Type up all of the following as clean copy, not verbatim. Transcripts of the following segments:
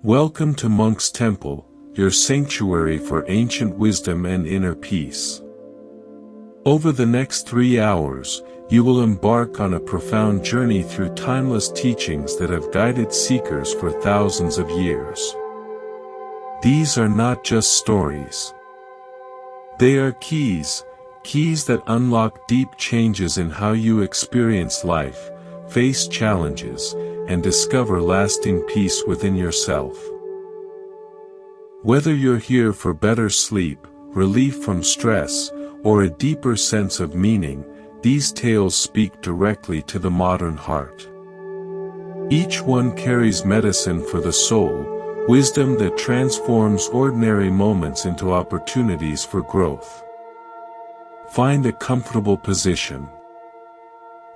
Welcome to Monk's Temple, your sanctuary for ancient wisdom and inner peace. Over the next 3 hours, you will embark on a profound journey through timeless teachings that have guided seekers for thousands of years. These are not just stories. They are keys that unlock deep changes in how you experience life, face challenges, and discover lasting peace within yourself. Whether you're here for better sleep, relief from stress, or a deeper sense of meaning, these tales speak directly to the modern heart. Each one carries medicine for the soul, wisdom that transforms ordinary moments into opportunities for growth. Find a comfortable position.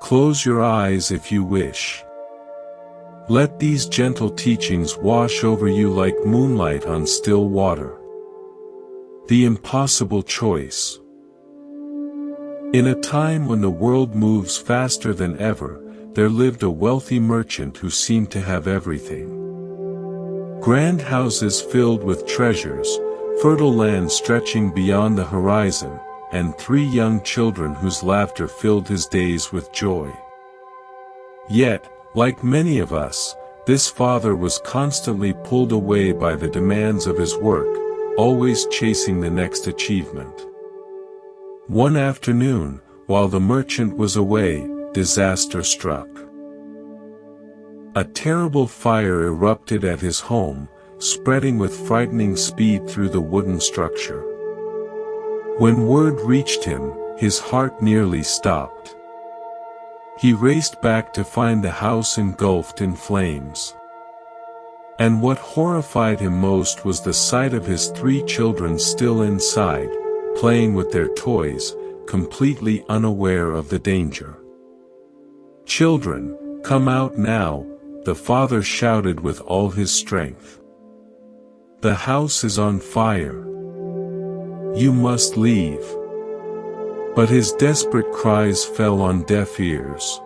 Close your eyes if you wish. Let these gentle teachings wash over you like moonlight on still water. The impossible choice. In a time when the world moves faster than ever, there lived a wealthy merchant who seemed to have everything. Grand houses filled with treasures, fertile land stretching beyond the horizon, and 3 young children whose laughter filled his days with joy. Yet, like many of us, this father was constantly pulled away by the demands of his work, always chasing the next achievement. One afternoon, while the merchant was away, disaster struck. A terrible fire erupted at his home, spreading with frightening speed through the wooden structure. When word reached him, his heart nearly stopped. He raced back to find the house engulfed in flames. And what horrified him most was the sight of his 3 children still inside, playing with their toys, completely unaware of the danger. "Children, come out now," the father shouted with all his strength. "The house is on fire. You must leave." But his desperate cries fell on deaf ears.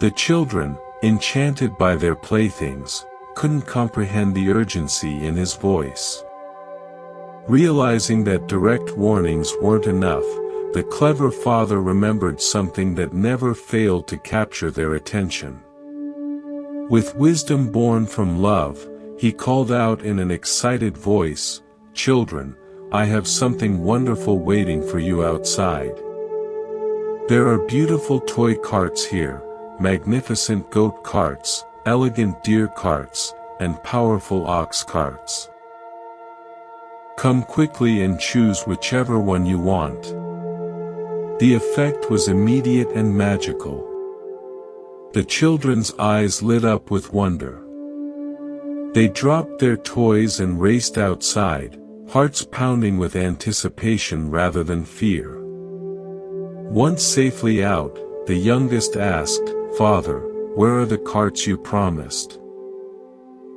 The children, enchanted by their playthings, couldn't comprehend the urgency in his voice. Realizing that direct warnings weren't enough, the clever father remembered something that never failed to capture their attention. With wisdom born from love, he called out in an excited voice, "Children, I have something wonderful waiting for you outside. There are beautiful toy carts here, magnificent goat carts, elegant deer carts, and powerful ox carts. Come quickly and choose whichever one you want." The effect was immediate and magical. The children's eyes lit up with wonder. They dropped their toys and raced outside, hearts pounding with anticipation rather than fear. Once safely out, the youngest asked, "Father, where are the carts you promised?"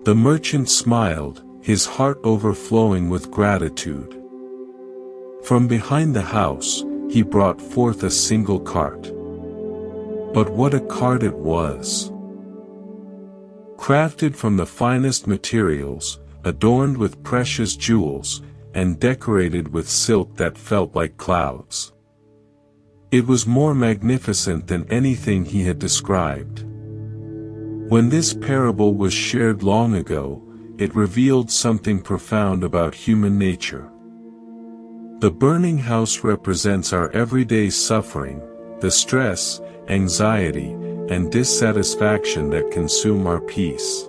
The merchant smiled, his heart overflowing with gratitude. From behind the house, he brought forth a single cart. But what a cart it was! Crafted from the finest materials, adorned with precious jewels, and decorated with silk that felt like clouds. It was more magnificent than anything he had described. When this parable was shared long ago, it revealed something profound about human nature. The burning house represents our everyday suffering, the stress, anxiety, and dissatisfaction that consume our peace.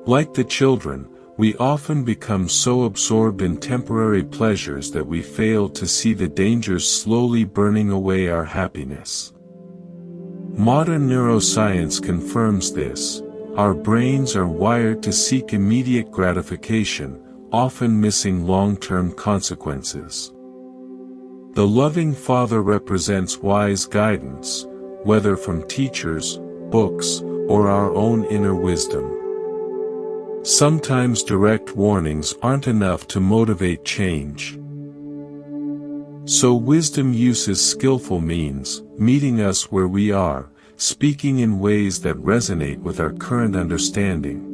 Like the children, we often become so absorbed in temporary pleasures that we fail to see the dangers slowly burning away our happiness. Modern neuroscience confirms this. Our brains are wired to seek immediate gratification, often missing long-term consequences. The loving Father represents wise guidance, whether from teachers, books, or our own inner wisdom. Sometimes direct warnings aren't enough to motivate change. So wisdom uses skillful means, meeting us where we are, speaking in ways that resonate with our current understanding.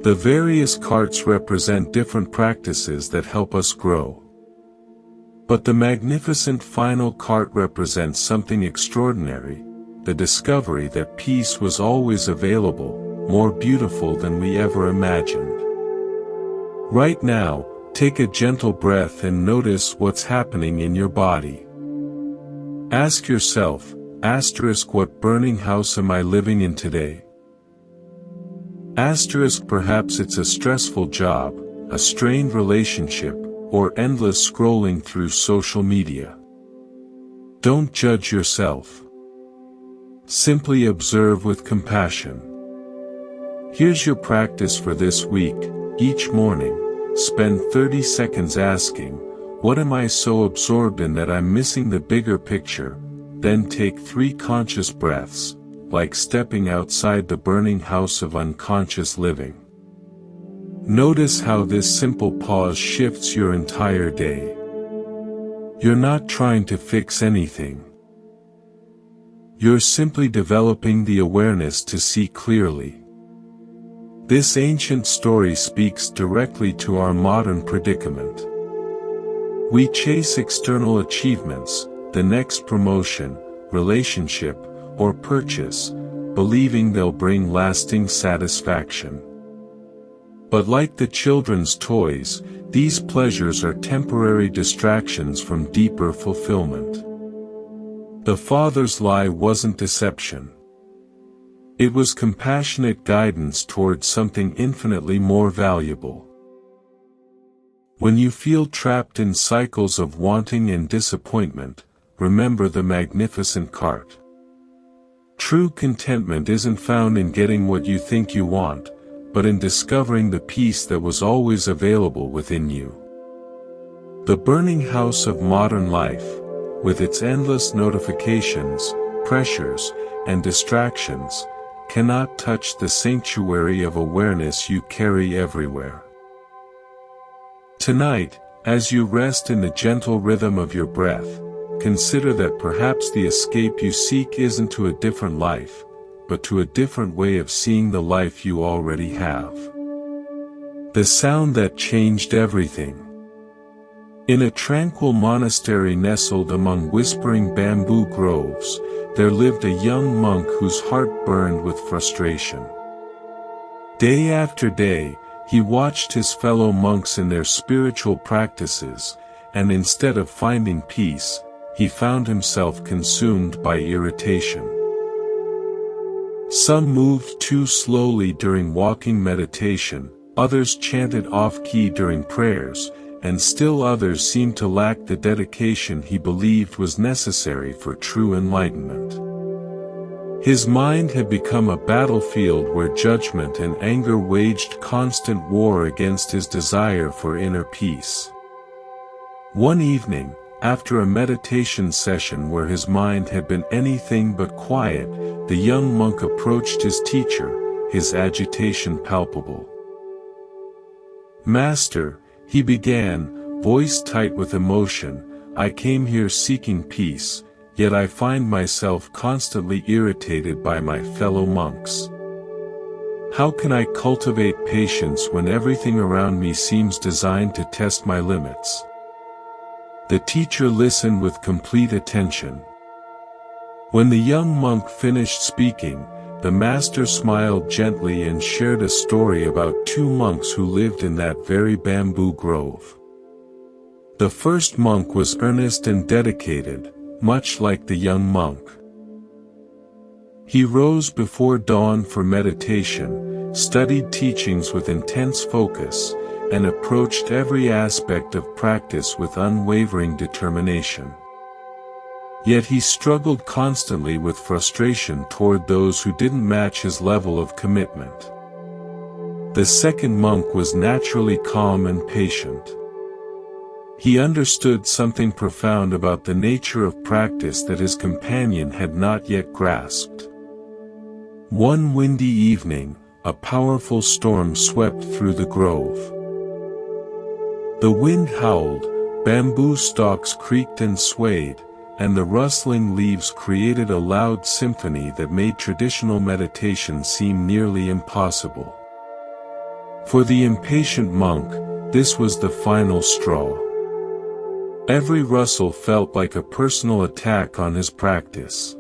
The various carts represent different practices that help us grow. But the magnificent final cart represents something extraordinary, the discovery that peace was always available, more beautiful than we ever imagined. Right now, take a gentle breath and notice what's happening in your body. Ask yourself, what burning house am I living in today? Perhaps it's a stressful job, a strained relationship, or endless scrolling through social media. Don't judge yourself. Simply observe with compassion. Here's your practice for this week. Each morning, spend 30 seconds asking, what am I so absorbed in that I'm missing the bigger picture? Then take 3 conscious breaths, like stepping outside the burning house of unconscious living. Notice how this simple pause shifts your entire day. You're not trying to fix anything. You're simply developing the awareness to see clearly. This ancient story speaks directly to our modern predicament. We chase external achievements, the next promotion, relationship, or purchase, believing they'll bring lasting satisfaction. But like the children's toys, these pleasures are temporary distractions from deeper fulfillment. The Father's lie wasn't deception. It was compassionate guidance towards something infinitely more valuable. When you feel trapped in cycles of wanting and disappointment, remember the magnificent cart. True contentment isn't found in getting what you think you want, but in discovering the peace that was always available within you. The burning house of modern life, with its endless notifications, pressures, and distractions, cannot touch the sanctuary of awareness you carry everywhere. Tonight, as you rest in the gentle rhythm of your breath, consider that perhaps the escape you seek isn't to a different life, but to a different way of seeing the life you already have. The sound that changed everything. In a tranquil monastery nestled among whispering bamboo groves, there lived a young monk whose heart burned with frustration. Day after day, he watched his fellow monks in their spiritual practices, and instead of finding peace, he found himself consumed by irritation. Some moved too slowly during walking meditation, others chanted off-key during prayers, and still others seemed to lack the dedication he believed was necessary for true enlightenment. His mind had become a battlefield where judgment and anger waged constant war against his desire for inner peace. One evening, after a meditation session where his mind had been anything but quiet, the young monk approached his teacher, his agitation palpable. "Master," he began, voice tight with emotion, "I came here seeking peace, yet I find myself constantly irritated by my fellow monks. How can I cultivate patience when everything around me seems designed to test my limits?" The teacher listened with complete attention. When the young monk finished speaking, the master smiled gently and shared a story about 2 monks who lived in that very bamboo grove. The first monk was earnest and dedicated, much like the young monk. He rose before dawn for meditation, studied teachings with intense focus, and approached every aspect of practice with unwavering determination. Yet he struggled constantly with frustration toward those who didn't match his level of commitment. The second monk was naturally calm and patient. He understood something profound about the nature of practice that his companion had not yet grasped. One windy evening, a powerful storm swept through the grove. The wind howled, bamboo stalks creaked and swayed, and the rustling leaves created a loud symphony that made traditional meditation seem nearly impossible. For the impatient monk, this was the final straw. Every rustle felt like a personal attack on his practice.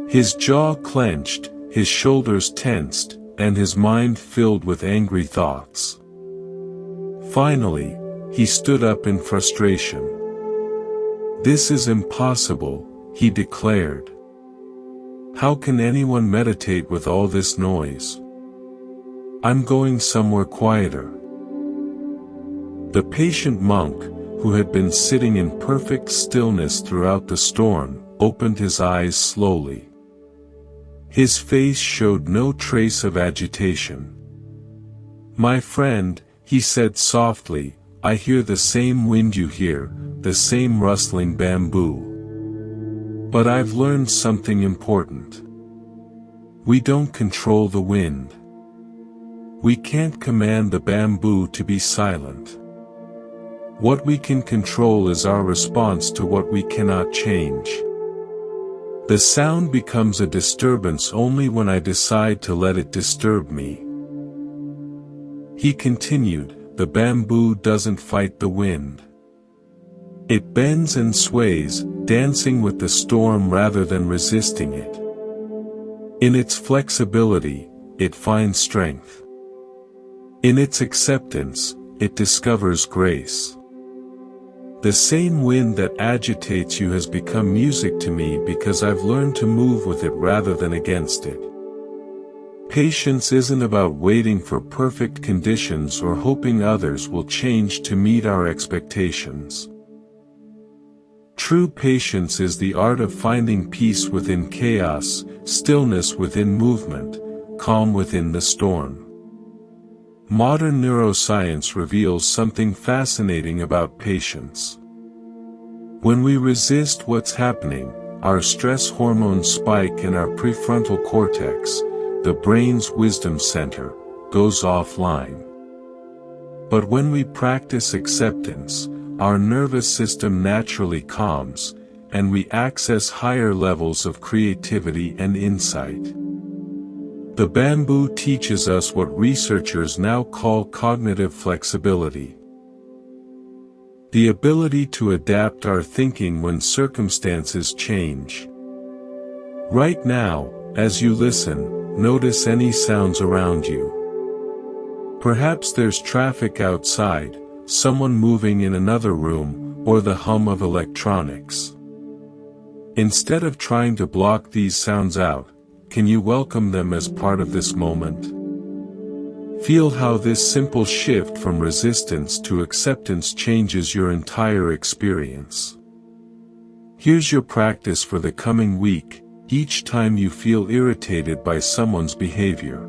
His jaw clenched, his shoulders tensed, and his mind filled with angry thoughts. Finally, he stood up in frustration. "This is impossible," he declared. "How can anyone meditate with all this noise? I'm going somewhere quieter." The patient monk, who had been sitting in perfect stillness throughout the storm, opened his eyes slowly. His face showed no trace of agitation. "My friend," he said softly, "I hear the same wind you hear, the same rustling bamboo. But I've learned something important. We don't control the wind. We can't command the bamboo to be silent. What we can control is our response to what we cannot change. The sound becomes a disturbance only when I decide to let it disturb me." He continued, "The bamboo doesn't fight the wind. It bends and sways, dancing with the storm rather than resisting it. In its flexibility, it finds strength. In its acceptance, it discovers grace. The same wind that agitates you has become music to me because I've learned to move with it rather than against it. Patience isn't about waiting for perfect conditions or hoping others will change to meet our expectations. True patience is the art of finding peace within chaos, stillness within movement, calm within the storm." Modern neuroscience reveals something fascinating about patience. When we resist what's happening, our stress hormones spike and our prefrontal cortex, the brain's wisdom center, goes offline. But when we practice acceptance, our nervous system naturally calms, and we access higher levels of creativity and insight. The bamboo teaches us what researchers now call cognitive flexibility. The ability to adapt our thinking when circumstances change. Right now, as you listen, notice any sounds around you. Perhaps there's traffic outside, someone moving in another room, or the hum of electronics. Instead of trying to block these sounds out, can you welcome them as part of this moment? Feel how this simple shift from resistance to acceptance changes your entire experience. Here's your practice for the coming week, each time you feel irritated by someone's behavior.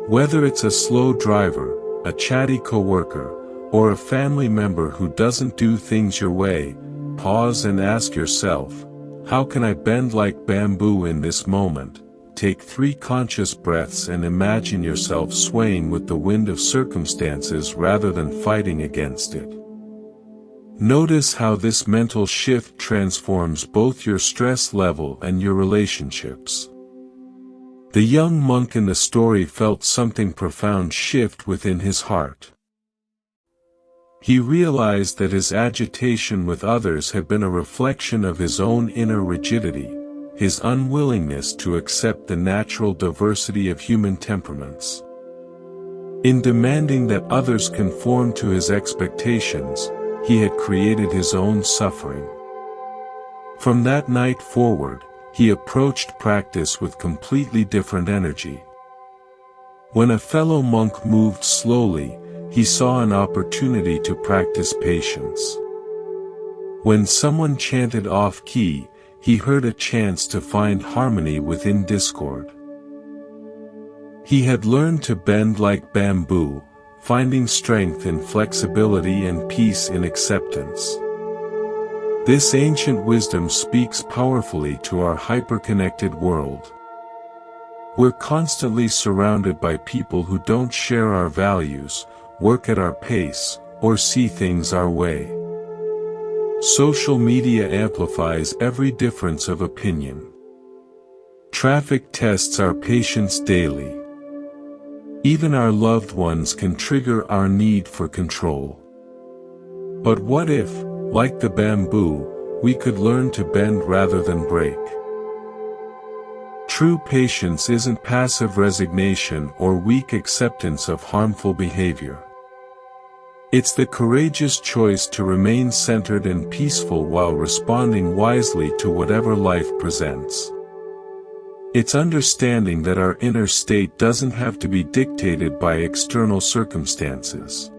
Whether it's a slow driver, a chatty coworker, or a family member who doesn't do things your way, pause and ask yourself, how can I bend like bamboo in this moment? Take 3 conscious breaths and imagine yourself swaying with the wind of circumstances rather than fighting against it. Notice how this mental shift transforms both your stress level and your relationships. The young monk in the story felt something profound shift within his heart. He realized that his agitation with others had been a reflection of his own inner rigidity, his unwillingness to accept the natural diversity of human temperaments. In demanding that others conform to his expectations, he had created his own suffering. From that night forward, he approached practice with completely different energy. When a fellow monk moved slowly, he saw an opportunity to practice patience. When someone chanted off-key, he heard a chance to find harmony within discord. He had learned to bend like bamboo, finding strength in flexibility and peace in acceptance. This ancient wisdom speaks powerfully to our hyper-connected world. We're constantly surrounded by people who don't share our values, work at our pace, or see things our way. Social media amplifies every difference of opinion. Traffic tests our patience daily. Even our loved ones can trigger our need for control. But what if, like the bamboo, we could learn to bend rather than break? True patience isn't passive resignation or weak acceptance of harmful behavior. It's the courageous choice to remain centered and peaceful while responding wisely to whatever life presents. It's understanding that our inner state doesn't have to be dictated by external circumstances.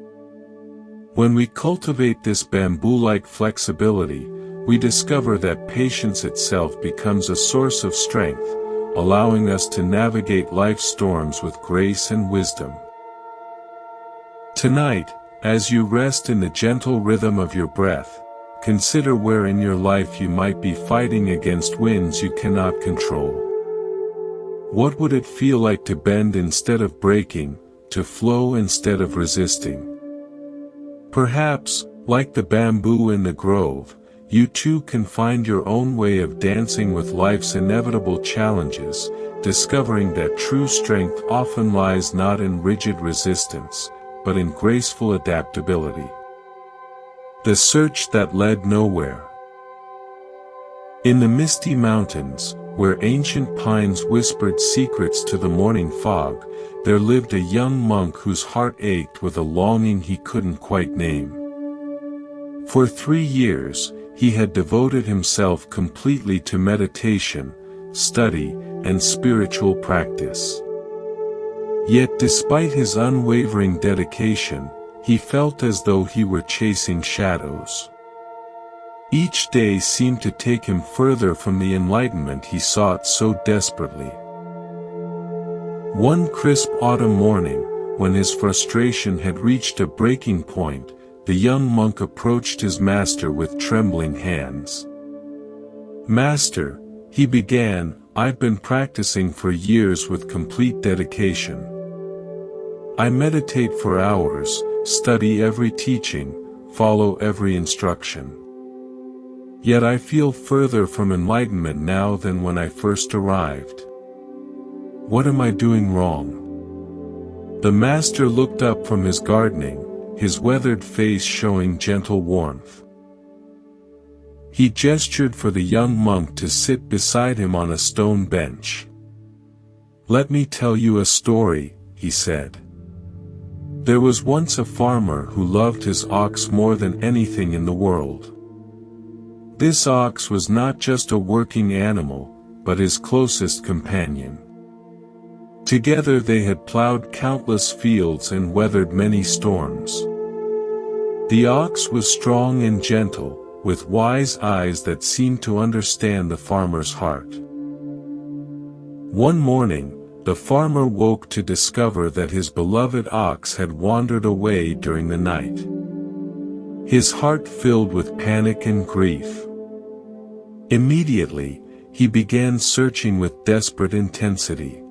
When we cultivate this bamboo-like flexibility, we discover that patience itself becomes a source of strength, allowing us to navigate life's storms with grace and wisdom. Tonight, as you rest in the gentle rhythm of your breath, consider where in your life you might be fighting against winds you cannot control. What would it feel like to bend instead of breaking, to flow instead of resisting? Perhaps, like the bamboo in the grove, you too can find your own way of dancing with life's inevitable challenges, discovering that true strength often lies not in rigid resistance, but in graceful adaptability. The search that led nowhere. In the misty mountains, where ancient pines whispered secrets to the morning fog, there lived a young monk whose heart ached with a longing he couldn't quite name. For 3 years, he had devoted himself completely to meditation, study, and spiritual practice. Yet despite his unwavering dedication, he felt as though he were chasing shadows. Each day seemed to take him further from the enlightenment he sought so desperately. One crisp autumn morning, when his frustration had reached a breaking point, the young monk approached his master with trembling hands. "Master," he began, "I've been practicing for years with complete dedication. I meditate for hours, study every teaching, follow every instruction. Yet I feel further from enlightenment now than when I first arrived. What am I doing wrong?" The master looked up from his gardening, his weathered face showing gentle warmth. He gestured for the young monk to sit beside him on a stone bench. "Let me tell you a story," he said. "There was once a farmer who loved his ox more than anything in the world. This ox was not just a working animal, but his closest companion. Together they had plowed countless fields and weathered many storms. The ox was strong and gentle, with wise eyes that seemed to understand the farmer's heart. One morning, the farmer woke to discover that his beloved ox had wandered away during the night. His heart filled with panic and grief. Immediately, he began searching with desperate intensity.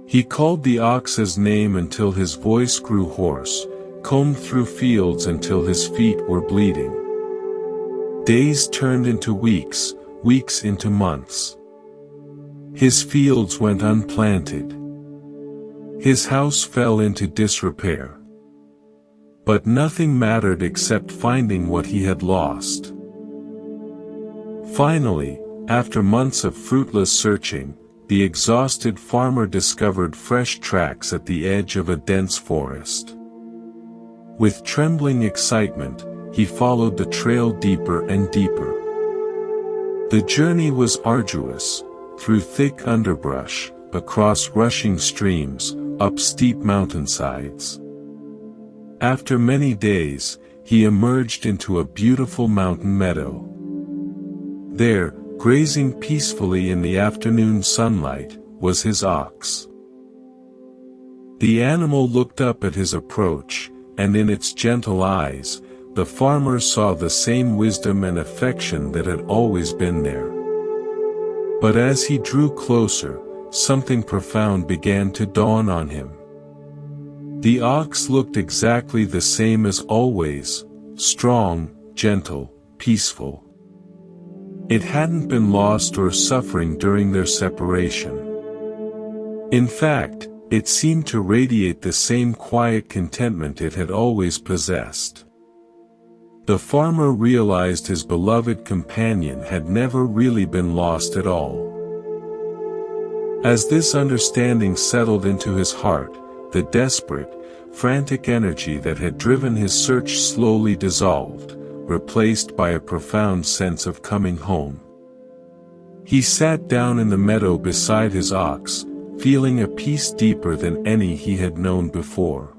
He called the ox's name until his voice grew hoarse, combed through fields until his feet were bleeding. Days turned into weeks, weeks into months. His fields went unplanted. His house fell into disrepair. But nothing mattered except finding what he had lost. Finally, after months of fruitless searching, the exhausted farmer discovered fresh tracks at the edge of a dense forest. With trembling excitement, he followed the trail deeper and deeper. The journey was arduous, through thick underbrush, across rushing streams, up steep mountainsides. After many days, he emerged into a beautiful mountain meadow. There, grazing peacefully in the afternoon sunlight, was his ox. The animal looked up at his approach, and in its gentle eyes, the farmer saw the same wisdom and affection that had always been there. But as he drew closer, something profound began to dawn on him. The ox looked exactly the same as always, strong, gentle, peaceful. It hadn't been lost or suffering during their separation. In fact, it seemed to radiate the same quiet contentment it had always possessed. The farmer realized his beloved companion had never really been lost at all. As this understanding settled into his heart, the desperate, frantic energy that had driven his search slowly dissolved, replaced by a profound sense of coming home. He sat down in the meadow beside his ox, feeling a peace deeper than any he had known before.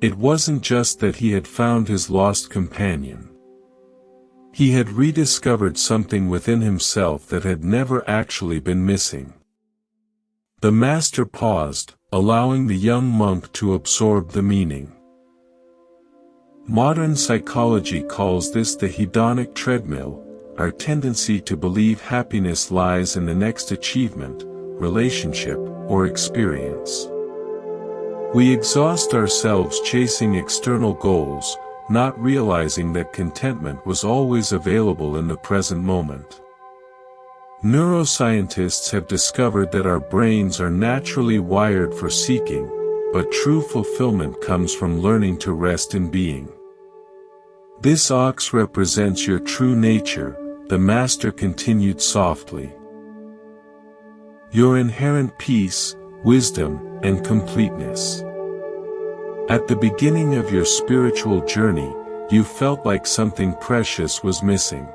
It wasn't just that he had found his lost companion. He had rediscovered something within himself that had never actually been missing. The master paused, allowing the young monk to absorb the meaning. Modern psychology calls this the hedonic treadmill, our tendency to believe happiness lies in the next achievement, relationship, or experience. We exhaust ourselves chasing external goals, not realizing that contentment was always available in the present moment. Neuroscientists have discovered that our brains are naturally wired for seeking, but true fulfillment comes from learning to rest in being. This ox represents your true nature, the master continued softly. Your inherent peace, wisdom, and completeness. At the beginning of your spiritual journey, you felt like something precious was missing.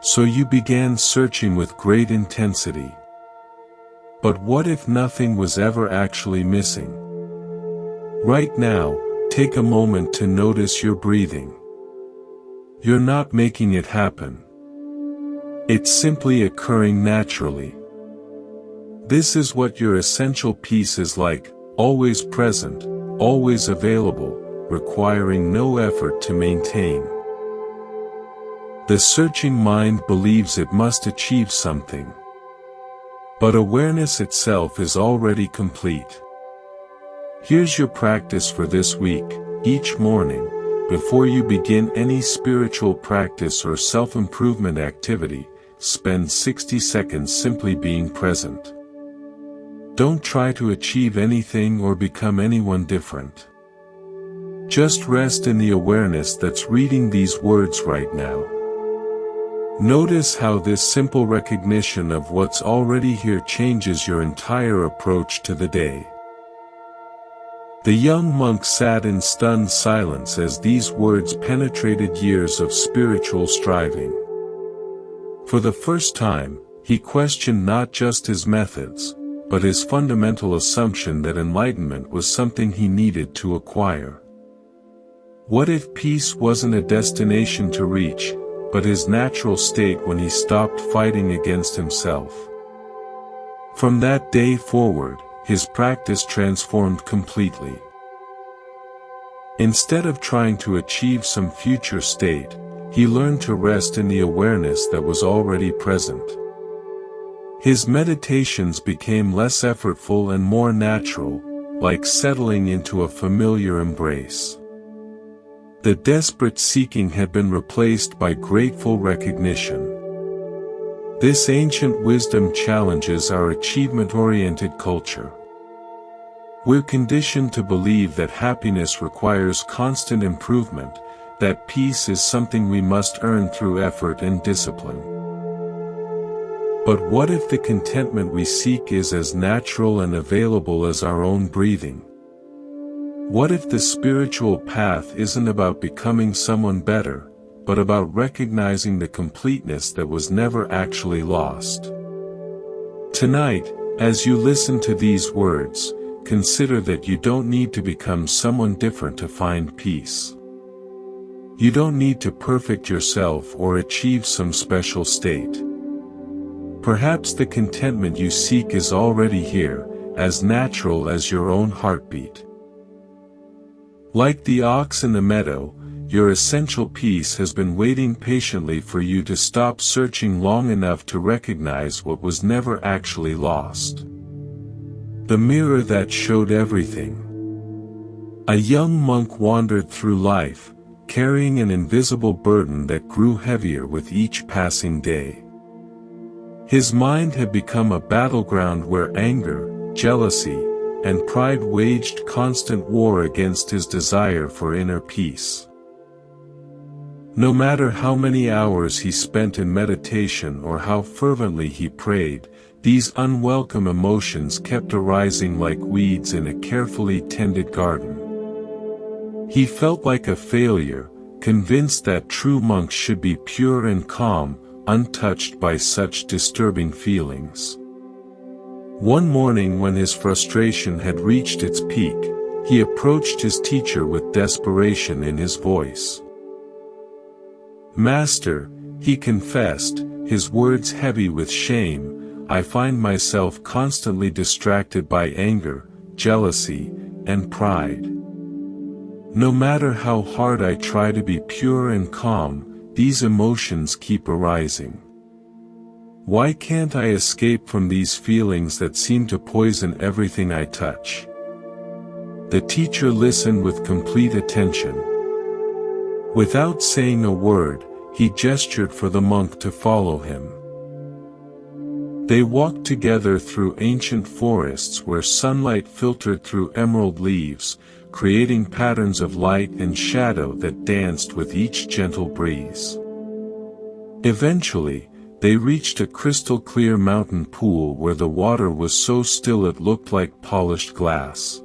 So you began searching with great intensity. But what if nothing was ever actually missing? Right now, take a moment to notice your breathing. You're not making it happen. It's simply occurring naturally. This is what your essential peace is like, always present, always available, requiring no effort to maintain. The searching mind believes it must achieve something. But awareness itself is already complete. Here's your practice for this week. Each morning, before you begin any spiritual practice or self-improvement activity, spend 60 seconds simply being present. Don't try to achieve anything or become anyone different. Just rest in the awareness that's reading these words right now. Notice how this simple recognition of what's already here changes your entire approach to the day. The young monk sat in stunned silence as these words penetrated years of spiritual striving. For the first time, he questioned not just his methods, but his fundamental assumption that enlightenment was something he needed to acquire. What if peace wasn't a destination to reach, but his natural state when he stopped fighting against himself? From that day forward, his practice transformed completely. Instead of trying to achieve some future state, he learned to rest in the awareness that was already present. His meditations became less effortful and more natural, like settling into a familiar embrace. The desperate seeking had been replaced by grateful recognition. This ancient wisdom challenges our achievement-oriented culture. We're conditioned to believe that happiness requires constant improvement, that peace is something we must earn through effort and discipline. But what if the contentment we seek is as natural and available as our own breathing? What if the spiritual path isn't about becoming someone better, but about recognizing the completeness that was never actually lost? Tonight, as you listen to these words, consider that you don't need to become someone different to find peace. You don't need to perfect yourself or achieve some special state. Perhaps the contentment you seek is already here, as natural as your own heartbeat. Like the ox in the meadow, your essential peace has been waiting patiently for you to stop searching long enough to recognize what was never actually lost. The mirror that showed everything. A young monk wandered through life, carrying an invisible burden that grew heavier with each passing day. His mind had become a battleground where anger, jealousy, and pride waged constant war against his desire for inner peace. No matter how many hours he spent in meditation or how fervently he prayed, these unwelcome emotions kept arising like weeds in a carefully tended garden. He felt like a failure, convinced that true monks should be pure and calm, untouched by such disturbing feelings. One morning when his frustration had reached its peak, he approached his teacher with desperation in his voice. "Master," he confessed, his words heavy with shame, "I find myself constantly distracted by anger, jealousy, and pride. No matter how hard I try to be pure and calm, these emotions keep arising. Why can't I escape from these feelings that seem to poison everything I touch?" The teacher listened with complete attention. Without saying a word, he gestured for the monk to follow him. They walked together through ancient forests where sunlight filtered through emerald leaves, creating patterns of light and shadow that danced with each gentle breeze. Eventually, they reached a crystal-clear mountain pool where the water was so still it looked like polished glass.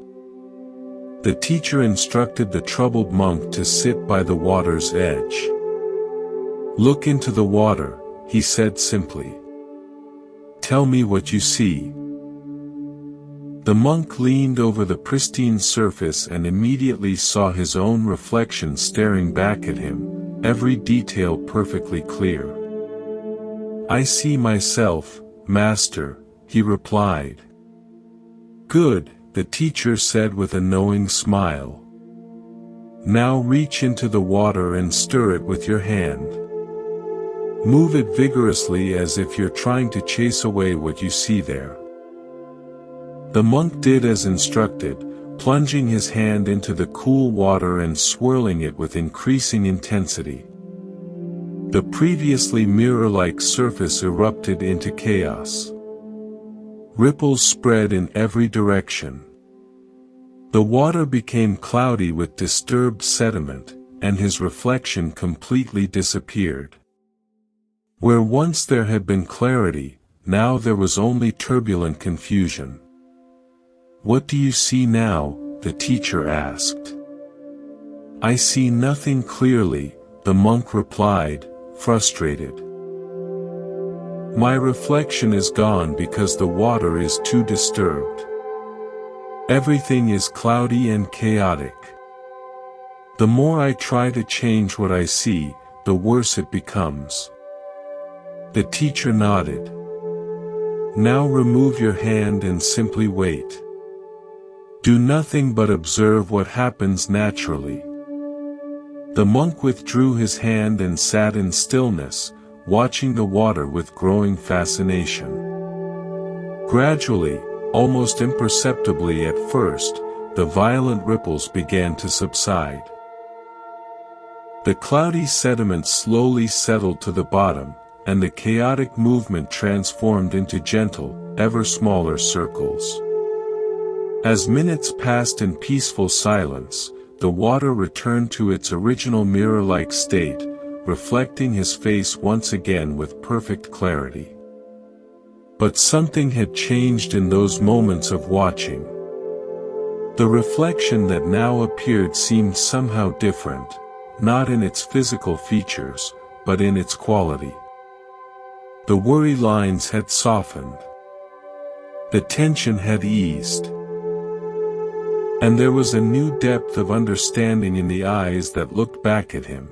The teacher instructed the troubled monk to sit by the water's edge. "Look into the water," he said simply. "Tell me what you see." The monk leaned over the pristine surface and immediately saw his own reflection staring back at him, every detail perfectly clear. "I see myself, Master," he replied. "Good," the teacher said with a knowing smile. "Now reach into the water and stir it with your hand. Move it vigorously as if you're trying to chase away what you see there." The monk did as instructed, plunging his hand into the cool water and swirling it with increasing intensity. The previously mirror-like surface erupted into chaos. Ripples spread in every direction. The water became cloudy with disturbed sediment, and his reflection completely disappeared. Where once there had been clarity, now there was only turbulent confusion. "What do you see now?" the teacher asked. "I see nothing clearly," the monk replied, frustrated. "My reflection is gone because the water is too disturbed. Everything is cloudy and chaotic. The more I try to change what I see, the worse it becomes." The teacher nodded. "Now remove your hand and simply wait. Do nothing but observe what happens naturally." The monk withdrew his hand and sat in stillness, watching the water with growing fascination. Gradually, almost imperceptibly at first, the violent ripples began to subside. The cloudy sediment slowly settled to the bottom, and the chaotic movement transformed into gentle, ever smaller circles. As minutes passed in peaceful silence, the water returned to its original mirror-like state, reflecting his face once again with perfect clarity. But something had changed in those moments of watching. The reflection that now appeared seemed somehow different, not in its physical features, but in its quality. The worry lines had softened. The tension had eased. And there was a new depth of understanding in the eyes that looked back at him.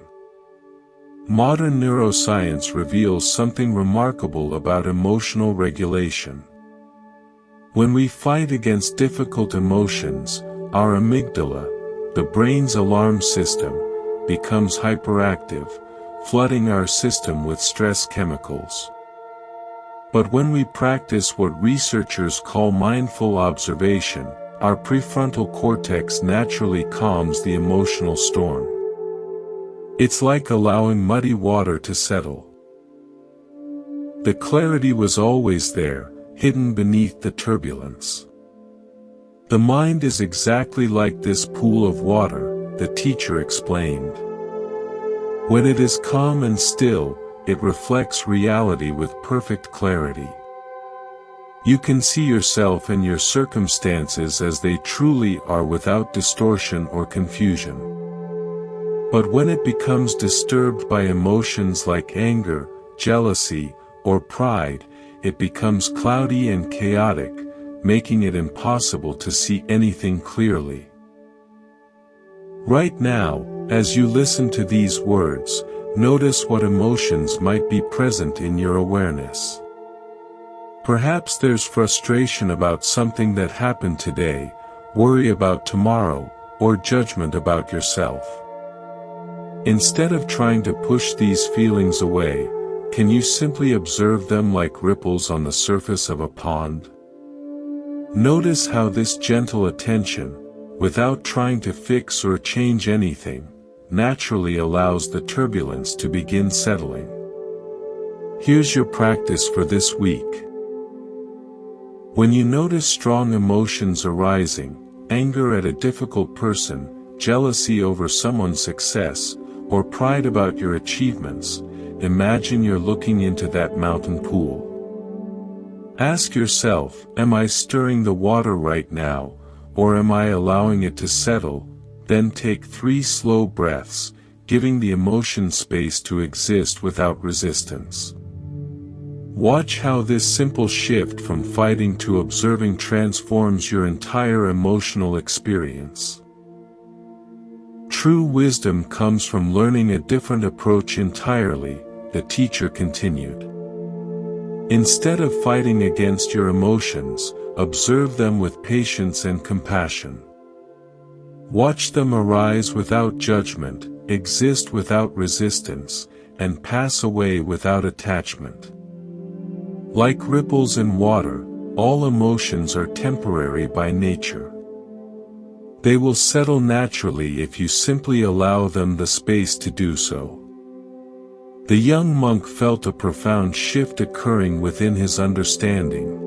Modern neuroscience reveals something remarkable about emotional regulation. When we fight against difficult emotions, our amygdala, the brain's alarm system, becomes hyperactive, flooding our system with stress chemicals. But when we practice what researchers call mindful observation, our prefrontal cortex naturally calms the emotional storm. It's like allowing muddy water to settle. The clarity was always there, hidden beneath the turbulence. The mind is exactly like this pool of water, the teacher explained. When it is calm and still, it reflects reality with perfect clarity. You can see yourself and your circumstances as they truly are without distortion or confusion. But when it becomes disturbed by emotions like anger, jealousy, or pride, it becomes cloudy and chaotic, making it impossible to see anything clearly. Right now, as you listen to these words, notice what emotions might be present in your awareness. Perhaps there's frustration about something that happened today, worry about tomorrow, or judgment about yourself. Instead of trying to push these feelings away, can you simply observe them like ripples on the surface of a pond? Notice how this gentle attention, without trying to fix or change anything, naturally allows the turbulence to begin settling. Here's your practice for this week. When you notice strong emotions arising, anger at a difficult person, jealousy over someone's success, or pride about your achievements, imagine you're looking into that mountain pool. Ask yourself, am I stirring the water right now, or am I allowing it to settle? Then take 3 slow breaths, giving the emotion space to exist without resistance. Watch how this simple shift from fighting to observing transforms your entire emotional experience. True wisdom comes from learning a different approach entirely, the teacher continued. Instead of fighting against your emotions, observe them with patience and compassion. Watch them arise without judgment, exist without resistance, and pass away without attachment. Like ripples in water, all emotions are temporary by nature. They will settle naturally if you simply allow them the space to do so. The young monk felt a profound shift occurring within his understanding.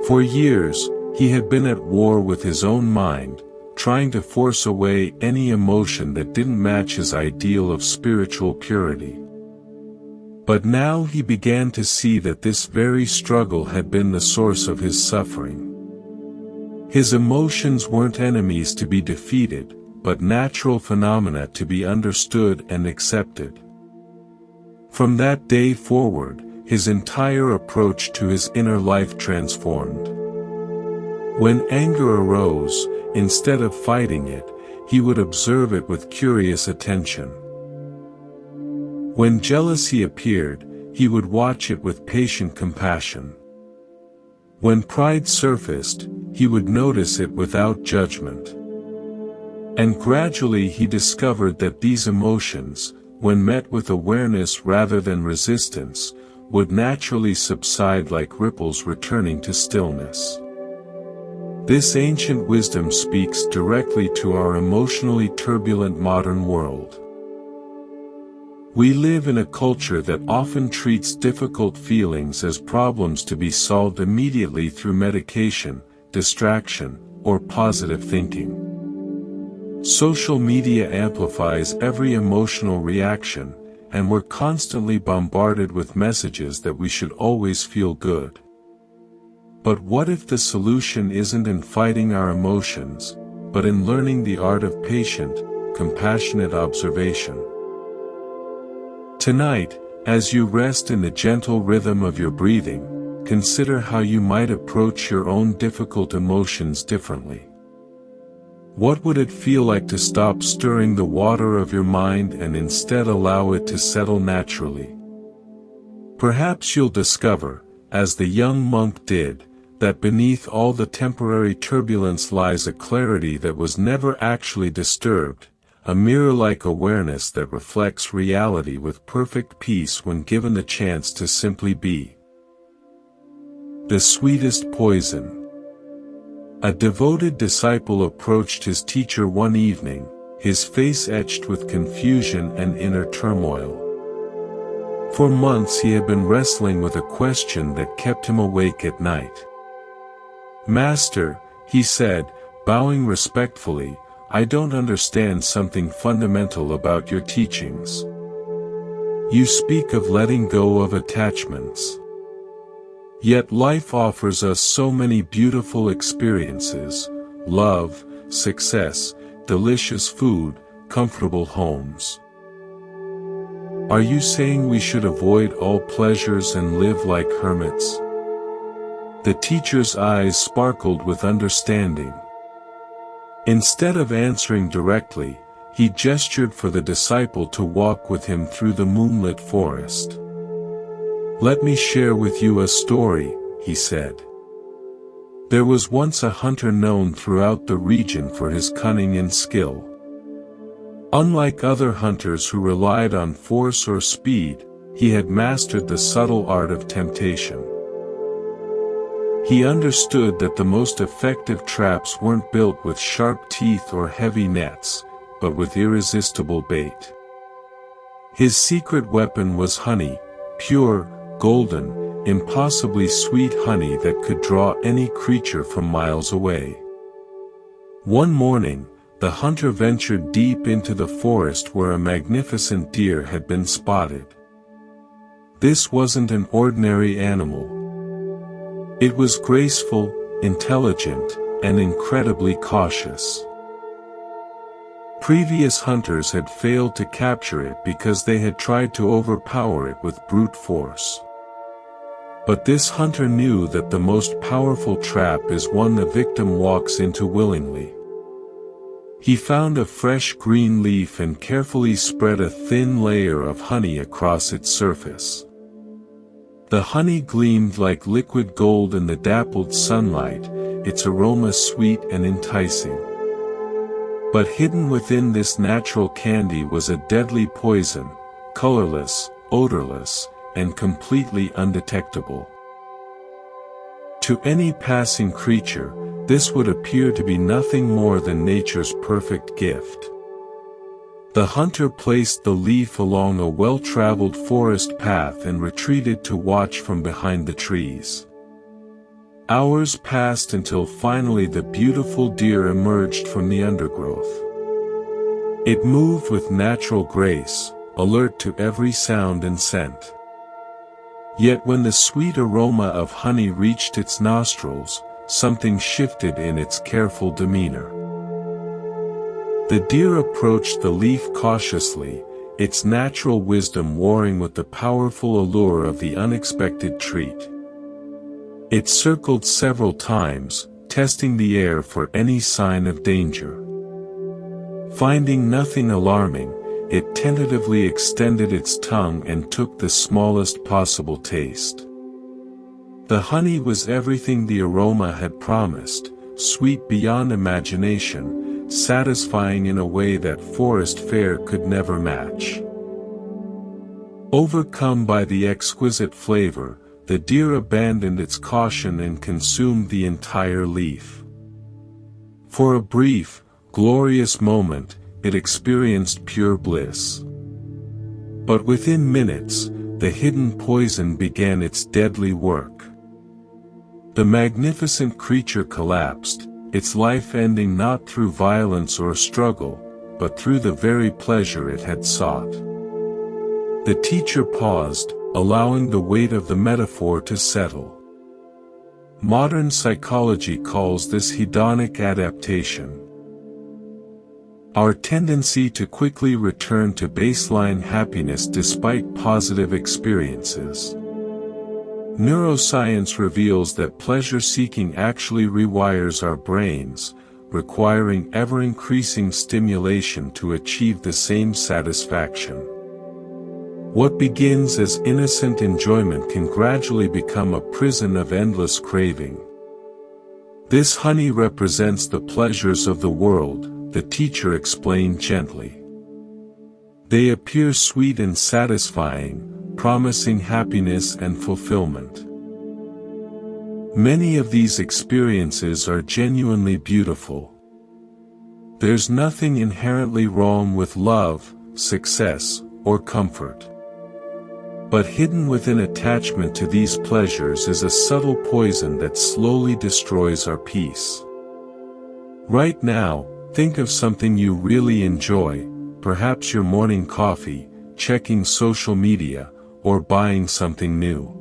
For years, he had been at war with his own mind, trying to force away any emotion that didn't match his ideal of spiritual purity. But now he began to see that this very struggle had been the source of his suffering. His emotions weren't enemies to be defeated, but natural phenomena to be understood and accepted. From that day forward, his entire approach to his inner life transformed. When anger arose, instead of fighting it, he would observe it with curious attention. When jealousy appeared, he would watch it with patient compassion. When pride surfaced, he would notice it without judgment. And gradually he discovered that these emotions, when met with awareness rather than resistance, would naturally subside like ripples returning to stillness. This ancient wisdom speaks directly to our emotionally turbulent modern world. We live in a culture that often treats difficult feelings as problems to be solved immediately through medication, distraction, or positive thinking. Social media amplifies every emotional reaction, and we're constantly bombarded with messages that we should always feel good. But what if the solution isn't in fighting our emotions, but in learning the art of patient, compassionate observation? Tonight, as you rest in the gentle rhythm of your breathing, consider how you might approach your own difficult emotions differently. What would it feel like to stop stirring the water of your mind and instead allow it to settle naturally? Perhaps you'll discover, as the young monk did, that beneath all the temporary turbulence lies a clarity that was never actually disturbed, a mirror-like awareness that reflects reality with perfect peace when given the chance to simply be. The sweetest poison. A devoted disciple approached his teacher one evening, his face etched with confusion and inner turmoil. For months he had been wrestling with a question that kept him awake at night. "Master," he said, bowing respectfully, "I don't understand something fundamental about your teachings. You speak of letting go of attachments. Yet life offers us so many beautiful experiences: love, success, delicious food, comfortable homes. Are you saying we should avoid all pleasures and live like hermits?" The teacher's eyes sparkled with understanding. Instead of answering directly, he gestured for the disciple to walk with him through the moonlit forest. "Let me share with you a story," he said. "There was once a hunter known throughout the region for his cunning and skill. Unlike other hunters who relied on force or speed, he had mastered the subtle art of temptation. He understood that the most effective traps weren't built with sharp teeth or heavy nets, but with irresistible bait. His secret weapon was honey, pure, golden, impossibly sweet honey that could draw any creature from miles away. One morning, the hunter ventured deep into the forest where a magnificent deer had been spotted. This wasn't an ordinary animal. It was graceful, intelligent, and incredibly cautious. Previous hunters had failed to capture it because they had tried to overpower it with brute force. But this hunter knew that the most powerful trap is one the victim walks into willingly. He found a fresh green leaf and carefully spread a thin layer of honey across its surface. The honey gleamed like liquid gold in the dappled sunlight, its aroma sweet and enticing. But hidden within this natural candy was a deadly poison, colorless, odorless, and completely undetectable. To any passing creature, this would appear to be nothing more than nature's perfect gift. The hunter placed the leaf along a well-traveled forest path and retreated to watch from behind the trees. Hours passed until finally the beautiful deer emerged from the undergrowth. It moved with natural grace, alert to every sound and scent. Yet when the sweet aroma of honey reached its nostrils, something shifted in its careful demeanor. The deer approached the leaf cautiously, its natural wisdom warring with the powerful allure of the unexpected treat. It circled several times, testing the air for any sign of danger. Finding nothing alarming, it tentatively extended its tongue and took the smallest possible taste. The honey was everything the aroma had promised, sweet beyond imagination, satisfying in a way that forest fare could never match. Overcome by the exquisite flavor, the deer abandoned its caution and consumed the entire leaf. For a brief, glorious moment, it experienced pure bliss. But within minutes, the hidden poison began its deadly work. The magnificent creature collapsed, its life ending not through violence or struggle, but through the very pleasure it had sought. The teacher paused, allowing the weight of the metaphor to settle. Modern psychology calls this hedonic adaptation. Our tendency to quickly return to baseline happiness despite positive experiences. Neuroscience reveals that pleasure-seeking actually rewires our brains, requiring ever-increasing stimulation to achieve the same satisfaction. What begins as innocent enjoyment can gradually become a prison of endless craving. This honey represents the pleasures of the world, the teacher explained gently. They appear sweet and satisfying, promising happiness and fulfillment. Many of these experiences are genuinely beautiful. There's nothing inherently wrong with love, success, or comfort. But hidden within attachment to these pleasures is a subtle poison that slowly destroys our peace. Right now, think of something you really enjoy, perhaps your morning coffee, checking social media, or buying something new.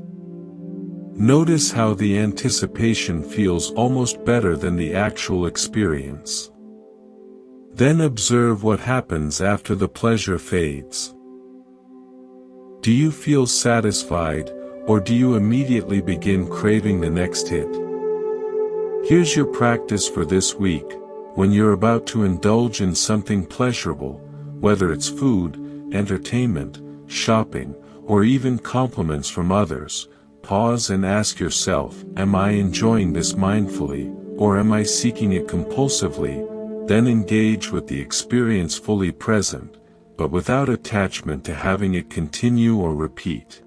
Notice how the anticipation feels almost better than the actual experience. Then observe what happens after the pleasure fades. Do you feel satisfied, or do you immediately begin craving the next hit? Here's your practice for this week. When you're about to indulge in something pleasurable, whether it's food, entertainment, shopping, or even compliments from others, pause and ask yourself, am I enjoying this mindfully, or am I seeking it compulsively? Then engage with the experience fully present, but without attachment to having it continue or repeat.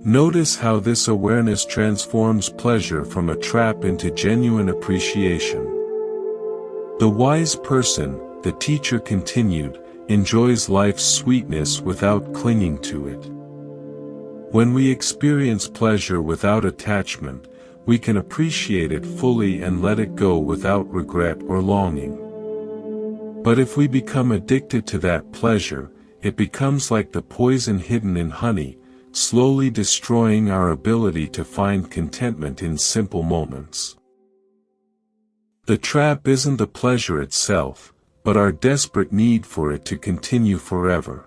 Notice how this awareness transforms pleasure from a trap into genuine appreciation. The wise person, the teacher continued, enjoys life's sweetness without clinging to it. When we experience pleasure without attachment, we can appreciate it fully and let it go without regret or longing. But if we become addicted to that pleasure, it becomes like the poison hidden in honey, slowly destroying our ability to find contentment in simple moments. The trap isn't the pleasure itself, but our desperate need for it to continue forever.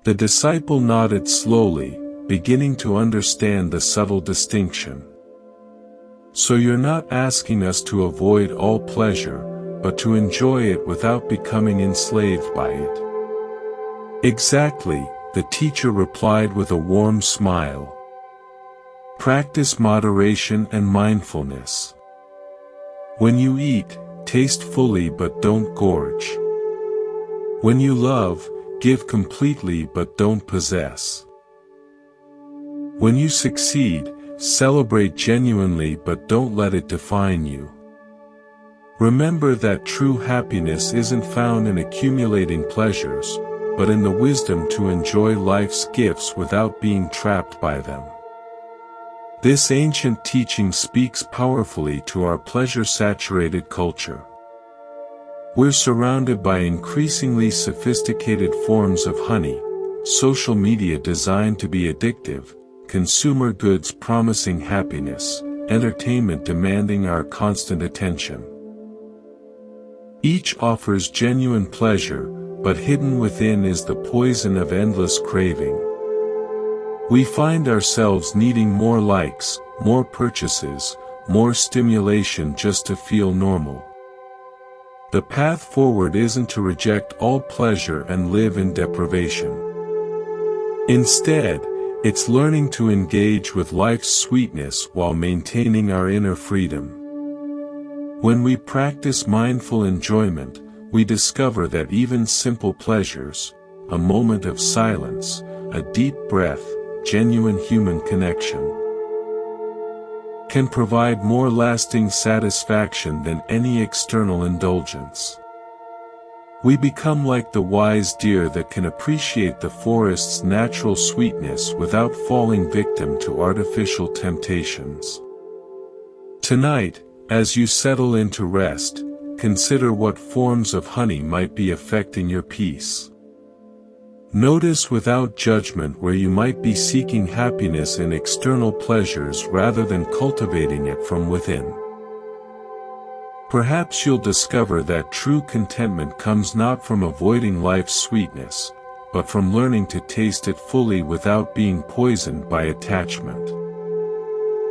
The disciple nodded slowly, beginning to understand the subtle distinction. So you're not asking us to avoid all pleasure, but to enjoy it without becoming enslaved by it. Exactly, the teacher replied with a warm smile. Practice moderation and mindfulness. When you eat, taste fully but don't gorge. When you love, give completely but don't possess. When you succeed, celebrate genuinely but don't let it define you. Remember that true happiness isn't found in accumulating pleasures, but in the wisdom to enjoy life's gifts without being trapped by them. This ancient teaching speaks powerfully to our pleasure-saturated culture. We're surrounded by increasingly sophisticated forms of honey, social media designed to be addictive, consumer goods promising happiness, entertainment demanding our constant attention. Each offers genuine pleasure, but hidden within is the poison of endless craving. We find ourselves needing more likes, more purchases, more stimulation just to feel normal. The path forward isn't to reject all pleasure and live in deprivation. Instead, it's learning to engage with life's sweetness while maintaining our inner freedom. When we practice mindful enjoyment, we discover that even simple pleasures, a moment of silence, a deep breath, genuine human connection, can provide more lasting satisfaction than any external indulgence. We become like the wise deer that can appreciate the forest's natural sweetness without falling victim to artificial temptations. Tonight, as you settle into rest, consider what forms of honey might be affecting your peace. Notice without judgment where you might be seeking happiness in external pleasures rather than cultivating it from within. Perhaps you'll discover that true contentment comes not from avoiding life's sweetness, but from learning to taste it fully without being poisoned by attachment.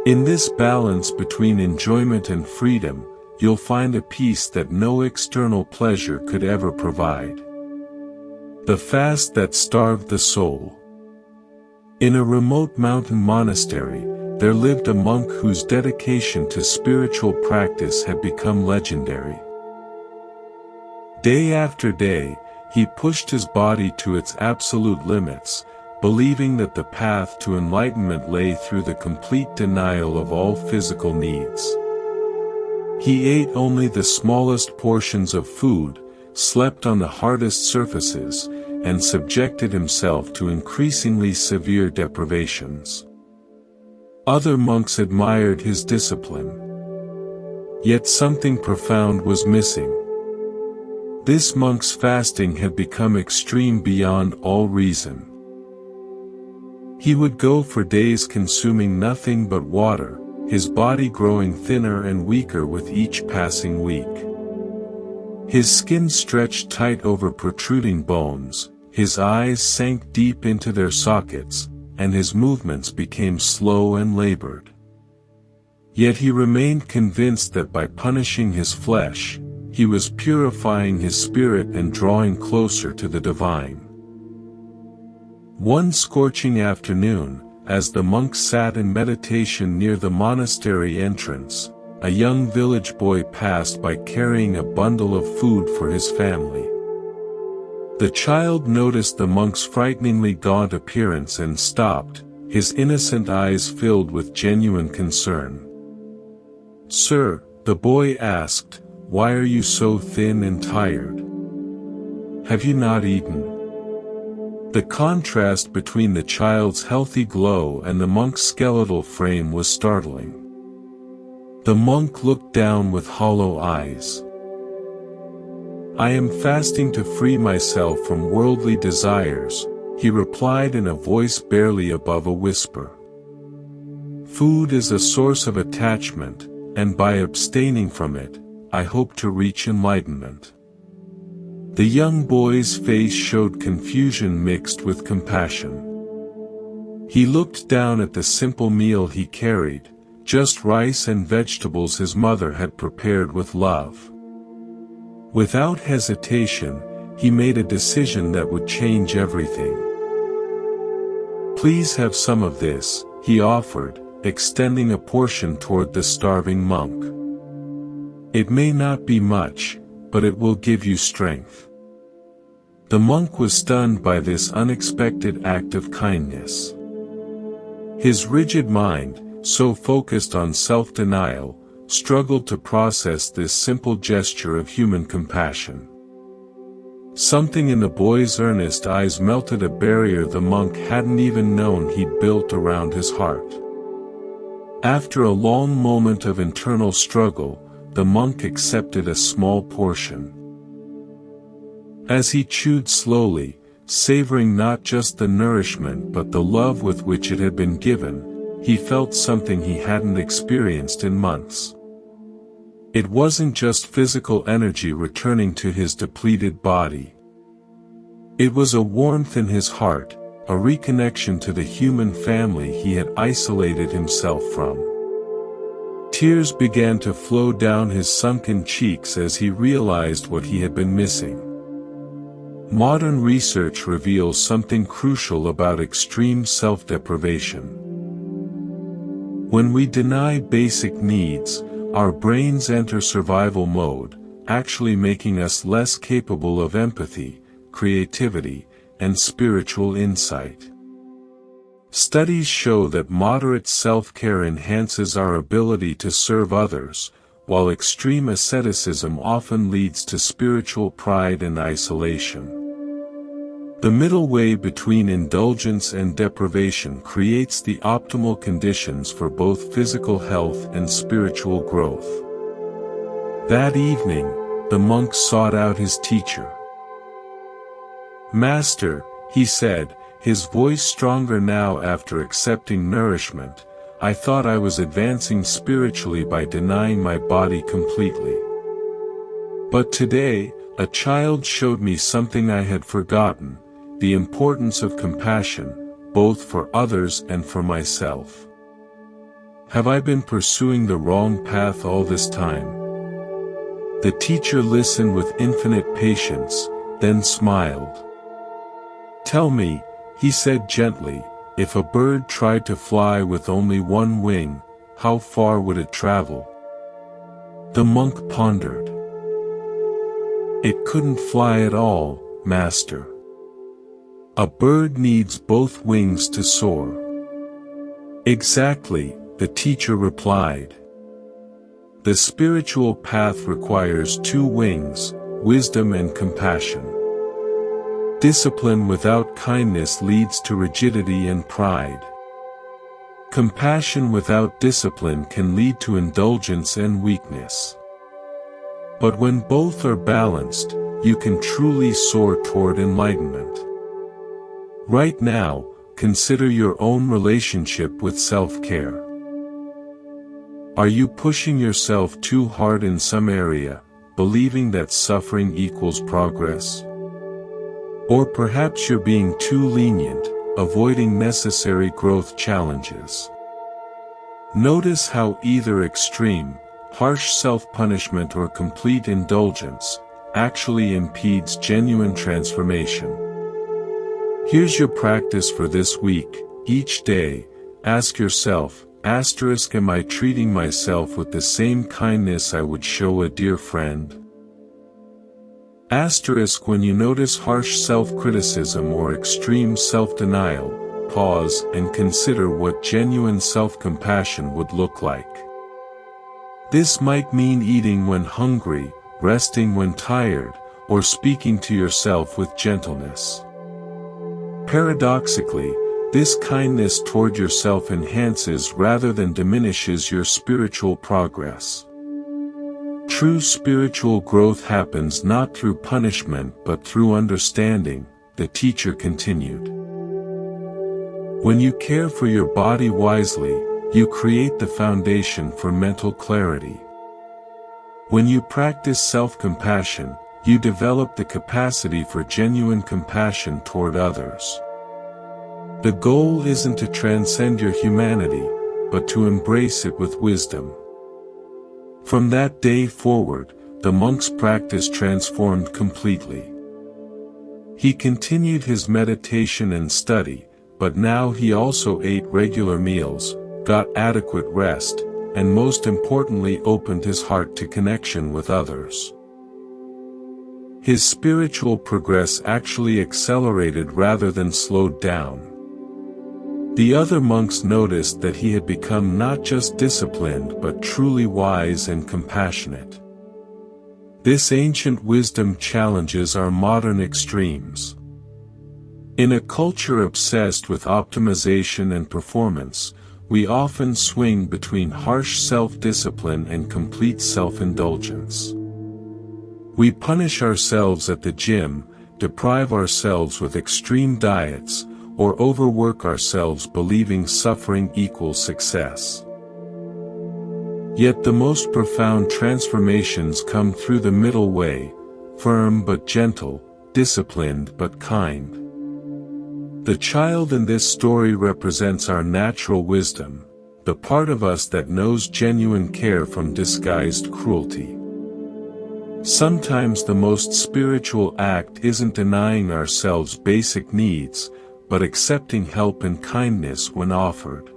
In this balance between enjoyment and freedom, you'll find a peace that no external pleasure could ever provide. The fast that starved the soul. In a remote mountain monastery, there lived a monk whose dedication to spiritual practice had become legendary. Day after day, he pushed his body to its absolute limits, believing that the path to enlightenment lay through the complete denial of all physical needs. He ate only the smallest portions of food, slept on the hardest surfaces, and subjected himself to increasingly severe deprivations. Other monks admired his discipline. Yet something profound was missing. This monk's fasting had become extreme beyond all reason. He would go for days consuming nothing but water, his body growing thinner and weaker with each passing week. His skin stretched tight over protruding bones, his eyes sank deep into their sockets, and his movements became slow and labored. Yet he remained convinced that by punishing his flesh, he was purifying his spirit and drawing closer to the divine. One scorching afternoon, as the monk sat in meditation near the monastery entrance, a young village boy passed by carrying a bundle of food for his family. The child noticed the monk's frighteningly gaunt appearance and stopped, his innocent eyes filled with genuine concern. "Sir," the boy asked, "why are you so thin and tired? Have you not eaten?" The contrast between the child's healthy glow and the monk's skeletal frame was startling. The monk looked down with hollow eyes. "I am fasting to free myself from worldly desires," he replied in a voice barely above a whisper. "Food is a source of attachment, and by abstaining from it, I hope to reach enlightenment." The young boy's face showed confusion mixed with compassion. He looked down at the simple meal he carried, just rice and vegetables his mother had prepared with love. Without hesitation, he made a decision that would change everything. "Please have some of this," he offered, extending a portion toward the starving monk. "It may not be much, but it will give you strength." The monk was stunned by this unexpected act of kindness. His rigid mind, so focused on self-denial, struggled to process this simple gesture of human compassion. Something in the boy's earnest eyes melted a barrier the monk hadn't even known he'd built around his heart. After a long moment of internal struggle, the monk accepted a small portion. As he chewed slowly, savoring not just the nourishment but the love with which it had been given, he felt something he hadn't experienced in months. It wasn't just physical energy returning to his depleted body. It was a warmth in his heart, a reconnection to the human family he had isolated himself from. Tears began to flow down his sunken cheeks as he realized what he had been missing. Modern research reveals something crucial about extreme self-deprivation. When we deny basic needs, our brains enter survival mode, actually making us less capable of empathy, creativity, and spiritual insight. Studies show that moderate self-care enhances our ability to serve others, while extreme asceticism often leads to spiritual pride and isolation. The middle way between indulgence and deprivation creates the optimal conditions for both physical health and spiritual growth. That evening, the monk sought out his teacher. "Master," he said, his voice stronger now after accepting nourishment, "I thought I was advancing spiritually by denying my body completely. But today, a child showed me something I had forgotten, the importance of compassion, both for others and for myself. Have I been pursuing the wrong path all this time?" The teacher listened with infinite patience, then smiled. "Tell me," he said gently, "if a bird tried to fly with only one wing, how far would it travel?" The monk pondered. "It couldn't fly at all, Master. A bird needs both wings to soar." "Exactly," the teacher replied. The spiritual path requires two wings, wisdom and compassion. Discipline without kindness leads to rigidity and pride. Compassion without discipline can lead to indulgence and weakness. But when both are balanced, you can truly soar toward enlightenment. Right now, consider your own relationship with self-care. Are you pushing yourself too hard in some area, believing that suffering equals progress? Or perhaps you're being too lenient, avoiding necessary growth challenges. Notice how either extreme, harsh self-punishment or complete indulgence, actually impedes genuine transformation. Here's your practice for this week. Each day, ask yourself, am I treating myself with the same kindness I would show a dear friend? When you notice harsh self-criticism or extreme self-denial, pause and consider what genuine self-compassion would look like. This might mean eating when hungry, resting when tired, or speaking to yourself with gentleness. Paradoxically, this kindness toward yourself enhances rather than diminishes your spiritual progress. True spiritual growth happens not through punishment but through understanding, the teacher continued. When you care for your body wisely, you create the foundation for mental clarity. When you practice self-compassion, you develop the capacity for genuine compassion toward others. The goal isn't to transcend your humanity, but to embrace it with wisdom. From that day forward, the monk's practice transformed completely. He continued his meditation and study, but now he also ate regular meals, got adequate rest, and most importantly opened his heart to connection with others. His spiritual progress actually accelerated rather than slowed down. The other monks noticed that he had become not just disciplined but truly wise and compassionate. This ancient wisdom challenges our modern extremes. In a culture obsessed with optimization and performance, we often swing between harsh self-discipline and complete self-indulgence. We punish ourselves at the gym, deprive ourselves with extreme diets, or overwork ourselves believing suffering equals success. Yet the most profound transformations come through the middle way, firm but gentle, disciplined but kind. The child in this story represents our natural wisdom, the part of us that knows genuine care from disguised cruelty. Sometimes the most spiritual act isn't denying ourselves basic needs, but accepting help and kindness when offered.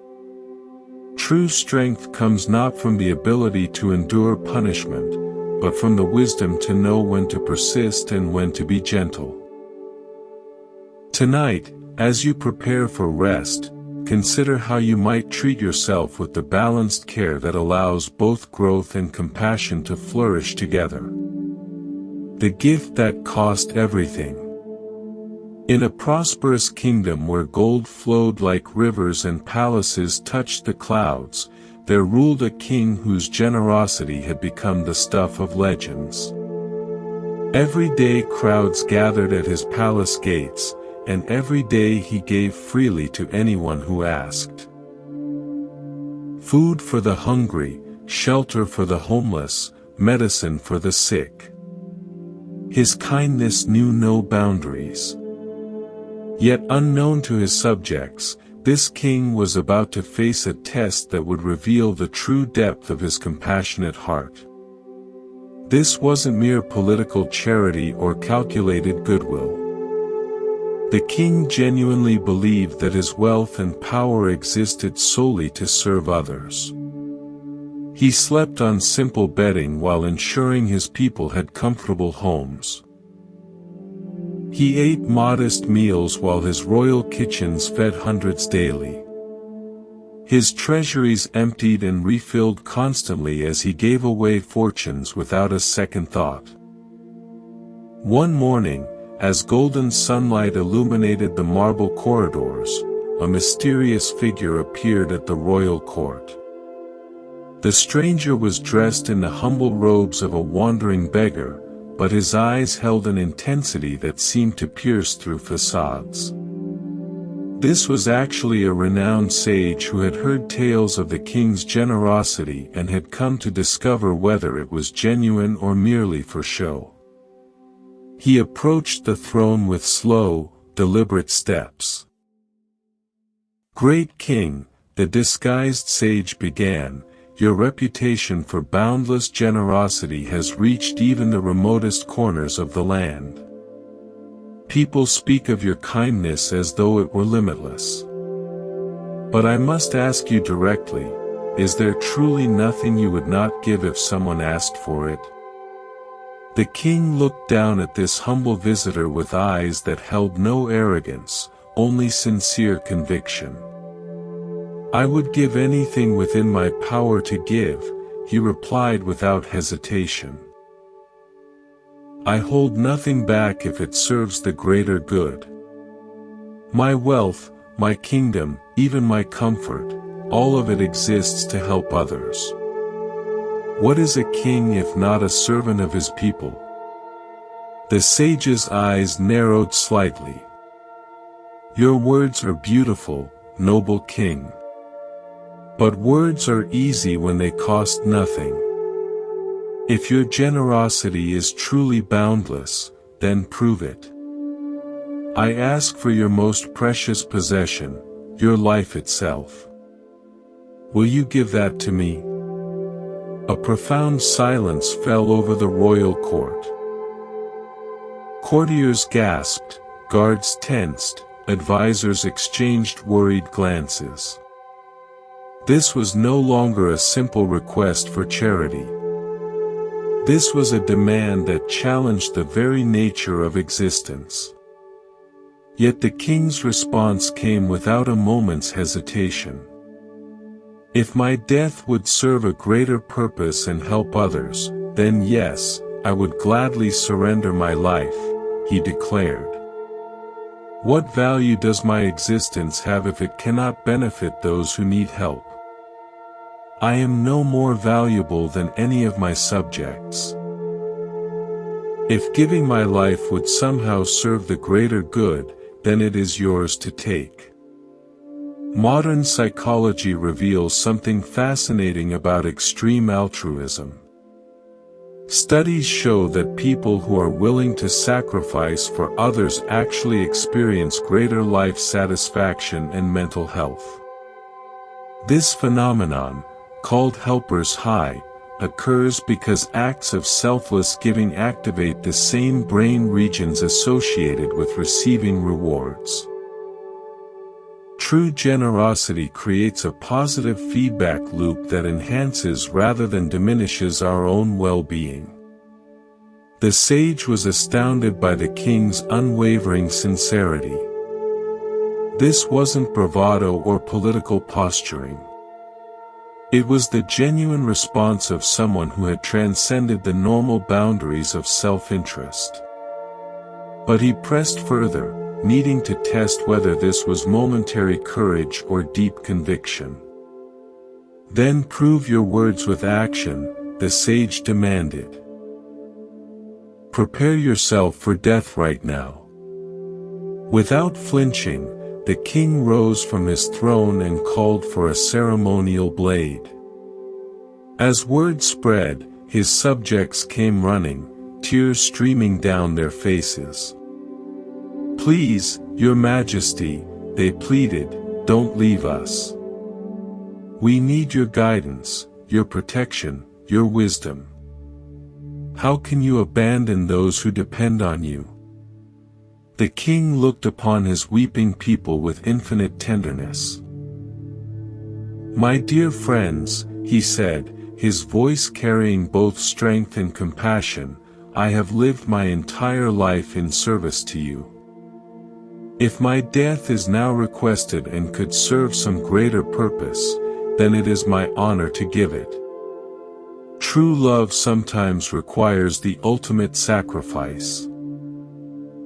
True strength comes not from the ability to endure punishment, but from the wisdom to know when to persist and when to be gentle. Tonight, as you prepare for rest, consider how you might treat yourself with the balanced care that allows both growth and compassion to flourish together. The gift that cost everything. In a prosperous kingdom where gold flowed like rivers and palaces touched the clouds, there ruled a king whose generosity had become the stuff of legends. Every day crowds gathered at his palace gates, and every day he gave freely to anyone who asked. Food for the hungry, shelter for the homeless, medicine for the sick. His kindness knew no boundaries. Yet unknown to his subjects, this king was about to face a test that would reveal the true depth of his compassionate heart. This wasn't mere political charity or calculated goodwill. The king genuinely believed that his wealth and power existed solely to serve others. He slept on simple bedding while ensuring his people had comfortable homes. He ate modest meals while his royal kitchens fed hundreds daily. His treasuries emptied and refilled constantly as he gave away fortunes without a second thought. One morning, as golden sunlight illuminated the marble corridors, a mysterious figure appeared at the royal court. The stranger was dressed in the humble robes of a wandering beggar, but his eyes held an intensity that seemed to pierce through facades. This was actually a renowned sage who had heard tales of the king's generosity and had come to discover whether it was genuine or merely for show. He approached the throne with slow, deliberate steps. "Great king," the disguised sage began, "your reputation for boundless generosity has reached even the remotest corners of the land. People speak of your kindness as though it were limitless. But I must ask you directly, is there truly nothing you would not give if someone asked for it?" The king looked down at this humble visitor with eyes that held no arrogance, only sincere conviction. "I would give anything within my power to give," he replied without hesitation. "I hold nothing back if it serves the greater good. My wealth, my kingdom, even my comfort, all of it exists to help others. What is a king if not a servant of his people?" The sage's eyes narrowed slightly. "Your words are beautiful, noble king. But words are easy when they cost nothing. If your generosity is truly boundless, then prove it. I ask for your most precious possession, your life itself. Will you give that to me?" A profound silence fell over the royal court. Courtiers gasped, guards tensed, advisors exchanged worried glances. This was no longer a simple request for charity. This was a demand that challenged the very nature of existence. Yet the king's response came without a moment's hesitation. "If my death would serve a greater purpose and help others, then yes, I would gladly surrender my life," he declared. "What value does my existence have if it cannot benefit those who need help? I am no more valuable than any of my subjects. If giving my life would somehow serve the greater good, then it is yours to take." Modern psychology reveals something fascinating about extreme altruism. Studies show that people who are willing to sacrifice for others actually experience greater life satisfaction and mental health. This phenomenon, called helper's high, occurs because acts of selfless giving activate the same brain regions associated with receiving rewards. True generosity creates a positive feedback loop that enhances rather than diminishes our own well-being. The sage was astounded by the king's unwavering sincerity. This wasn't bravado or political posturing. It was the genuine response of someone who had transcended the normal boundaries of self-interest. But he pressed further, needing to test whether this was momentary courage or deep conviction. "Then prove your words with action," the sage demanded. "Prepare yourself for death right now." Without flinching, the king rose from his throne and called for a ceremonial blade. As word spread, his subjects came running, tears streaming down their faces. "Please, your majesty," they pleaded, "don't leave us. We need your guidance, your protection, your wisdom. How can you abandon those who depend on you?" The king looked upon his weeping people with infinite tenderness. "My dear friends," he said, his voice carrying both strength and compassion, "I have lived my entire life in service to you. If my death is now requested and could serve some greater purpose, then it is my honor to give it. True love sometimes requires the ultimate sacrifice.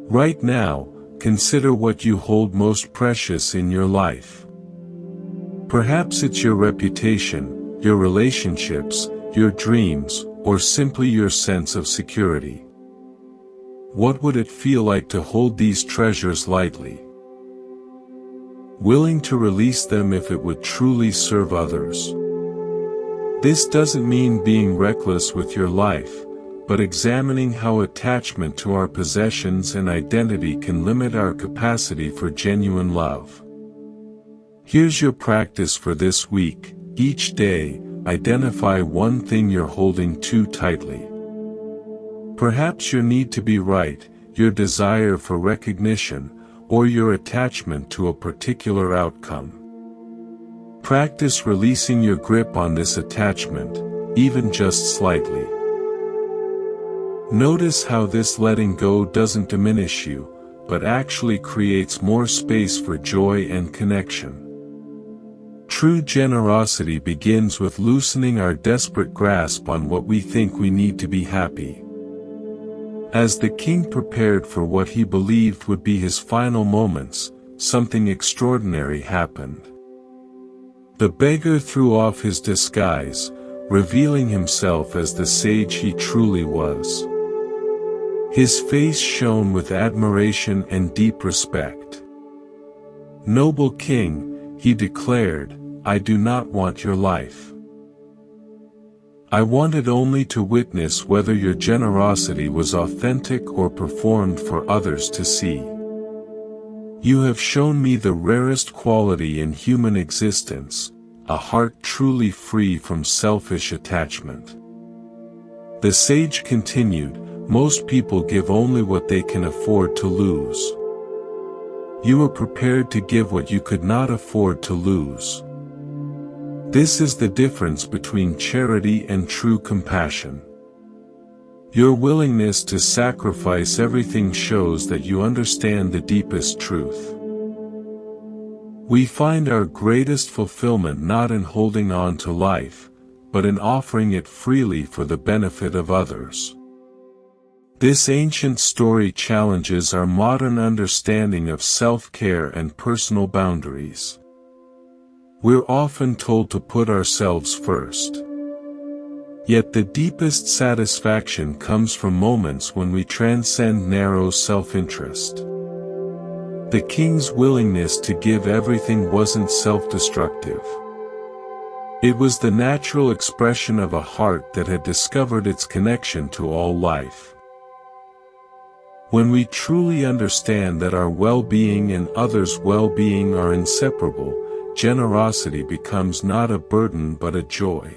Right now, consider what you hold most precious in your life. Perhaps it's your reputation, your relationships, your dreams, or simply your sense of security. What would it feel like to hold these treasures lightly? Willing to release them if it would truly serve others. This doesn't mean being reckless with your life, but examining how attachment to our possessions and identity can limit our capacity for genuine love. Here's your practice for this week. Each day, identify one thing you're holding too tightly. Perhaps your need to be right, your desire for recognition, or your attachment to a particular outcome. Practice releasing your grip on this attachment, even just slightly. Notice how this letting go doesn't diminish you, but actually creates more space for joy and connection. True generosity begins with loosening our desperate grasp on what we think we need to be happy. As the king prepared for what he believed would be his final moments, something extraordinary happened. The beggar threw off his disguise, revealing himself as the sage he truly was. His face shone with admiration and deep respect. "Noble king," he declared, "I do not want your life. I wanted only to witness whether your generosity was authentic or performed for others to see. You have shown me the rarest quality in human existence, a heart truly free from selfish attachment." The sage continued, "Most people give only what they can afford to lose. You were prepared to give what you could not afford to lose. This is the difference between charity and true compassion. Your willingness to sacrifice everything shows that you understand the deepest truth. We find our greatest fulfillment not in holding on to life, but in offering it freely for the benefit of others." This ancient story challenges our modern understanding of self-care and personal boundaries. We're often told to put ourselves first. Yet the deepest satisfaction comes from moments when we transcend narrow self-interest. The king's willingness to give everything wasn't self-destructive. It was the natural expression of a heart that had discovered its connection to all life. When we truly understand that our well-being and others' well-being are inseparable, generosity becomes not a burden but a joy.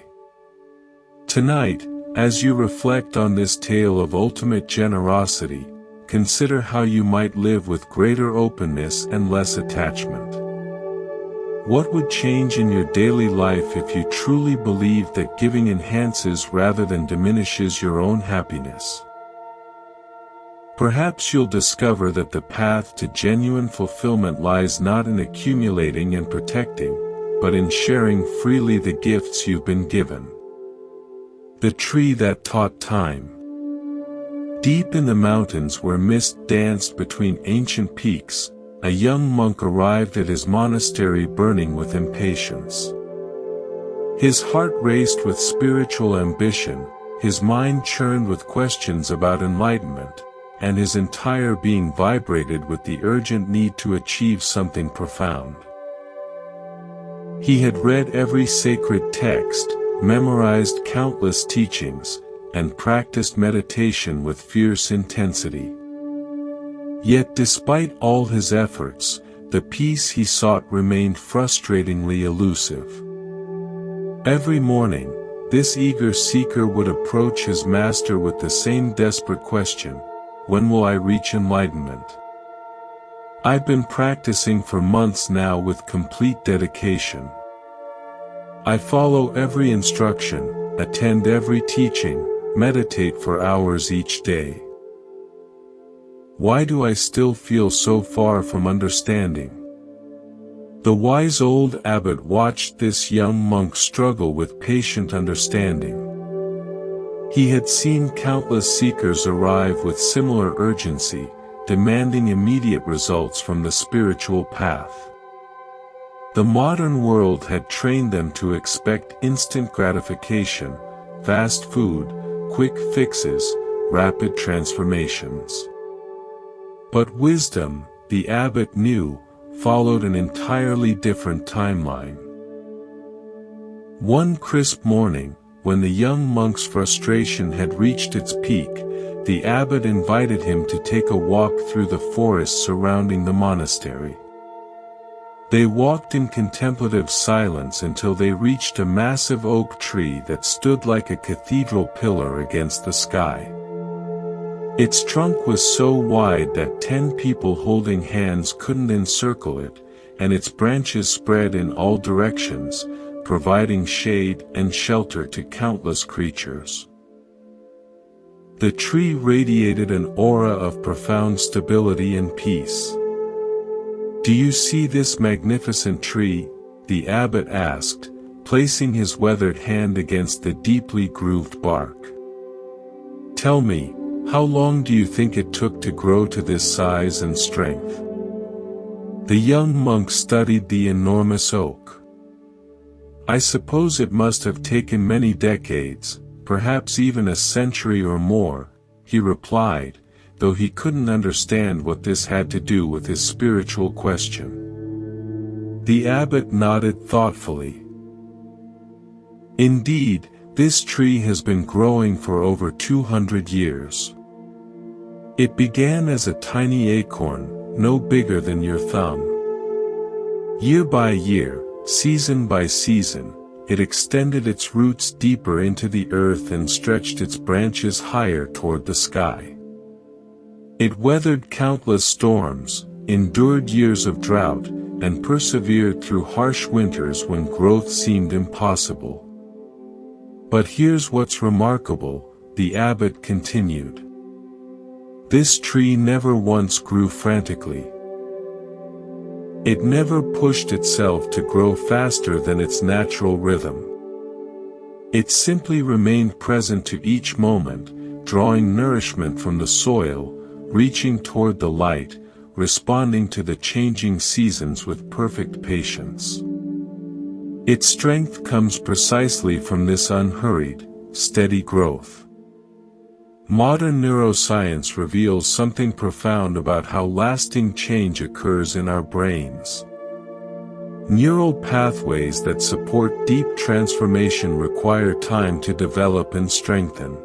Tonight, as you reflect on this tale of ultimate generosity, consider how you might live with greater openness and less attachment. What would change in your daily life if you truly believed that giving enhances rather than diminishes your own happiness? Perhaps you'll discover that the path to genuine fulfillment lies not in accumulating and protecting, but in sharing freely the gifts you've been given. The tree that taught time. Deep in the mountains where mist danced between ancient peaks, a young monk arrived at his monastery burning with impatience. His heart raced with spiritual ambition, his mind churned with questions about enlightenment, and his entire being vibrated with the urgent need to achieve something profound. He had read every sacred text, memorized countless teachings, and practiced meditation with fierce intensity. Yet despite all his efforts, the peace he sought remained frustratingly elusive. Every morning, this eager seeker would approach his master with the same desperate question: "When will I reach enlightenment? I've been practicing for months now with complete dedication. I follow every instruction, attend every teaching, meditate for hours each day. Why do I still feel so far from understanding?" The wise old abbot watched this young monk struggle with patient understanding. He had seen countless seekers arrive with similar urgency, demanding immediate results from the spiritual path. The modern world had trained them to expect instant gratification, fast food, quick fixes, rapid transformations. But wisdom, the abbot knew, followed an entirely different timeline. One crisp morning, when the young monk's frustration had reached its peak, the abbot invited him to take a walk through the forest surrounding the monastery. They walked in contemplative silence until they reached a massive oak tree that stood like a cathedral pillar against the sky. Its trunk was so wide that 10 people holding hands couldn't encircle it, and its branches spread in all directions, providing shade and shelter to countless creatures. The tree radiated an aura of profound stability and peace. "Do you see this magnificent tree?" the abbot asked, placing his weathered hand against the deeply grooved bark. "Tell me, how long do you think it took to grow to this size and strength?" The young monk studied the enormous oak. "I suppose it must have taken many decades, perhaps even a century or more," he replied, though he couldn't understand what this had to do with his spiritual question. The abbot nodded thoughtfully. "Indeed, this tree has been growing for over 200 years. It began as a tiny acorn, no bigger than your thumb. Year by year, season by season, it extended its roots deeper into the earth and stretched its branches higher toward the sky. It weathered countless storms, endured years of drought, and persevered through harsh winters when growth seemed impossible. But here's what's remarkable," the abbot continued. "This tree never once grew frantically. It never pushed itself to grow faster than its natural rhythm. It simply remained present to each moment, drawing nourishment from the soil, reaching toward the light, responding to the changing seasons with perfect patience. Its strength comes precisely from this unhurried, steady growth." Modern neuroscience reveals something profound about how lasting change occurs in our brains. Neural pathways that support deep transformation require time to develop and strengthen.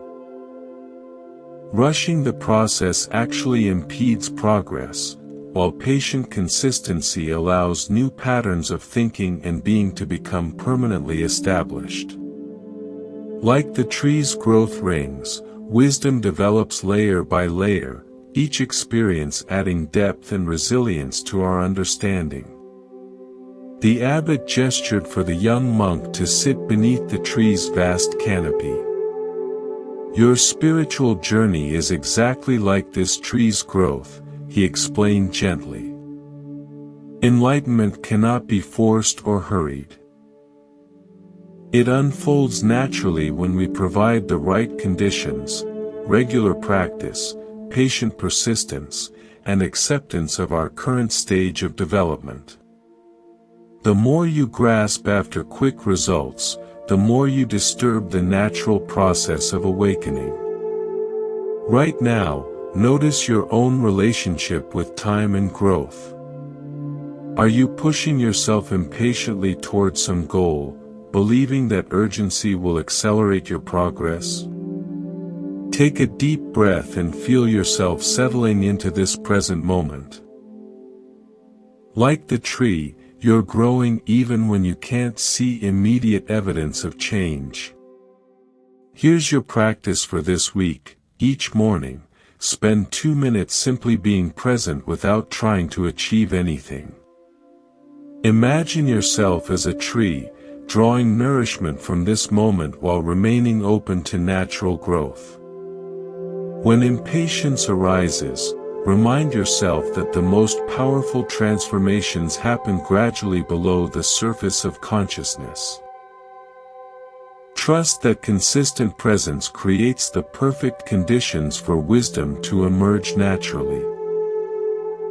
Rushing the process actually impedes progress, while patient consistency allows new patterns of thinking and being to become permanently established. Like the tree's growth rings, wisdom develops layer by layer, each experience adding depth and resilience to our understanding. The abbot gestured for the young monk to sit beneath the tree's vast canopy. "Your spiritual journey is exactly like this tree's growth," he explained gently. "Enlightenment cannot be forced or hurried. It unfolds naturally when we provide the right conditions, regular practice, patient persistence, and acceptance of our current stage of development. The more you grasp after quick results, the more you disturb the natural process of awakening. Right now, notice your own relationship with time and growth. Are you pushing yourself impatiently toward some goal, believing that urgency will accelerate your progress? Take a deep breath and feel yourself settling into this present moment. Like the tree, you're growing even when you can't see immediate evidence of change. Here's your practice for this week. Each morning, spend 2 minutes simply being present without trying to achieve anything. Imagine yourself as a tree, drawing nourishment from this moment while remaining open to natural growth. When impatience arises, remind yourself that the most powerful transformations happen gradually below the surface of consciousness. Trust that consistent presence creates the perfect conditions for wisdom to emerge naturally.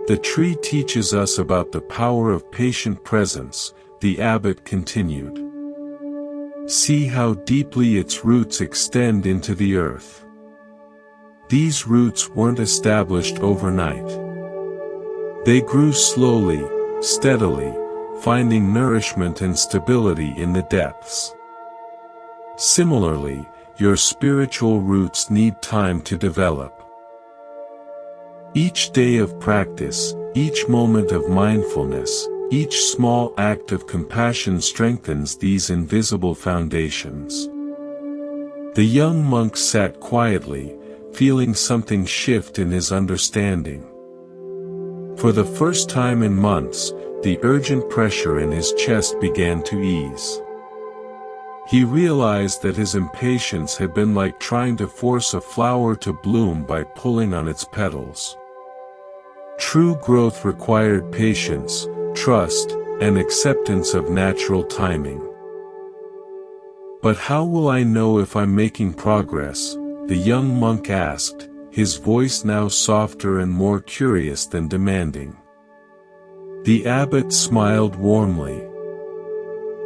The tree teaches us about the power of patient presence, the abbot continued. See how deeply its roots extend into the earth. These roots weren't established overnight. They grew slowly, steadily, finding nourishment and stability in the depths. Similarly, your spiritual roots need time to develop. Each day of practice, each moment of mindfulness, each small act of compassion strengthens these invisible foundations. The young monk sat quietly, feeling something shift in his understanding. For the first time in months, the urgent pressure in his chest began to ease. He realized that his impatience had been like trying to force a flower to bloom by pulling on its petals. True growth required patience, trust, and acceptance of natural timing. But how will I know if I'm making progress? The young monk asked, his voice now softer and more curious than demanding. The abbot smiled warmly.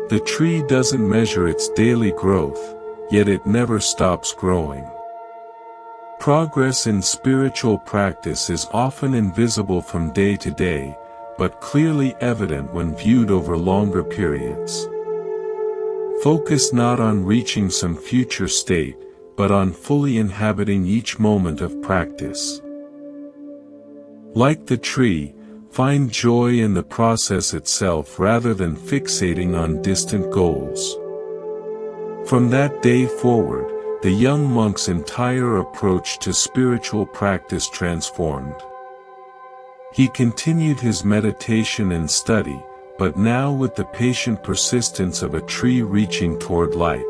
The tree doesn't measure its daily growth, yet it never stops growing. Progress in spiritual practice is often invisible from day to day, but clearly evident when viewed over longer periods. Focus not on reaching some future state, but on fully inhabiting each moment of practice. Like the tree, find joy in the process itself rather than fixating on distant goals. From that day forward, the young monk's entire approach to spiritual practice transformed. He continued his meditation and study, but now with the patient persistence of a tree reaching toward light.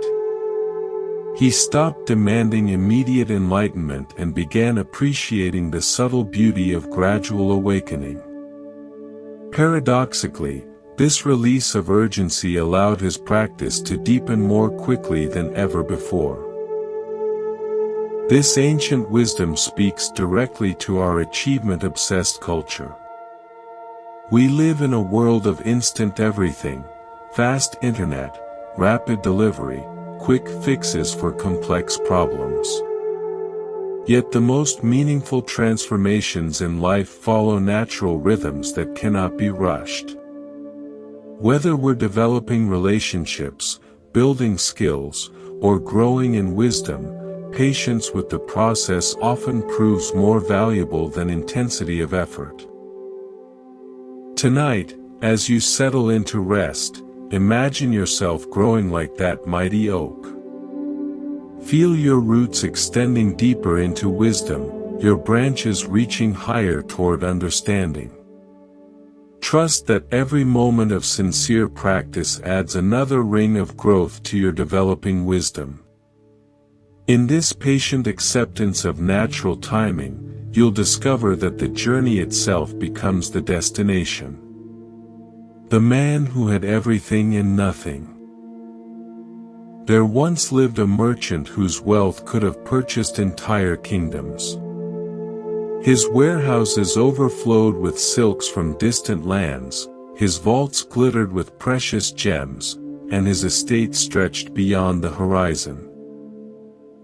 He stopped demanding immediate enlightenment and began appreciating the subtle beauty of gradual awakening. Paradoxically, this release of urgency allowed his practice to deepen more quickly than ever before. This ancient wisdom speaks directly to our achievement-obsessed culture. We live in a world of instant everything, fast internet, rapid delivery, quick fixes for complex problems. Yet the most meaningful transformations in life follow natural rhythms that cannot be rushed. Whether we're developing relationships, building skills, or growing in wisdom, patience with the process often proves more valuable than intensity of effort. Tonight, as you settle into rest, imagine yourself growing like that mighty oak. Feel your roots extending deeper into wisdom, your branches reaching higher toward understanding. Trust that every moment of sincere practice adds another ring of growth to your developing wisdom. In this patient acceptance of natural timing, you'll discover that the journey itself becomes the destination. The man who had everything and nothing. There once lived a merchant whose wealth could have purchased entire kingdoms. His warehouses overflowed with silks from distant lands, his vaults glittered with precious gems, and his estate stretched beyond the horizon.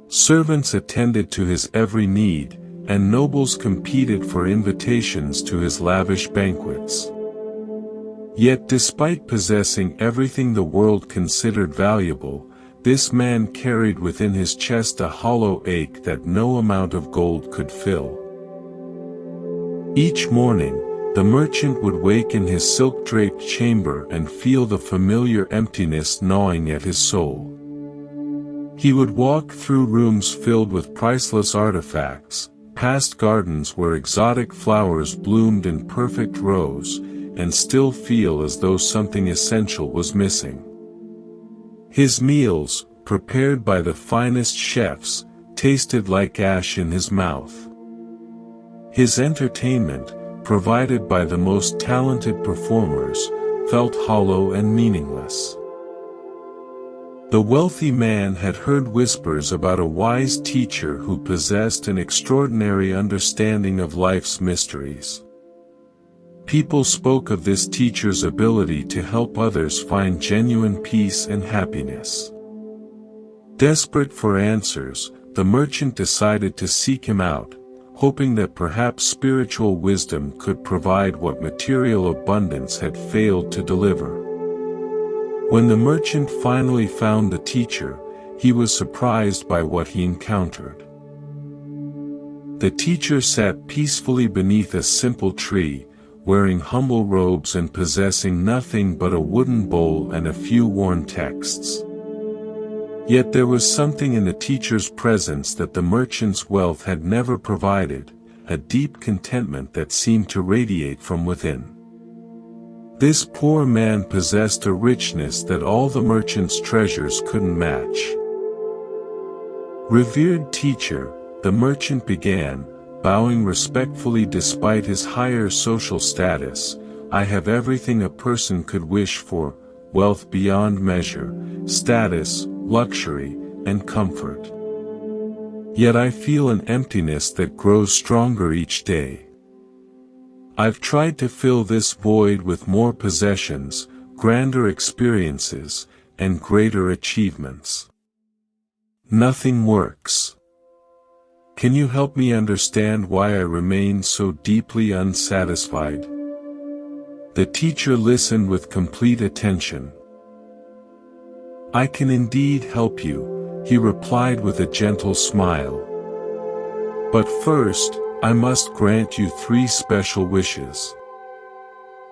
Servants attended to his every need, and nobles competed for invitations to his lavish banquets. Yet despite possessing everything the world considered valuable, this man carried within his chest a hollow ache that no amount of gold could fill. Each morning, the merchant would wake in his silk-draped chamber and feel the familiar emptiness gnawing at his soul. He would walk through rooms filled with priceless artifacts, past gardens where exotic flowers bloomed in perfect rows, and still feel as though something essential was missing. His meals, prepared by the finest chefs, tasted like ash in his mouth. His entertainment, provided by the most talented performers, felt hollow and meaningless. The wealthy man had heard whispers about a wise teacher who possessed an extraordinary understanding of life's mysteries. People spoke of this teacher's ability to help others find genuine peace and happiness. Desperate for answers, the merchant decided to seek him out, hoping that perhaps spiritual wisdom could provide what material abundance had failed to deliver. When the merchant finally found the teacher, he was surprised by what he encountered. The teacher sat peacefully beneath a simple tree, wearing humble robes and possessing nothing but a wooden bowl and a few worn texts. Yet there was something in the teacher's presence that the merchant's wealth had never provided, a deep contentment that seemed to radiate from within. This poor man possessed a richness that all the merchant's treasures couldn't match. "Revered teacher," the merchant began, bowing respectfully despite his higher social status, "I have everything a person could wish for, wealth beyond measure, status, luxury, and comfort. Yet I feel an emptiness that grows stronger each day. I've tried to fill this void with more possessions, grander experiences, and greater achievements. Nothing works. Can you help me understand why I remain so deeply unsatisfied?" The teacher listened with complete attention. "I can indeed help you," he replied with a gentle smile. "But first, I must grant you 3 special wishes.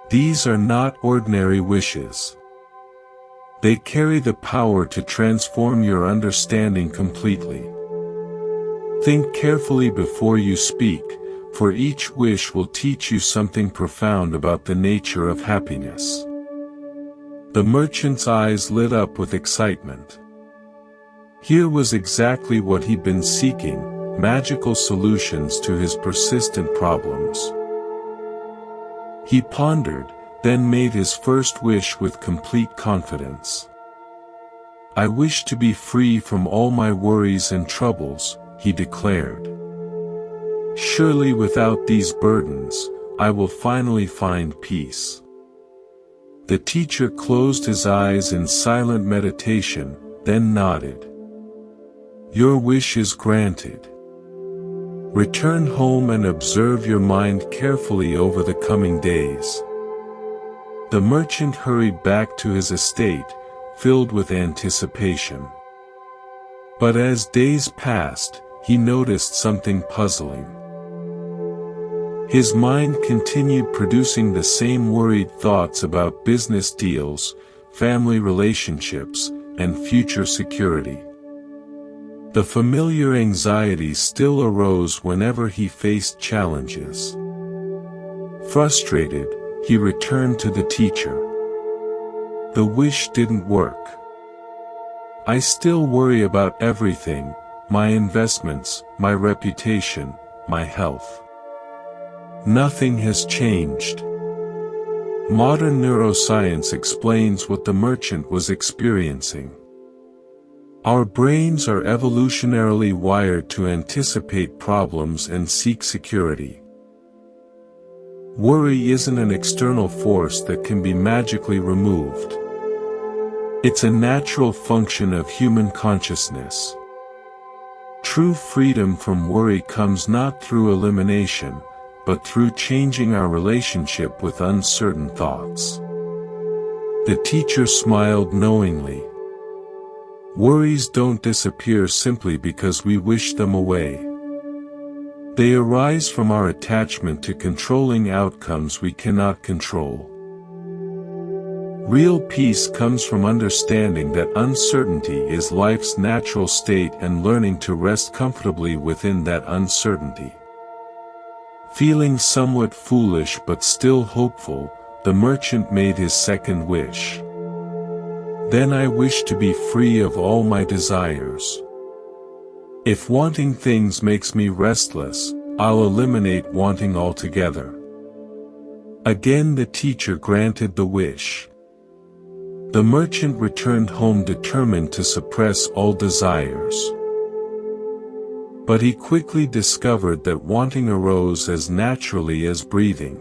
These are not ordinary wishes. They carry the power to transform your understanding completely. Think carefully before you speak, for each wish will teach you something profound about the nature of happiness." The merchant's eyes lit up with excitement. Here was exactly what he'd been seeking, magical solutions to his persistent problems. He pondered, then made his first wish with complete confidence. "I wish to be free from all my worries and troubles," he declared. "Surely without these burdens, I will finally find peace." The teacher closed his eyes in silent meditation, then nodded. "Your wish is granted. Return home and observe your mind carefully over the coming days." The merchant hurried back to his estate, filled with anticipation. But as days passed, he noticed something puzzling. His mind continued producing the same worried thoughts about business deals, family relationships, and future security. The familiar anxieties still arose whenever he faced challenges. Frustrated, he returned to the teacher. "The wish didn't work. I still worry about everything, my investments, my reputation, my health. Nothing has changed." Modern neuroscience explains what the merchant was experiencing. Our brains are evolutionarily wired to anticipate problems and seek security. Worry isn't an external force that can be magically removed. It's a natural function of human consciousness. True freedom from worry comes not through elimination, but through changing our relationship with uncertain thoughts. The teacher smiled knowingly. Worries don't disappear simply because we wish them away. They arise from our attachment to controlling outcomes we cannot control. Real peace comes from understanding that uncertainty is life's natural state and learning to rest comfortably within that uncertainty. Feeling somewhat foolish but still hopeful, the merchant made his second wish. "Then I wish to be free of all my desires. If wanting things makes me restless, I'll eliminate wanting altogether." Again the teacher granted the wish. The merchant returned home determined to suppress all desires. But he quickly discovered that wanting arose as naturally as breathing.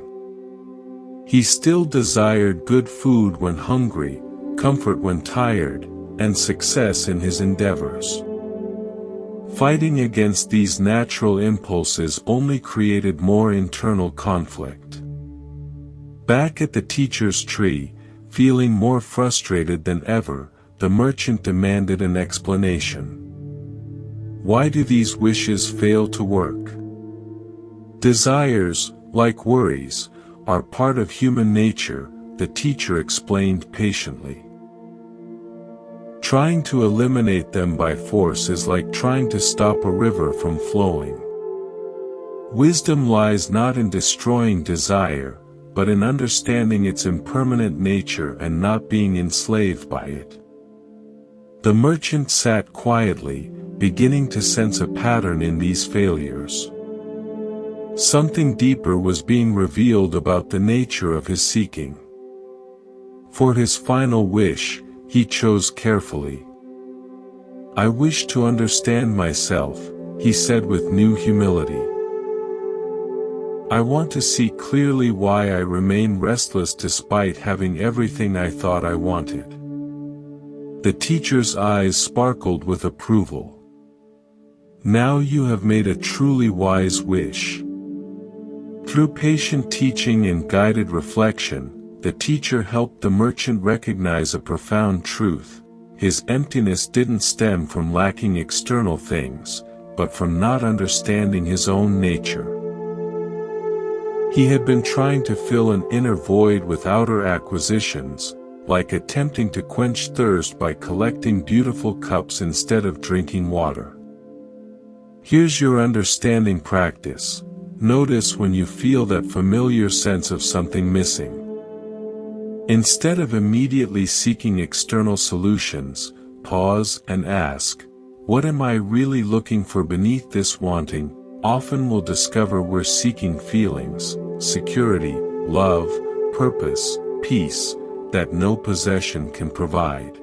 He still desired good food when hungry, comfort when tired, and success in his endeavors. Fighting against these natural impulses only created more internal conflict. Back at the teacher's tree, feeling more frustrated than ever, the merchant demanded an explanation. Why do these wishes fail to work? Desires, like worries, are part of human nature, the teacher explained patiently. Trying to eliminate them by force is like trying to stop a river from flowing. Wisdom lies not in destroying desire, but in understanding its impermanent nature and not being enslaved by it. The merchant sat quietly, beginning to sense a pattern in these failures. Something deeper was being revealed about the nature of his seeking. For his final wish, he chose carefully. "I wish to understand myself," he said with new humility. "I want to see clearly why I remain restless despite having everything I thought I wanted." The teacher's eyes sparkled with approval. "Now you have made a truly wise wish." Through patient teaching and guided reflection, the teacher helped the merchant recognize a profound truth: his emptiness didn't stem from lacking external things, but from not understanding his own nature. He had been trying to fill an inner void with outer acquisitions, like attempting to quench thirst by collecting beautiful cups instead of drinking water. Here's your understanding practice. Notice when you feel that familiar sense of something missing. Instead of immediately seeking external solutions, pause and ask, "What am I really looking for beneath this wanting?" Often we'll discover we're seeking feelings, security, love, purpose, peace, that no possession can provide.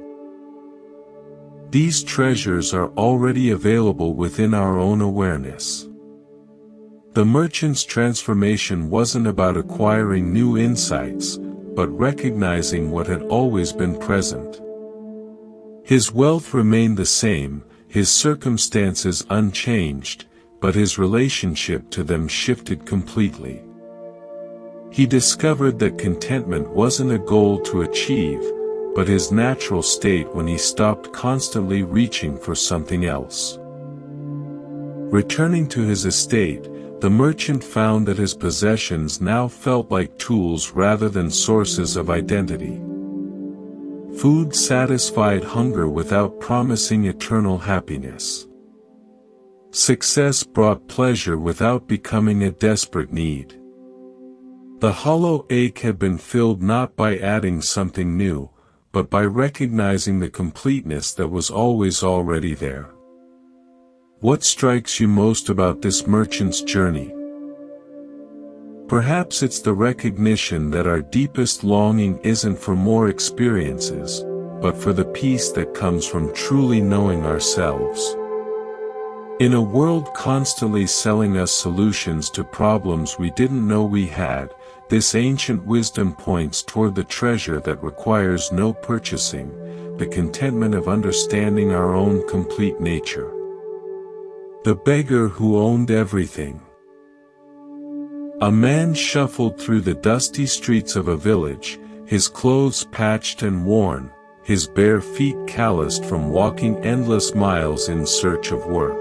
These treasures are already available within our own awareness. The merchant's transformation wasn't about acquiring new insights, but recognizing what had always been present. His wealth remained the same, his circumstances unchanged, but his relationship to them shifted completely. He discovered that contentment wasn't a goal to achieve, but his natural state when he stopped constantly reaching for something else. Returning to his estate, the merchant found that his possessions now felt like tools rather than sources of identity. Food satisfied hunger without promising eternal happiness. Success brought pleasure without becoming a desperate need. The hollow ache had been filled not by adding something new, but by recognizing the completeness that was always already there. What strikes you most about this merchant's journey? Perhaps it's the recognition that our deepest longing isn't for more experiences, but for the peace that comes from truly knowing ourselves. In a world constantly selling us solutions to problems we didn't know we had, this ancient wisdom points toward the treasure that requires no purchasing, the contentment of understanding our own complete nature. The beggar who owned everything. A man shuffled through the dusty streets of a village, his clothes patched and worn, his bare feet calloused from walking endless miles in search of work.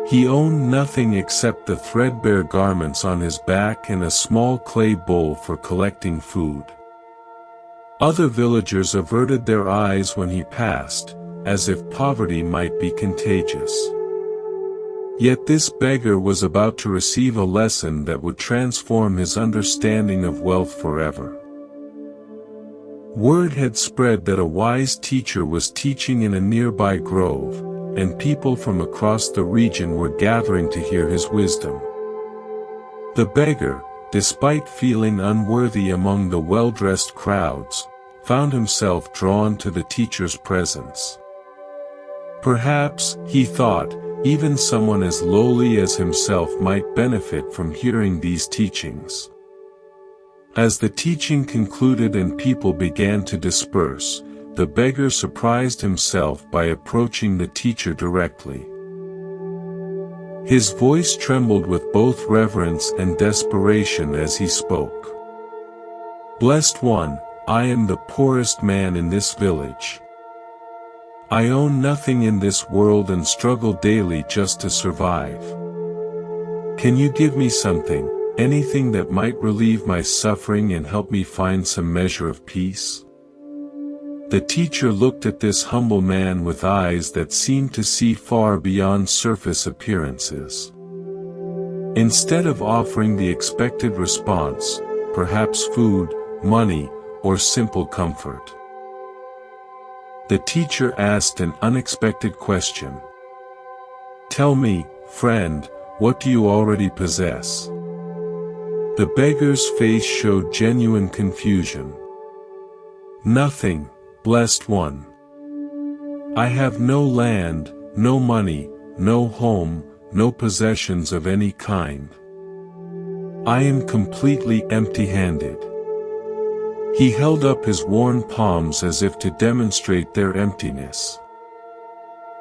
He owned nothing except the threadbare garments on his back and a small clay bowl for collecting food. Other villagers averted their eyes when he passed, as if poverty might be contagious. Yet this beggar was about to receive a lesson that would transform his understanding of wealth forever. Word had spread that a wise teacher was teaching in a nearby grove, and people from across the region were gathering to hear his wisdom. The beggar, despite feeling unworthy among the well-dressed crowds, found himself drawn to the teacher's presence. Perhaps, he thought, even someone as lowly as himself might benefit from hearing these teachings. As the teaching concluded and people began to disperse, the beggar surprised himself by approaching the teacher directly. His voice trembled with both reverence and desperation as he spoke. "Blessed One, I am the poorest man in this village. I own nothing in this world and struggle daily just to survive. Can you give me something, anything that might relieve my suffering and help me find some measure of peace?" The teacher looked at this humble man with eyes that seemed to see far beyond surface appearances. Instead of offering the expected response, perhaps food, money, or simple comfort, the teacher asked an unexpected question. "Tell me, friend, what do you already possess?" The beggar's face showed genuine confusion. "Nothing, Blessed One. I have no land, no money, no home, no possessions of any kind. I am completely empty-handed." He held up his worn palms as if to demonstrate their emptiness.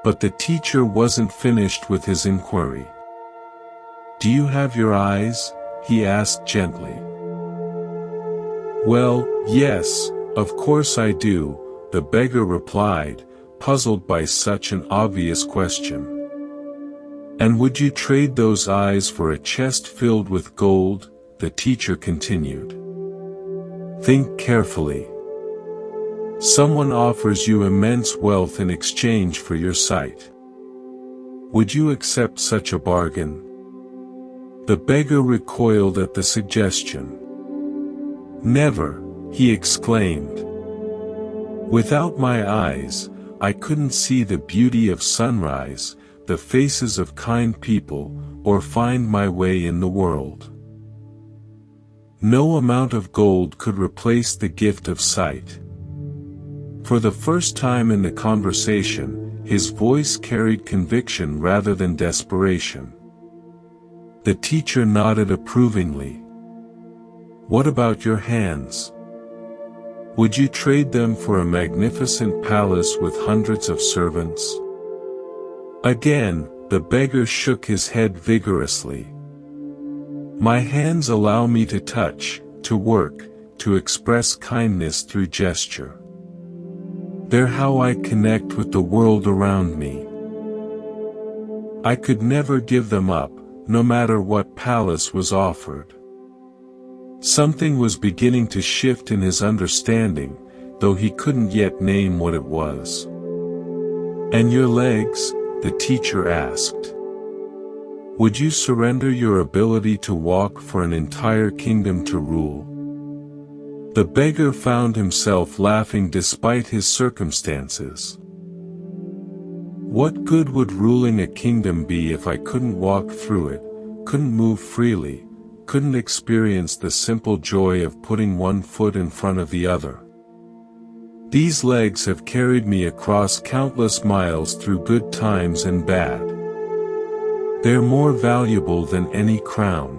But the teacher wasn't finished with his inquiry. "Do you have your eyes?" he asked gently. "Well, yes, of course I do," the beggar replied, puzzled by such an obvious question. "And would you trade those eyes for a chest filled with gold?" the teacher continued. "Think carefully. Someone offers you immense wealth in exchange for your sight. Would you accept such a bargain?" The beggar recoiled at the suggestion. "Never," he exclaimed. "Without my eyes, I couldn't see the beauty of sunrise, the faces of kind people, or find my way in the world. No amount of gold could replace the gift of sight." For the first time in the conversation, his voice carried conviction rather than desperation. The teacher nodded approvingly. "What about your hands? Would you trade them for a magnificent palace with hundreds of servants?" Again, the beggar shook his head vigorously. "My hands allow me to touch, to work, to express kindness through gesture. They're how I connect with the world around me. I could never give them up, no matter what palace was offered." Something was beginning to shift in his understanding, though he couldn't yet name what it was. "And your legs?" the teacher asked. "Would you surrender your ability to walk for an entire kingdom to rule?" The beggar found himself laughing despite his circumstances. "What good would ruling a kingdom be if I couldn't walk through it, couldn't move freely, couldn't experience the simple joy of putting one foot in front of the other? These legs have carried me across countless miles through good times and bad. They're more valuable than any crown."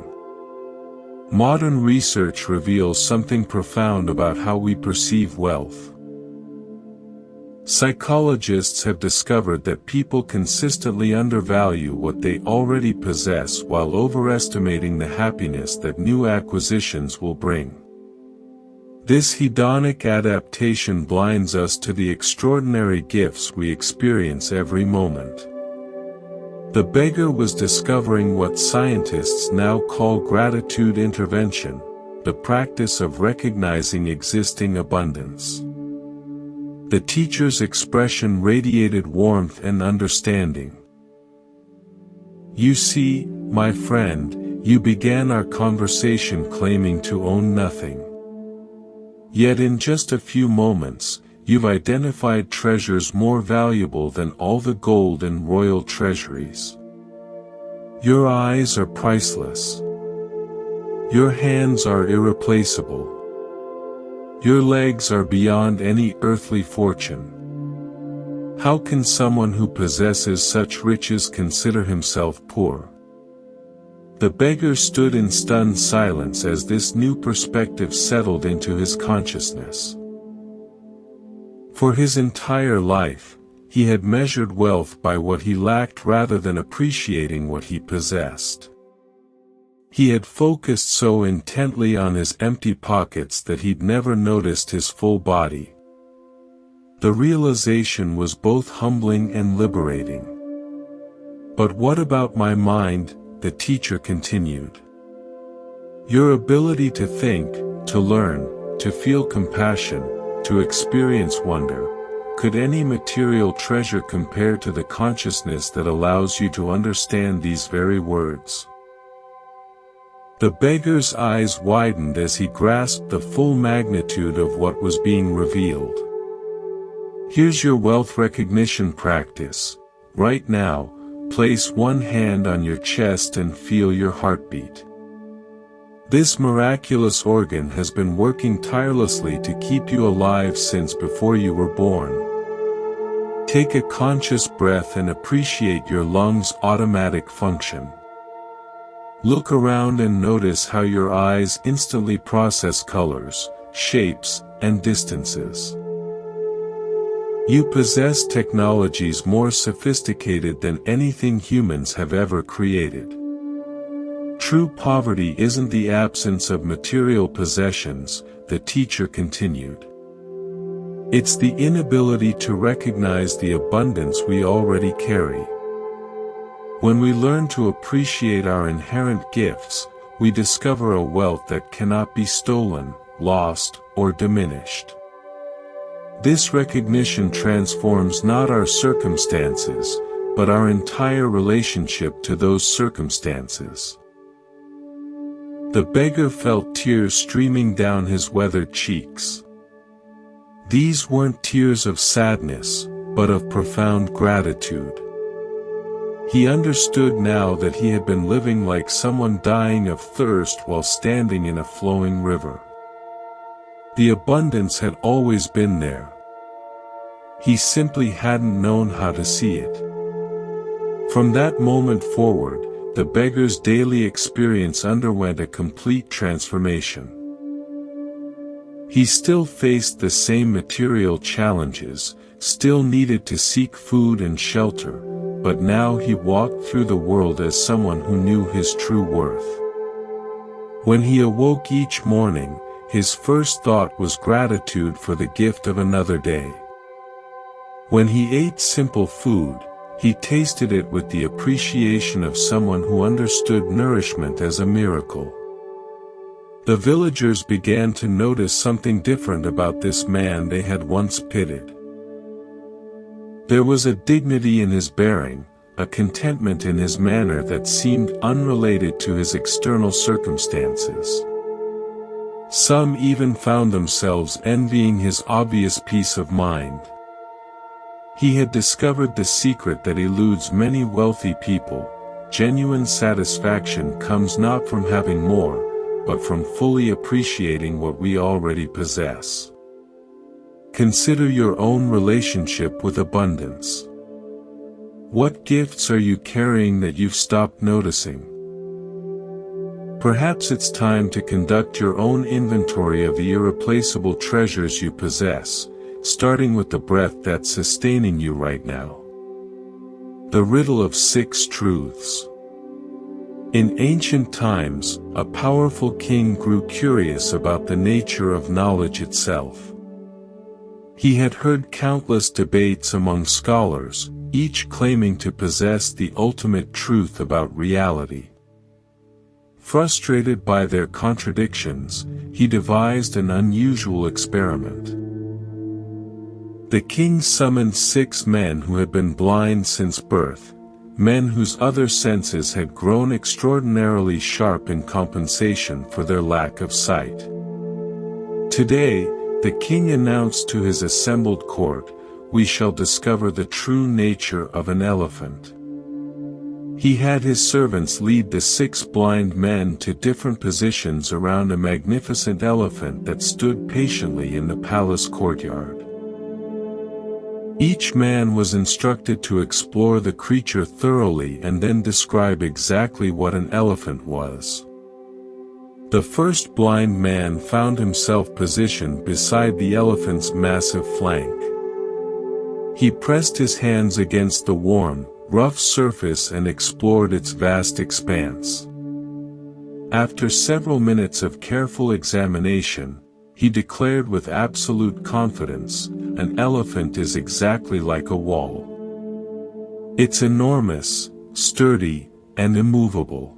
Modern research reveals something profound about how we perceive wealth. Psychologists have discovered that people consistently undervalue what they already possess while overestimating the happiness that new acquisitions will bring. This hedonic adaptation blinds us to the extraordinary gifts we experience every moment. The beggar was discovering what scientists now call gratitude intervention, the practice of recognizing existing abundance. The teacher's expression radiated warmth and understanding. "You see, my friend, you began our conversation claiming to own nothing. Yet in just a few moments, you've identified treasures more valuable than all the gold and royal treasuries. Your eyes are priceless. Your hands are irreplaceable. Your legs are beyond any earthly fortune. How can someone who possesses such riches consider himself poor? The beggar stood in stunned silence as this new perspective settled into his consciousness. For his entire life, he had measured wealth by what he lacked rather than appreciating what he possessed. He had focused so intently on his empty pockets that he'd never noticed his full body. The realization was both humbling and liberating. But what about my mind? The teacher continued. Your ability to think, to learn, to feel compassion, to experience wonder, could any material treasure compare to the consciousness that allows you to understand these very words? The beggar's eyes widened as he grasped the full magnitude of what was being revealed. Here's your wealth recognition practice. Right now, place one hand on your chest and feel your heartbeat. This miraculous organ has been working tirelessly to keep you alive since before you were born. Take a conscious breath and appreciate your lungs' automatic function. Look around and notice how your eyes instantly process colors, shapes, and distances. You possess technologies more sophisticated than anything humans have ever created. True poverty isn't the absence of material possessions, the teacher continued. It's the inability to recognize the abundance we already carry. When we learn to appreciate our inherent gifts, we discover a wealth that cannot be stolen, lost, or diminished. This recognition transforms not our circumstances, but our entire relationship to those circumstances. The beggar felt tears streaming down his weathered cheeks. These weren't tears of sadness, but of profound gratitude. He understood now that he had been living like someone dying of thirst while standing in a flowing river. The abundance had always been there. He simply hadn't known how to see it. From that moment forward, the beggar's daily experience underwent a complete transformation. He still faced the same material challenges, still needed to seek food and shelter, but now he walked through the world as someone who knew his true worth. When he awoke each morning, his first thought was gratitude for the gift of another day. When he ate simple food, he tasted it with the appreciation of someone who understood nourishment as a miracle. The villagers began to notice something different about this man they had once pitied. There was a dignity in his bearing, a contentment in his manner that seemed unrelated to his external circumstances. Some even found themselves envying his obvious peace of mind. He had discovered the secret that eludes many wealthy people: genuine satisfaction comes not from having more, but from fully appreciating what we already possess. Consider your own relationship with abundance. What gifts are you carrying that you've stopped noticing? Perhaps it's time to conduct your own inventory of the irreplaceable treasures you possess, starting with the breath that's sustaining you right now. The riddle of 6 truths. In ancient times, a powerful king grew curious about the nature of knowledge itself. He had heard countless debates among scholars, each claiming to possess the ultimate truth about reality. Frustrated by their contradictions, he devised an unusual experiment. The king summoned 6 men who had been blind since birth, men whose other senses had grown extraordinarily sharp in compensation for their lack of sight. Today, The king announced to his assembled court, "We shall discover the true nature of an elephant." He had his servants lead the 6 blind men to different positions around a magnificent elephant that stood patiently in the palace courtyard. Each man was instructed to explore the creature thoroughly and then describe exactly what an elephant was. The first blind man found himself positioned beside the elephant's massive flank. He pressed his hands against the warm, rough surface and explored its vast expanse. After several minutes of careful examination, he declared with absolute confidence, "An elephant is exactly like a wall. It's enormous, sturdy, and immovable.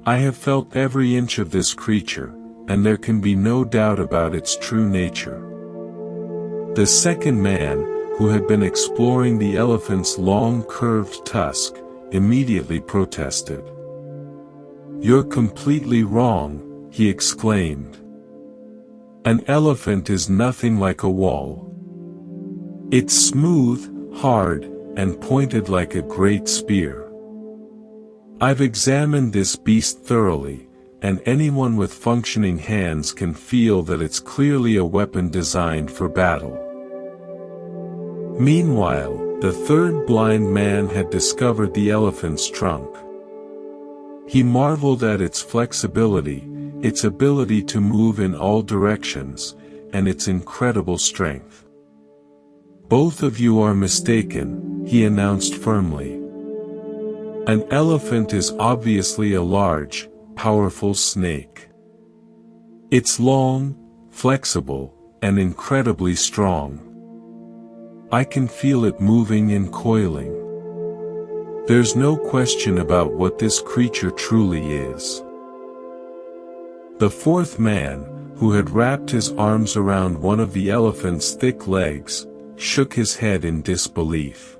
I have felt every inch of this creature, and there can be no doubt about its true nature." The second man, who had been exploring the elephant's long curved tusk, immediately protested. "You're completely wrong," he exclaimed. "An elephant is nothing like a wall. It's smooth, hard, and pointed like a great spear. I've examined this beast thoroughly, and anyone with functioning hands can feel that it's clearly a weapon designed for battle." Meanwhile, the third blind man had discovered the elephant's trunk. He marveled at its flexibility, its ability to move in all directions, and its incredible strength. "Both of you are mistaken," he announced firmly. "An elephant is obviously a large, powerful snake. It's long, flexible, and incredibly strong. I can feel it moving and coiling. There's no question about what this creature truly is." The fourth man, who had wrapped his arms around one of the elephant's thick legs, shook his head in disbelief.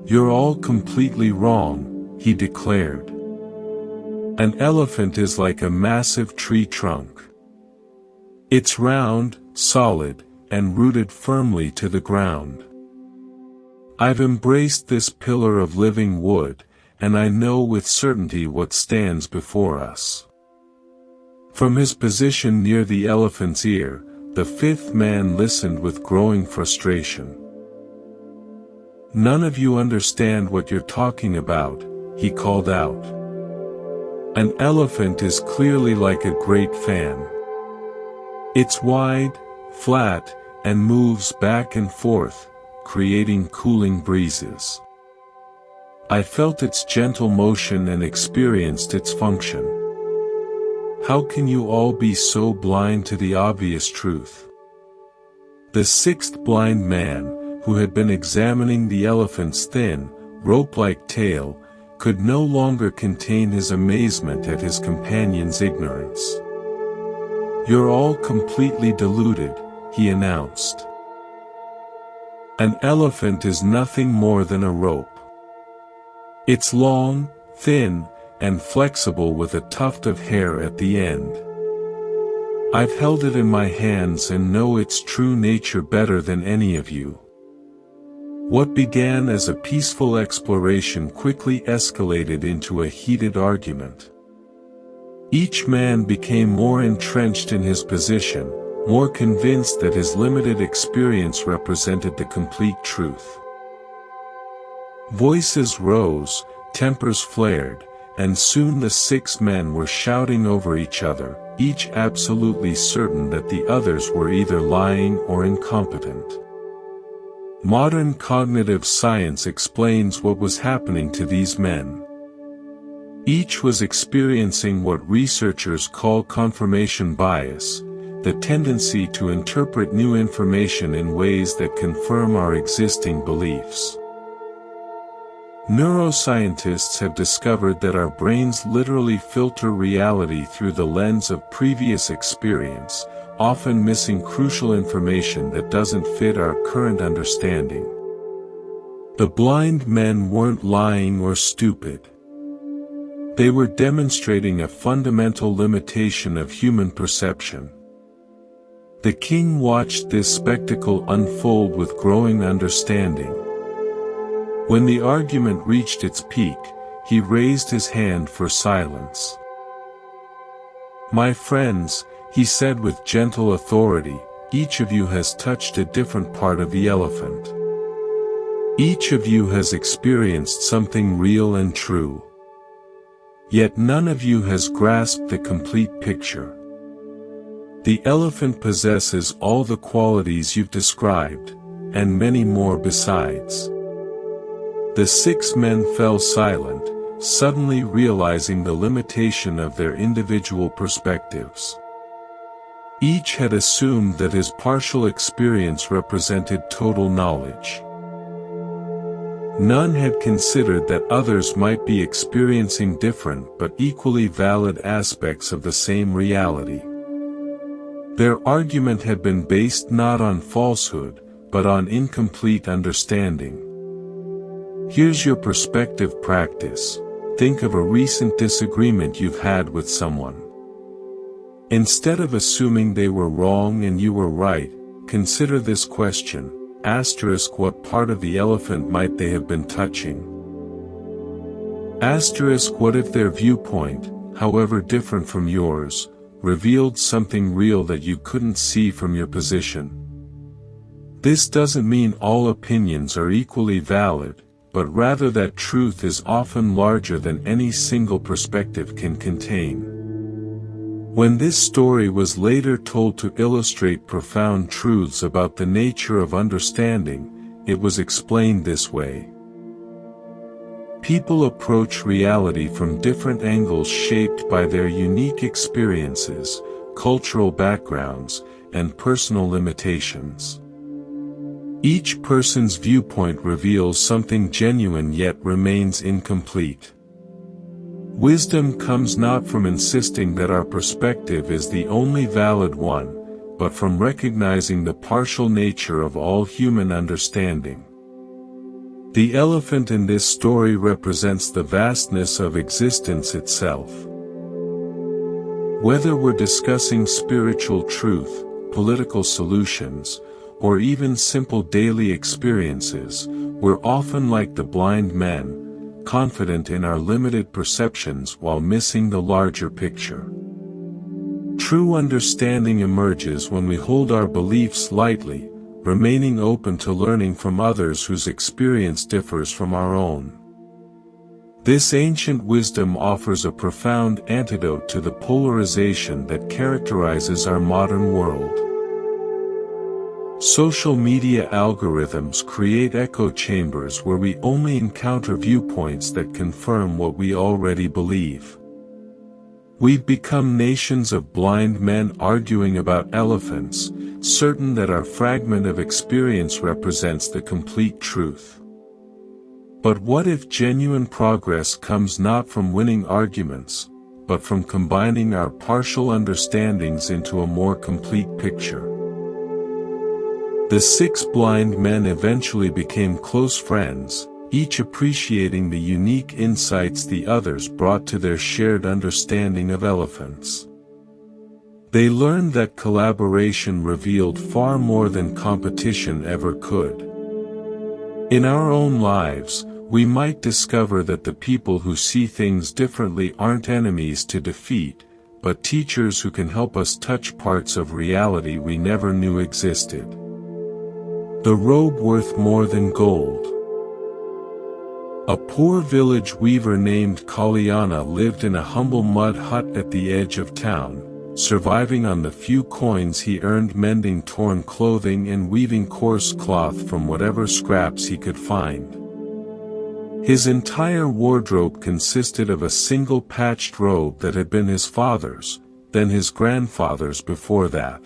"You're all completely wrong," he declared. "An elephant is like a massive tree trunk. It's round, solid, and rooted firmly to the ground. I've embraced this pillar of living wood, and I know with certainty what stands before us." From his position near the elephant's ear, the fifth man listened with growing frustration. "None of you understand what you're talking about," he called out. "An elephant is clearly like a great fan. It's wide, flat, and moves back and forth, creating cooling breezes. I felt its gentle motion and experienced its function. How can you all be so blind to the obvious truth?" The sixth blind man, who had been examining the elephant's thin, rope-like tail, could no longer contain his amazement at his companion's ignorance. "You're all completely deluded," he announced. "An elephant is nothing more than a rope. It's long, thin, and flexible with a tuft of hair at the end. I've held it in my hands and know its true nature better than any of you." What began as a peaceful exploration quickly escalated into a heated argument. Each man became more entrenched in his position, more convinced that his limited experience represented the complete truth. Voices rose, tempers flared, and soon the 6 men were shouting over each other, each absolutely certain that the others were either lying or incompetent. Modern cognitive science explains what was happening to these men. Each was experiencing what researchers call confirmation bias, the tendency to interpret new information in ways that confirm our existing beliefs. Neuroscientists have discovered that our brains literally filter reality through the lens of previous experience, often missing crucial information that doesn't fit our current understanding. The blind men weren't lying or stupid. They were demonstrating a fundamental limitation of human perception. The king watched this spectacle unfold with growing understanding. When the argument reached its peak, he raised his hand for silence. "My friends," he said with gentle authority, "each of you has touched a different part of the elephant. Each of you has experienced something real and true. Yet none of you has grasped the complete picture. The elephant possesses all the qualities you've described, and many more besides." The 6 men fell silent, suddenly realizing the limitation of their individual perspectives. Each had assumed that his partial experience represented total knowledge. None had considered that others might be experiencing different but equally valid aspects of the same reality. Their argument had been based not on falsehood, but on incomplete understanding. Here's your perspective practice. Think of a recent disagreement you've had with someone. Instead of assuming they were wrong and you were right, consider this question: what part of the elephant might they have been touching? What if their viewpoint, however different from yours, revealed something real that you couldn't see from your position? This doesn't mean all opinions are equally valid, but rather that truth is often larger than any single perspective can contain. When this story was later told to illustrate profound truths about the nature of understanding, it was explained this way. People approach reality from different angles shaped by their unique experiences, cultural backgrounds, and personal limitations. Each person's viewpoint reveals something genuine yet remains incomplete. Wisdom comes not from insisting that our perspective is the only valid one, but from recognizing the partial nature of all human understanding. The elephant in this story represents the vastness of existence itself. Whether we're discussing spiritual truth, political solutions, or even simple daily experiences, we're often like the blind men, confident in our limited perceptions while missing the larger picture. True understanding emerges when we hold our beliefs lightly, remaining open to learning from others whose experience differs from our own. This ancient wisdom offers a profound antidote to the polarization that characterizes our modern world. Social media algorithms create echo chambers where we only encounter viewpoints that confirm what we already believe. We've become nations of blind men arguing about elephants, certain that our fragment of experience represents the complete truth. But what if genuine progress comes not from winning arguments, but from combining our partial understandings into a more complete picture? The 6 blind men eventually became close friends, each appreciating the unique insights the others brought to their shared understanding of elephants. They learned that collaboration revealed far more than competition ever could. In our own lives, we might discover that the people who see things differently aren't enemies to defeat, but teachers who can help us touch parts of reality we never knew existed. The robe worth more than gold. A poor village weaver named Kalyana lived in a humble mud hut at the edge of town, surviving on the few coins he earned mending torn clothing and weaving coarse cloth from whatever scraps he could find. His entire wardrobe consisted of a single patched robe that had been his father's, then his grandfather's before that.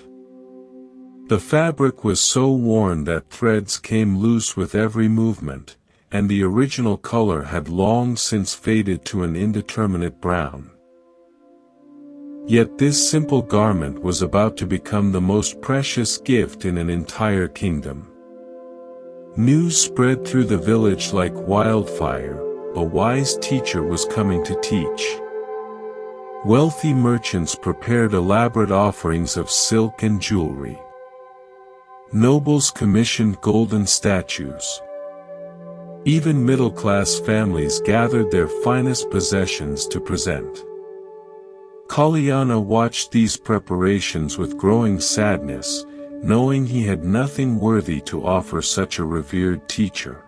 The fabric was so worn that threads came loose with every movement, and the original color had long since faded to an indeterminate brown. Yet this simple garment was about to become the most precious gift in an entire kingdom. News spread through the village like wildfire: a wise teacher was coming to teach. Wealthy merchants prepared elaborate offerings of silk and jewelry. Nobles commissioned golden statues. Even middle-class families gathered their finest possessions to present. Kalyana watched these preparations with growing sadness, knowing he had nothing worthy to offer such a revered teacher.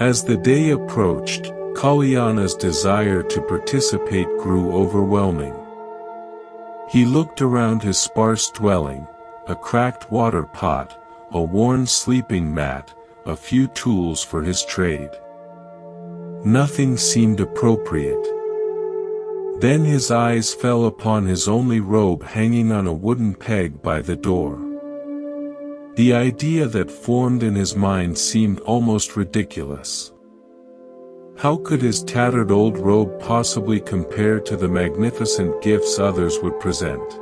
As the day approached, Kalyana's desire to participate grew overwhelming. He looked around his sparse dwelling, a cracked water pot, a worn sleeping mat, a few tools for his trade. Nothing seemed appropriate. Then his eyes fell upon his only robe hanging on a wooden peg by the door. The idea that formed in his mind seemed almost ridiculous. How could his tattered old robe possibly compare to the magnificent gifts others would present?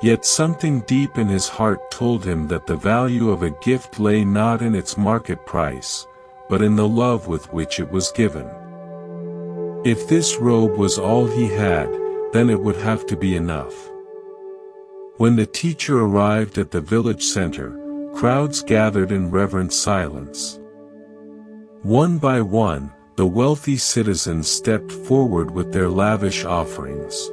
Yet something deep in his heart told him that the value of a gift lay not in its market price, but in the love with which it was given. If this robe was all he had, then it would have to be enough. When the teacher arrived at the village center, crowds gathered in reverent silence. One by one, the wealthy citizens stepped forward with their lavish offerings.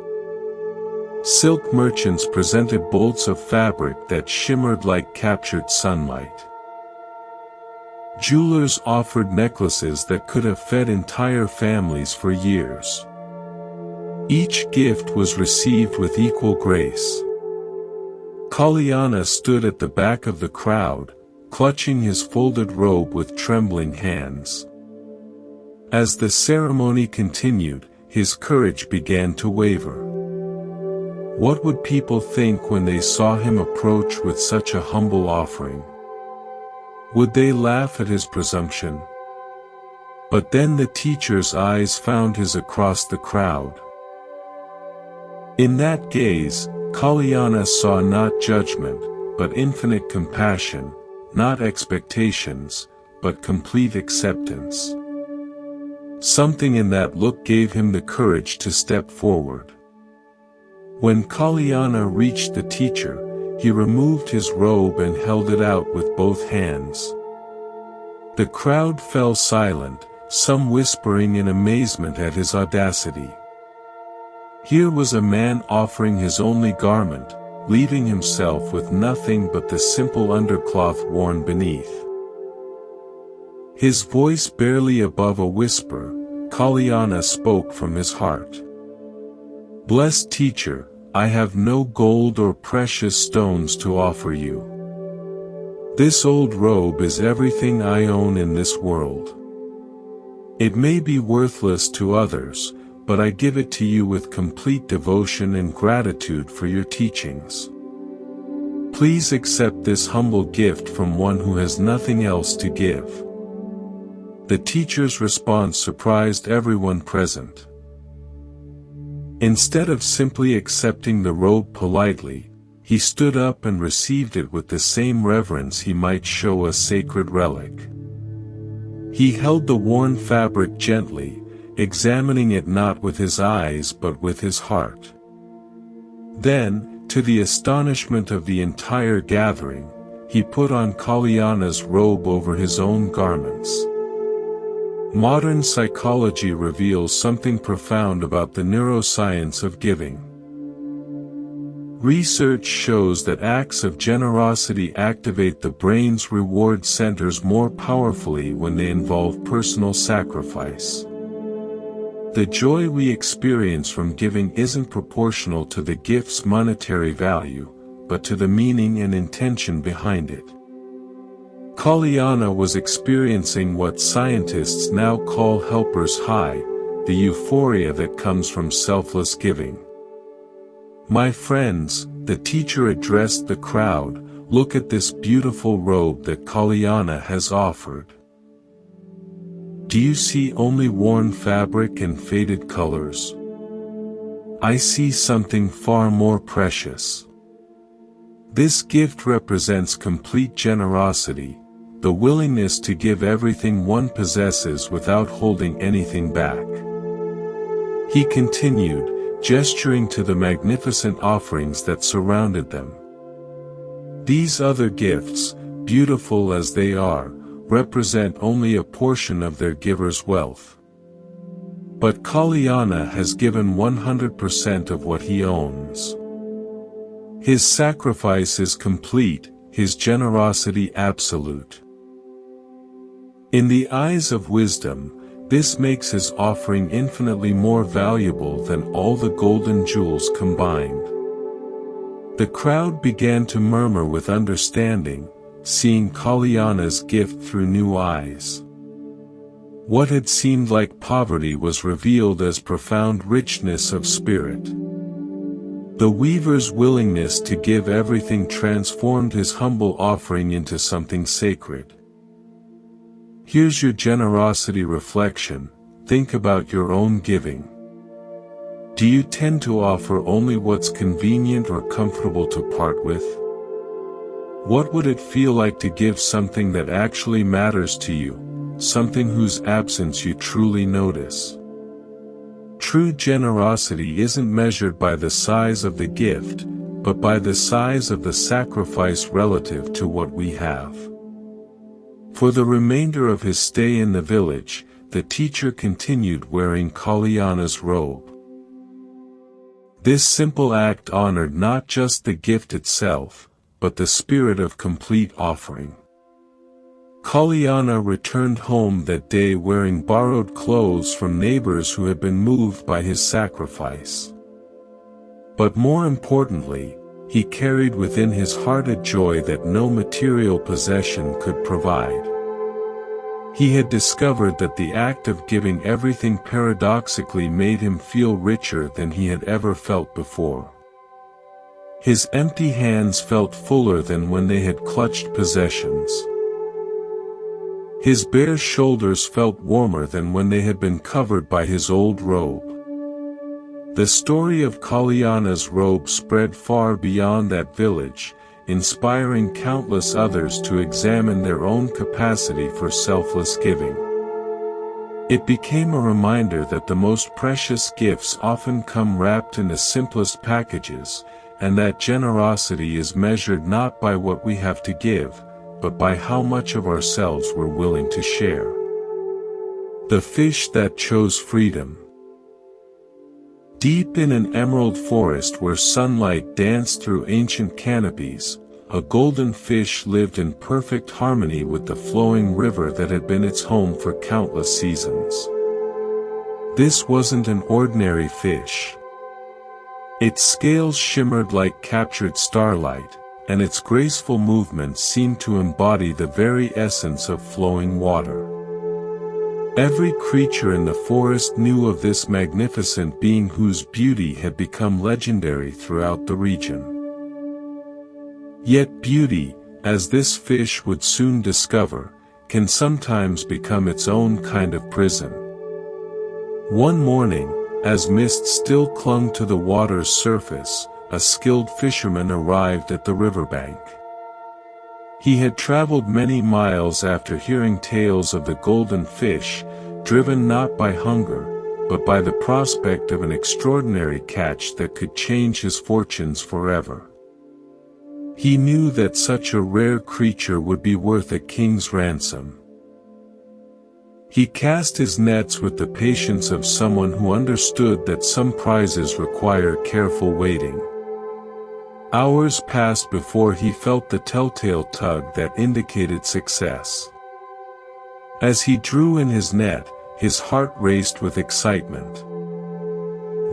Silk merchants presented bolts of fabric that shimmered like captured sunlight. Jewelers offered necklaces that could have fed entire families for years. Each gift was received with equal grace. Kalyana stood at the back of the crowd, clutching his folded robe with trembling hands. As the ceremony continued, his courage began to waver. What would people think when they saw him approach with such a humble offering? Would they laugh at his presumption? But then the teacher's eyes found his across the crowd. In that gaze, Kalyana saw not judgment, but infinite compassion, not expectations, but complete acceptance. Something in that look gave him the courage to step forward. When Kalyana reached the teacher, he removed his robe and held it out with both hands. The crowd fell silent, some whispering in amazement at his audacity. Here was a man offering his only garment, leaving himself with nothing but the simple undercloth worn beneath. His voice barely above a whisper, Kalyana spoke from his heart. "Blessed teacher, I have no gold or precious stones to offer you. This old robe is everything I own in this world. It may be worthless to others, but I give it to you with complete devotion and gratitude for your teachings. Please accept this humble gift from one who has nothing else to give." The teacher's response surprised everyone present. Instead of simply accepting the robe politely, he stood up and received it with the same reverence he might show a sacred relic. He held the worn fabric gently, examining it not with his eyes but with his heart. Then, to the astonishment of the entire gathering, he put on Kalyana's robe over his own garments. Modern psychology reveals something profound about the neuroscience of giving. Research shows that acts of generosity activate the brain's reward centers more powerfully when they involve personal sacrifice. The joy we experience from giving isn't proportional to the gift's monetary value, but to the meaning and intention behind it. Kalyana was experiencing what scientists now call helper's high, the euphoria that comes from selfless giving. "My friends," the teacher addressed the crowd, "look at this beautiful robe that Kalyana has offered. Do you see only worn fabric and faded colors? I see something far more precious. This gift represents complete generosity, the willingness to give everything one possesses without holding anything back. He continued, gesturing to the magnificent offerings that surrounded them. These other gifts, beautiful as they are, represent only a portion of their giver's wealth. But Kalyana has given 100% of what he owns. His sacrifice is complete, his generosity absolute. In the eyes of wisdom, this makes his offering infinitely more valuable than all the golden jewels combined. The crowd began to murmur with understanding, seeing Kalyana's gift through new eyes. What had seemed like poverty was revealed as profound richness of spirit. The weaver's willingness to give everything transformed his humble offering into something sacred. Here's your generosity reflection. Think about your own giving. Do you tend to offer only what's convenient or comfortable to part with? What would it feel like to give something that actually matters to you, something whose absence you truly notice? True generosity isn't measured by the size of the gift, but by the size of the sacrifice relative to what we have. For the remainder of his stay in the village, the teacher continued wearing Kalyana's robe. This simple act honored not just the gift itself, but the spirit of complete offering. Kalyana returned home that day wearing borrowed clothes from neighbors who had been moved by his sacrifice. But more importantly, he carried within his heart a joy that no material possession could provide. He had discovered that the act of giving everything paradoxically made him feel richer than he had ever felt before. His empty hands felt fuller than when they had clutched possessions. His bare shoulders felt warmer than when they had been covered by his old robe. The story of Kalyana's robe spread far beyond that village, inspiring countless others to examine their own capacity for selfless giving. It became a reminder that the most precious gifts often come wrapped in the simplest packages, and that generosity is measured not by what we have to give, but by how much of ourselves we're willing to share. The fish that chose freedom. Deep in an emerald forest where sunlight danced through ancient canopies, a golden fish lived in perfect harmony with the flowing river that had been its home for countless seasons. This wasn't an ordinary fish. Its scales shimmered like captured starlight, and its graceful movements seemed to embody the very essence of flowing water. Every creature in the forest knew of this magnificent being whose beauty had become legendary throughout the region. Yet beauty, as this fish would soon discover, can sometimes become its own kind of prison. One morning, as mist still clung to the water's surface, a skilled fisherman arrived at the riverbank. He had traveled many miles after hearing tales of the golden fish, driven not by hunger, but by the prospect of an extraordinary catch that could change his fortunes forever. He knew that such a rare creature would be worth a king's ransom. He cast his nets with the patience of someone who understood that some prizes require careful waiting. Hours passed before he felt the telltale tug that indicated success. As he drew in his net, his heart raced with excitement.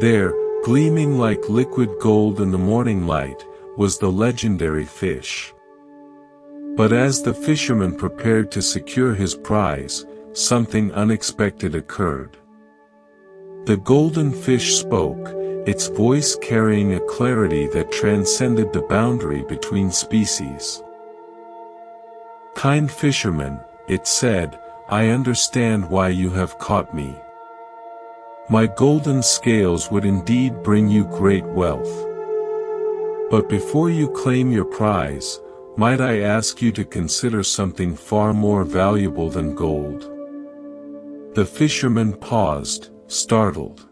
There, gleaming like liquid gold in the morning light, was the legendary fish. But as the fisherman prepared to secure his prize, something unexpected occurred. The golden fish spoke, its voice carrying a clarity that transcended the boundary between species. "Kind fisherman," it said, "I understand why you have caught me. My golden scales would indeed bring you great wealth. But before you claim your prize, might I ask you to consider something far more valuable than gold?" The fisherman paused, startled.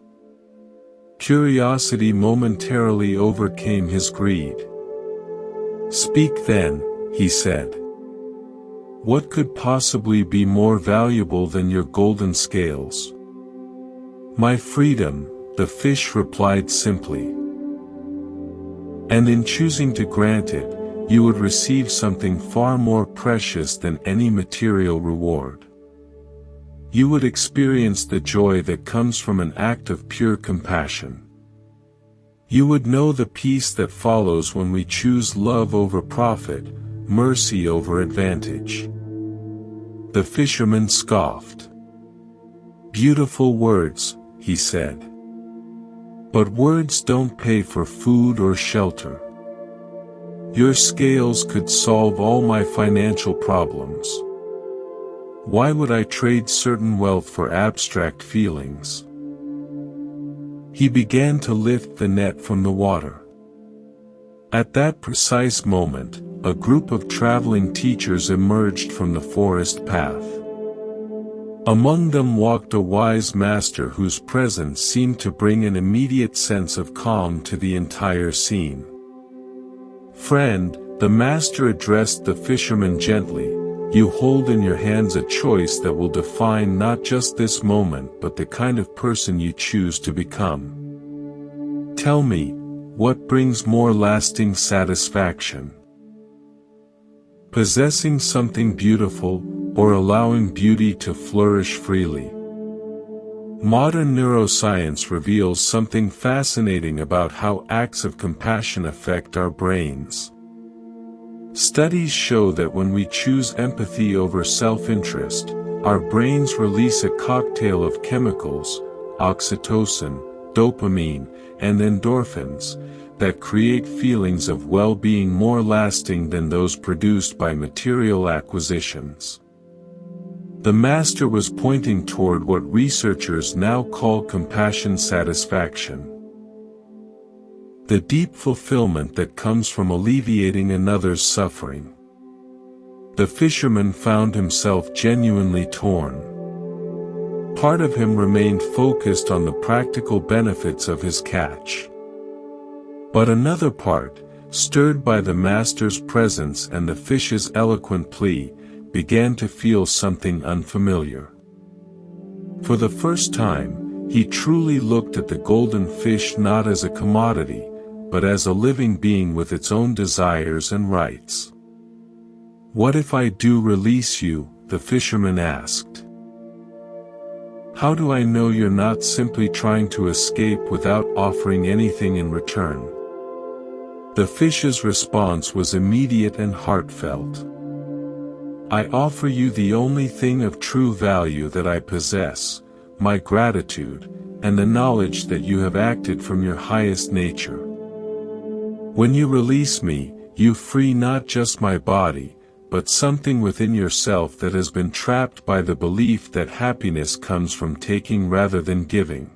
Curiosity momentarily overcame his greed. "Speak then," he said. "What could possibly be more valuable than your golden scales?" "My freedom," the fish replied simply. "And in choosing to grant it, you would receive something far more precious than any material reward. You would experience the joy that comes from an act of pure compassion. You would know the peace that follows when we choose love over profit, mercy over advantage." The fisherman scoffed. "Beautiful words," he said. "But words don't pay for food or shelter. Your scales could solve all my financial problems. Why would I trade certain wealth for abstract feelings?" He began to lift the net from the water. At that precise moment, a group of traveling teachers emerged from the forest path. Among them walked a wise master whose presence seemed to bring an immediate sense of calm to the entire scene. "Friend," the master addressed the fisherman gently, "you hold in your hands a choice that will define not just this moment but the kind of person you choose to become. Tell me, what brings more lasting satisfaction? Possessing something beautiful, or allowing beauty to flourish freely?" Modern neuroscience reveals something fascinating about how acts of compassion affect our brains. Studies show that when we choose empathy over self-interest, our brains release a cocktail of chemicals, oxytocin, dopamine, and endorphins, that create feelings of well-being more lasting than those produced by material acquisitions. The master was pointing toward what researchers now call compassion satisfaction. The deep fulfillment that comes from alleviating another's suffering. The fisherman found himself genuinely torn. Part of him remained focused on the practical benefits of his catch. But another part, stirred by the master's presence and the fish's eloquent plea, began to feel something unfamiliar. For the first time, he truly looked at the golden fish not as a commodity, but as a living being with its own desires and rights. "What if I do release you?" the fisherman asked. "How do I know you're not simply trying to escape without offering anything in return?" The fish's response was immediate and heartfelt. "I offer you the only thing of true value that I possess, my gratitude, and the knowledge that you have acted from your highest nature. When you release me, you free not just my body, but something within yourself that has been trapped by the belief that happiness comes from taking rather than giving.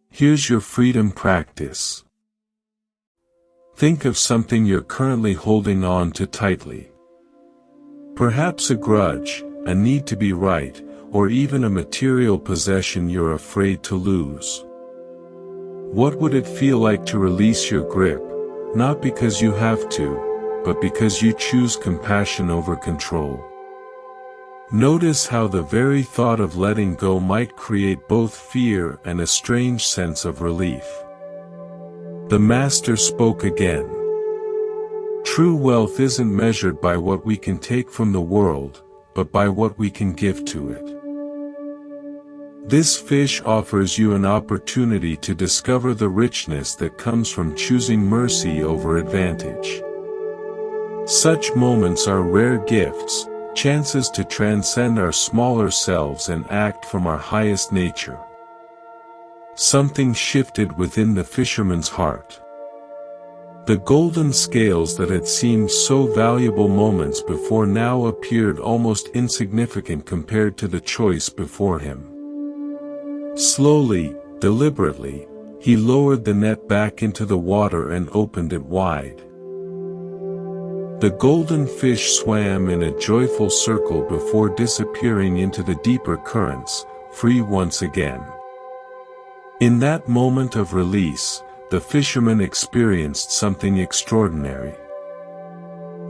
Here's your freedom practice. Think of something you're currently holding on to tightly. Perhaps a grudge, a need to be right, or even a material possession you're afraid to lose. What would it feel like to release your grip, not because you have to, but because you choose compassion over control? Notice how the very thought of letting go might create both fear and a strange sense of relief. The master spoke again. True wealth isn't measured by what we can take from the world, but by what we can give to it. This fish offers you an opportunity to discover the richness that comes from choosing mercy over advantage. Such moments are rare gifts, chances to transcend our smaller selves and act from our highest nature. Something shifted within the fisherman's heart. The golden scales that had seemed so valuable moments before now appeared almost insignificant compared to the choice before him. Slowly, deliberately, he lowered the net back into the water and opened it wide. The golden fish swam in a joyful circle before disappearing into the deeper currents, free once again. In that moment of release, the fisherman experienced something extraordinary.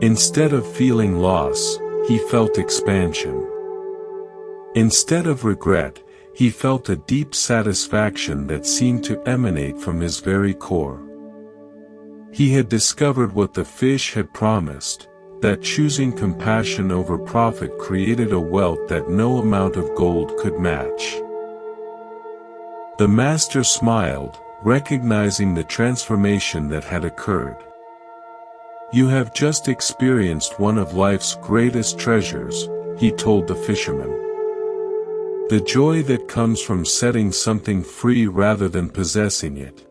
Instead of feeling loss, he felt expansion. Instead of regret, he felt a deep satisfaction that seemed to emanate from his very core. He had discovered what the fish had promised, that choosing compassion over profit created a wealth that no amount of gold could match. The master smiled, recognizing the transformation that had occurred. "You have just experienced one of life's greatest treasures," he told the fisherman. "The joy that comes from setting something free rather than possessing it.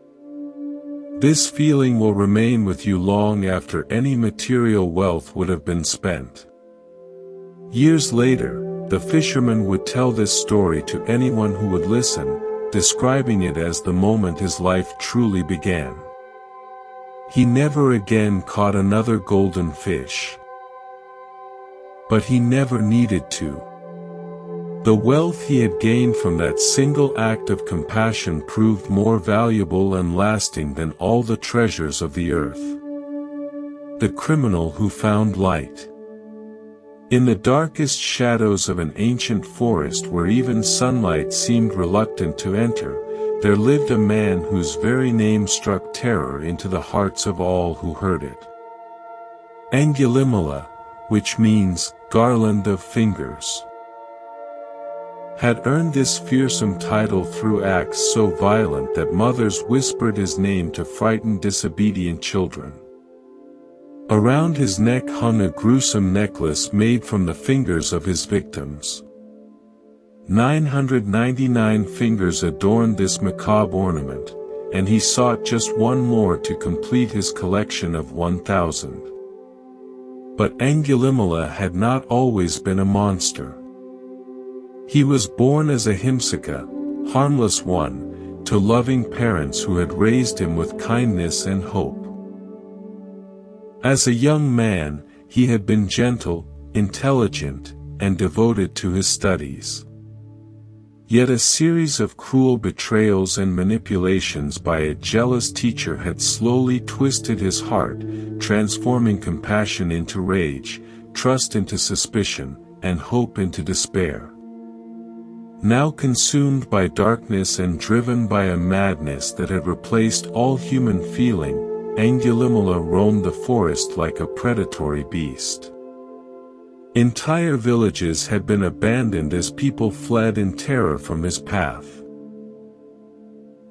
This feeling will remain with you long after any material wealth would have been spent." Years later, the fisherman would tell this story to anyone who would listen, describing it as the moment his life truly began. He never again caught another golden fish. But he never needed to. The wealth he had gained from that single act of compassion proved more valuable and lasting than all the treasures of the earth. The criminal who found light. In the darkest shadows of an ancient forest where even sunlight seemed reluctant to enter, there lived a man whose very name struck terror into the hearts of all who heard it. Angulimala, which means, garland of fingers, had earned this fearsome title through acts so violent that mothers whispered his name to frighten disobedient children. Around his neck hung a gruesome necklace made from the fingers of his victims. 999 fingers adorned this macabre ornament, and he sought just one more to complete his collection of 1,000. But Angulimala had not always been a monster. He was born as a himsaka, harmless one, to loving parents who had raised him with kindness and hope. As a young man, he had been gentle, intelligent, and devoted to his studies. Yet a series of cruel betrayals and manipulations by a jealous teacher had slowly twisted his heart, transforming compassion into rage, trust into suspicion, and hope into despair. Now consumed by darkness and driven by a madness that had replaced all human feeling, Angulimala roamed the forest like a predatory beast. Entire villages had been abandoned as people fled in terror from his path.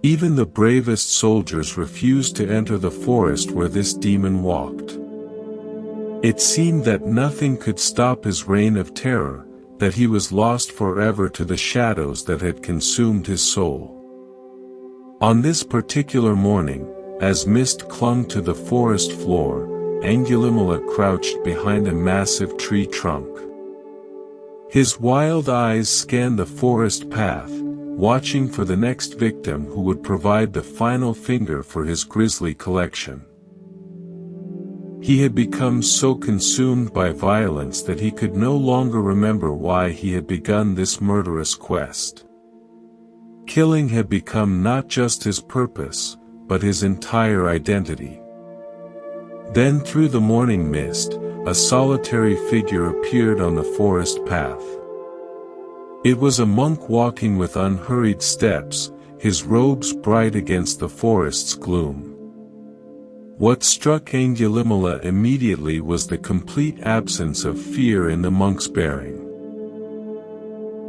Even the bravest soldiers refused to enter the forest where this demon walked. It seemed that nothing could stop his reign of terror, that he was lost forever to the shadows that had consumed his soul. On this particular morning, as mist clung to the forest floor, Angulimala crouched behind a massive tree trunk. His wild eyes scanned the forest path, watching for the next victim who would provide the final finger for his grisly collection. He had become so consumed by violence that he could no longer remember why he had begun this murderous quest. Killing had become not just his purpose, but his entire identity. Then through the morning mist, a solitary figure appeared on the forest path. It was a monk walking with unhurried steps, his robes bright against the forest's gloom. What struck Angulimala immediately was the complete absence of fear in the monk's bearing.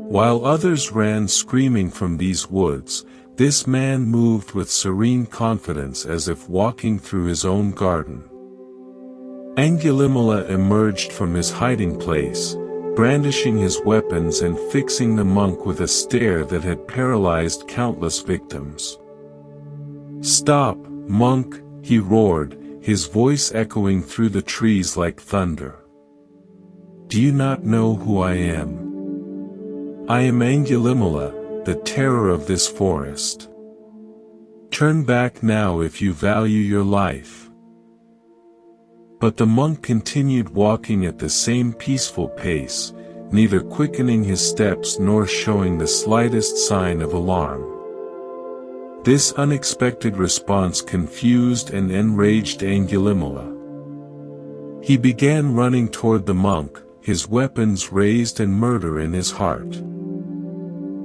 While others ran screaming from these woods, this man moved with serene confidence as if walking through his own garden. Angulimala emerged from his hiding place, brandishing his weapons and fixing the monk with a stare that had paralyzed countless victims. "Stop, monk!" he roared, his voice echoing through the trees like thunder. "Do you not know who I am? I am Angulimala, the terror of this forest. Turn back now if you value your life." But the monk continued walking at the same peaceful pace, neither quickening his steps nor showing the slightest sign of alarm. This unexpected response confused and enraged Angulimala. He began running toward the monk, his weapons raised and murder in his heart.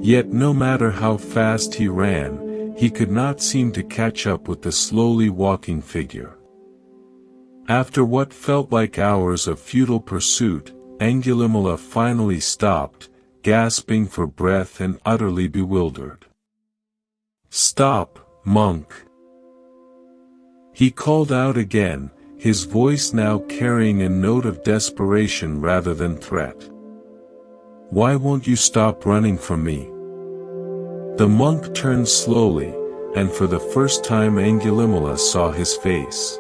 Yet no matter how fast he ran, he could not seem to catch up with the slowly walking figure. After what felt like hours of futile pursuit, Angulimala finally stopped, gasping for breath and utterly bewildered. "Stop, monk!" He called out again, his voice now carrying a note of desperation rather than threat. "Why won't you stop running from me?" The monk turned slowly, and for the first time Angulimala saw his face.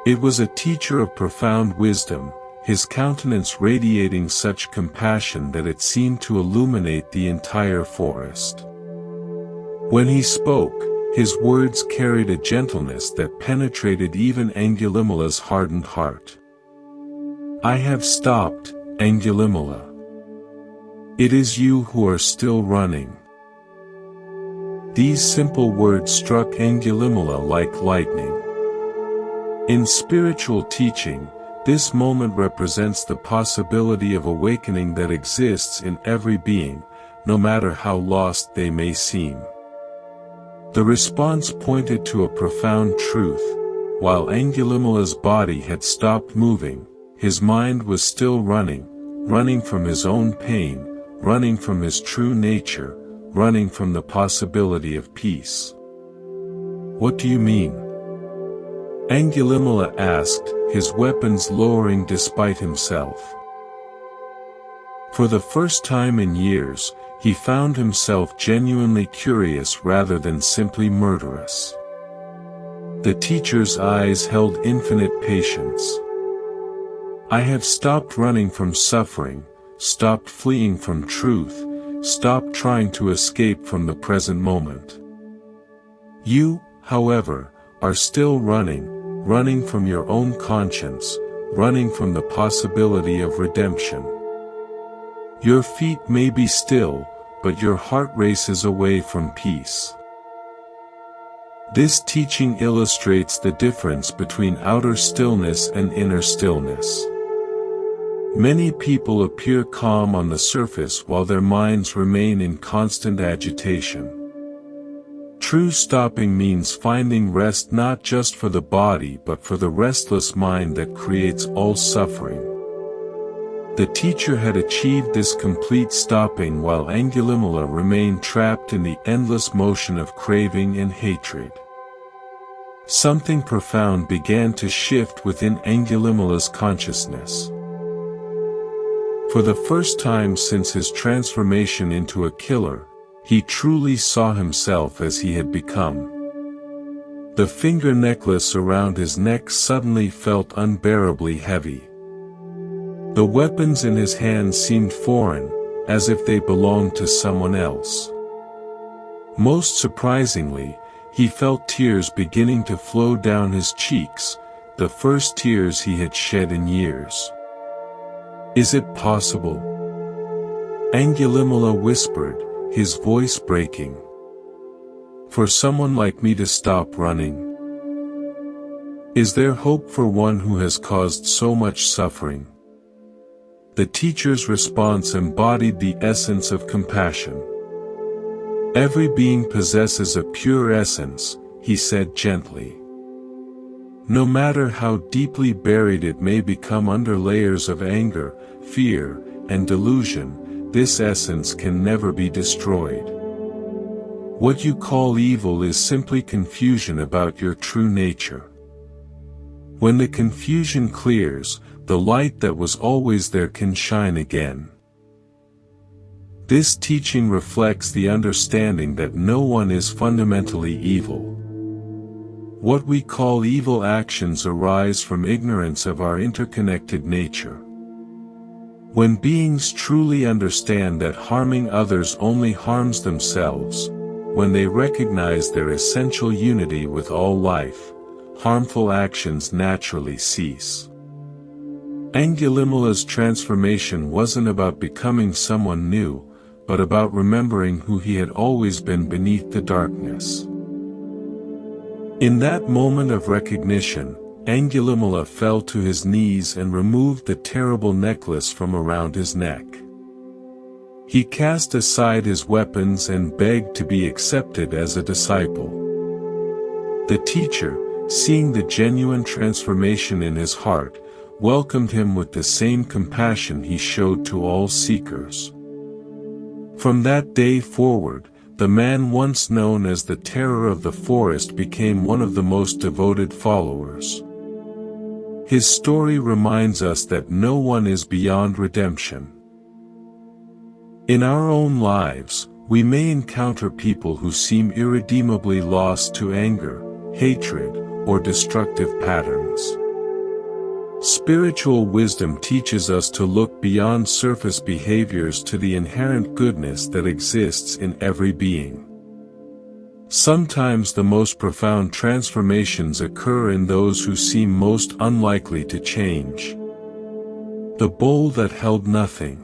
It was a teacher of profound wisdom, his countenance radiating such compassion that it seemed to illuminate the entire forest. When he spoke, his words carried a gentleness that penetrated even Angulimala's hardened heart. "I have stopped, Angulimala. It is you who are still running." These simple words struck Angulimala like lightning. In spiritual teaching, this moment represents the possibility of awakening that exists in every being, no matter how lost they may seem. The response pointed to a profound truth. While Angulimala's body had stopped moving, his mind was still running, running from his own pain, running from his true nature, running from the possibility of peace. "What do you mean?" Angulimala asked, his weapons lowering despite himself. For the first time in years, he found himself genuinely curious rather than simply murderous. The teacher's eyes held infinite patience. "I have stopped running from suffering, stopped fleeing from truth, stopped trying to escape from the present moment. You, however, are still running, running from your own conscience, running from the possibility of redemption. Your feet may be still, but your heart races away from peace." This teaching illustrates the difference between outer stillness and inner stillness. Many people appear calm on the surface while their minds remain in constant agitation. True stopping means finding rest not just for the body but for the restless mind that creates all suffering. The teacher had achieved this complete stopping while Angulimala remained trapped in the endless motion of craving and hatred. Something profound began to shift within Angulimala's consciousness. For the first time since his transformation into a killer, he truly saw himself as he had become. The finger necklace around his neck suddenly felt unbearably heavy. The weapons in his hands seemed foreign, as if they belonged to someone else. Most surprisingly, he felt tears beginning to flow down his cheeks, the first tears he had shed in years. "Is it possible?" Angulimala whispered, his voice breaking. "For someone like me to stop running? Is there hope for one who has caused so much suffering?" The teacher's response embodied the essence of compassion. "Every being possesses a pure essence," he said gently. "No matter how deeply buried it may become under layers of anger, fear, and delusion, this essence can never be destroyed. What you call evil is simply confusion about your true nature. When the confusion clears, the light that was always there can shine again." This teaching reflects the understanding that no one is fundamentally evil. What we call evil actions arise from ignorance of our interconnected nature. When beings truly understand that harming others only harms themselves, when they recognize their essential unity with all life, harmful actions naturally cease. Angulimala's transformation wasn't about becoming someone new, but about remembering who he had always been beneath the darkness. In that moment of recognition, Angulimala fell to his knees and removed the terrible necklace from around his neck. He cast aside his weapons and begged to be accepted as a disciple. The teacher, seeing the genuine transformation in his heart, welcomed him with the same compassion he showed to all seekers. From that day forward, the man once known as the terror of the forest became one of the most devoted followers. His story reminds us that no one is beyond redemption. In our own lives, we may encounter people who seem irredeemably lost to anger, hatred, or destructive patterns. Spiritual wisdom teaches us to look beyond surface behaviors to the inherent goodness that exists in every being. Sometimes the most profound transformations occur in those who seem most unlikely to change. The bowl that held nothing.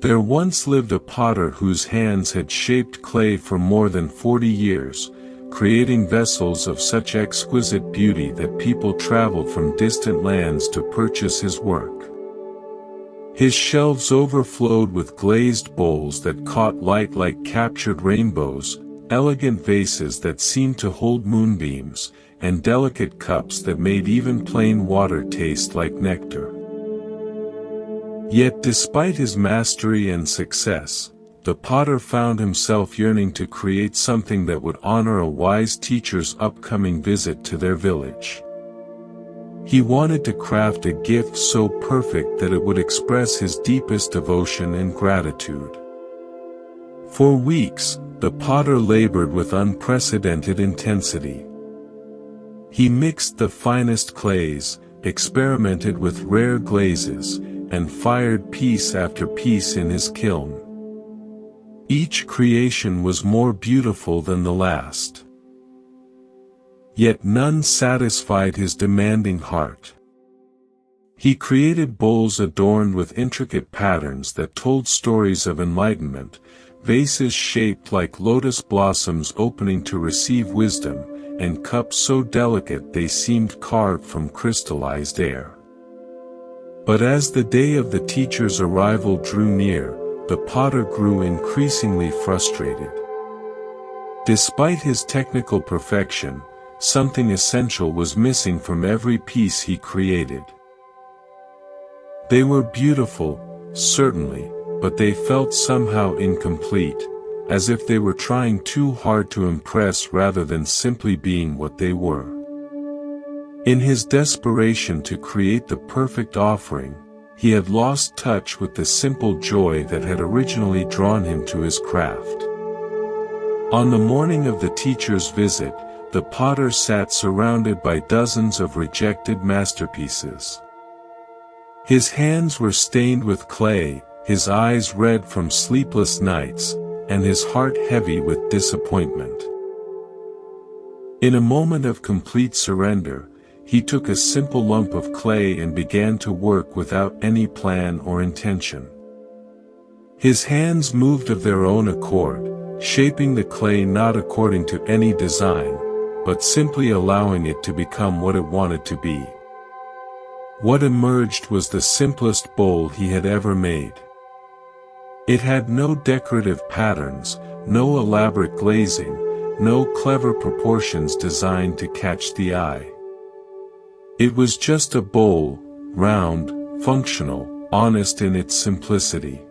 There once lived a potter whose hands had shaped clay for more than 40 years, creating vessels of such exquisite beauty that people traveled from distant lands to purchase his work. His shelves overflowed with glazed bowls that caught light like captured rainbows, elegant vases that seemed to hold moonbeams, and delicate cups that made even plain water taste like nectar. Yet despite his mastery and success, the potter found himself yearning to create something that would honor a wise teacher's upcoming visit to their village. He wanted to craft a gift so perfect that it would express his deepest devotion and gratitude. For weeks, the potter labored with unprecedented intensity. He mixed the finest clays, experimented with rare glazes, and fired piece after piece in his kiln. Each creation was more beautiful than the last. Yet none satisfied his demanding heart. He created bowls adorned with intricate patterns that told stories of enlightenment, vases shaped like lotus blossoms opening to receive wisdom, and cups so delicate they seemed carved from crystallized air. But as the day of the teacher's arrival drew near, the potter grew increasingly frustrated. Despite his technical perfection, something essential was missing from every piece he created. They were beautiful, certainly, but they felt somehow incomplete, as if they were trying too hard to impress rather than simply being what they were. In his desperation to create the perfect offering, he had lost touch with the simple joy that had originally drawn him to his craft. On the morning of the teacher's visit, the potter sat surrounded by dozens of rejected masterpieces. His hands were stained with clay, his eyes red from sleepless nights, and his heart heavy with disappointment. In a moment of complete surrender, he took a simple lump of clay and began to work without any plan or intention. His hands moved of their own accord, shaping the clay not according to any design, but simply allowing it to become what it wanted to be. What emerged was the simplest bowl he had ever made. It had no decorative patterns, no elaborate glazing, no clever proportions designed to catch the eye. It was just a bowl, round, functional, honest in its simplicity.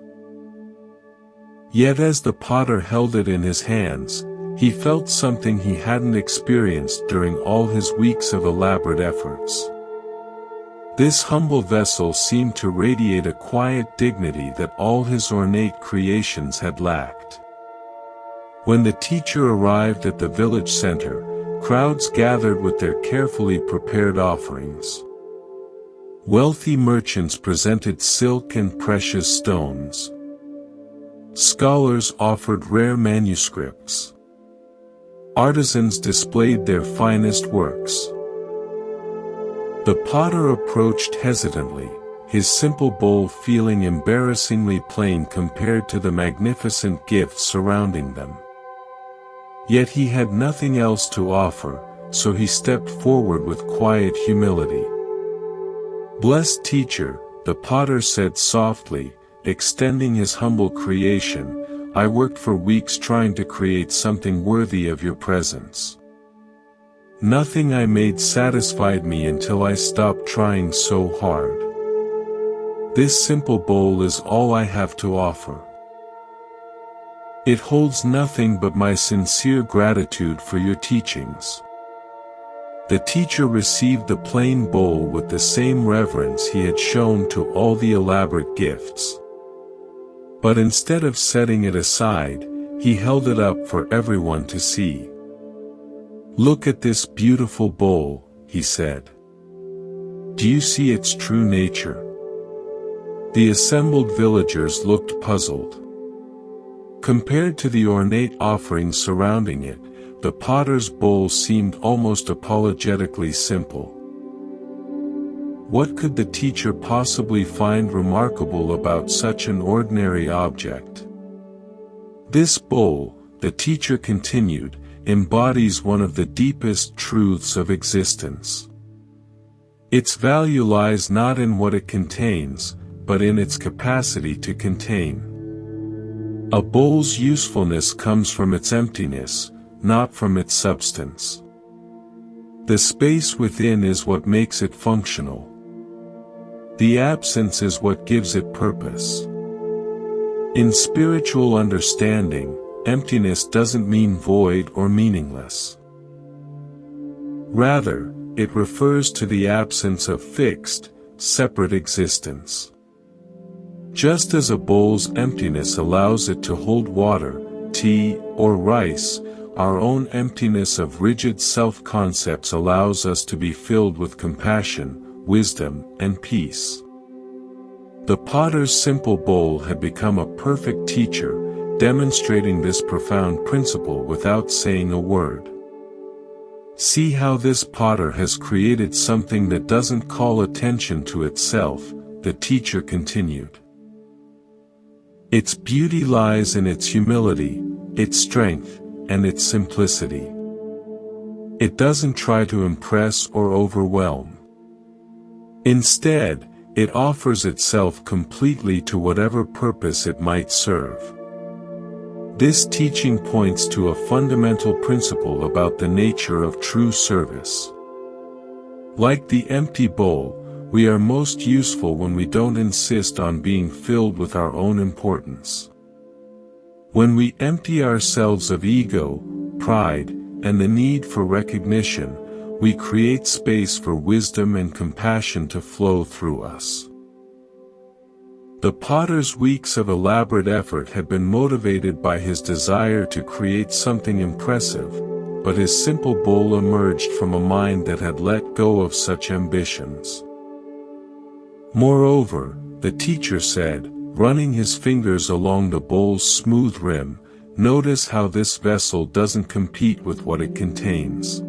Yet as the potter held it in his hands, he felt something he hadn't experienced during all his weeks of elaborate efforts. This humble vessel seemed to radiate a quiet dignity that all his ornate creations had lacked. When the teacher arrived at the village center, crowds gathered with their carefully prepared offerings. Wealthy merchants presented silk and precious stones. Scholars offered rare manuscripts. Artisans displayed their finest works. The potter approached hesitantly, his simple bowl feeling embarrassingly plain compared to the magnificent gifts surrounding them. Yet he had nothing else to offer, so he stepped forward with quiet humility. "Blessed teacher," the potter said softly, extending his humble creation, "I worked for weeks trying to create something worthy of your presence. Nothing I made satisfied me until I stopped trying so hard. This simple bowl is all I have to offer. It holds nothing but my sincere gratitude for your teachings." The teacher received the plain bowl with the same reverence he had shown to all the elaborate gifts. But instead of setting it aside, he held it up for everyone to see. "Look at this beautiful bowl," he said. "Do you see its true nature?" The assembled villagers looked puzzled. Compared to the ornate offerings surrounding it, the potter's bowl seemed almost apologetically simple. What could the teacher possibly find remarkable about such an ordinary object? "This bowl," the teacher continued, "embodies one of the deepest truths of existence. Its value lies not in what it contains, but in its capacity to contain. A bowl's usefulness comes from its emptiness, not from its substance. The space within is what makes it functional. The absence is what gives it purpose." In spiritual understanding, emptiness doesn't mean void or meaningless. Rather, it refers to the absence of fixed, separate existence. Just as a bowl's emptiness allows it to hold water, tea, or rice, our own emptiness of rigid self-concepts allows us to be filled with compassion, wisdom, and peace. The potter's simple bowl had become a perfect teacher, demonstrating this profound principle without saying a word. "See how this potter has created something that doesn't call attention to itself," the teacher continued. "Its beauty lies in its humility, its strength, and its simplicity. It doesn't try to impress or overwhelm. Instead, it offers itself completely to whatever purpose it might serve." This teaching points to a fundamental principle about the nature of true service. Like the empty bowl, we are most useful when we don't insist on being filled with our own importance. When we empty ourselves of ego, pride, and the need for recognition, we create space for wisdom and compassion to flow through us. The potter's weeks of elaborate effort had been motivated by his desire to create something impressive, but his simple bowl emerged from a mind that had let go of such ambitions. Moreover, the teacher said, running his fingers along the bowl's smooth rim, "Notice how this vessel doesn't compete with what it contains.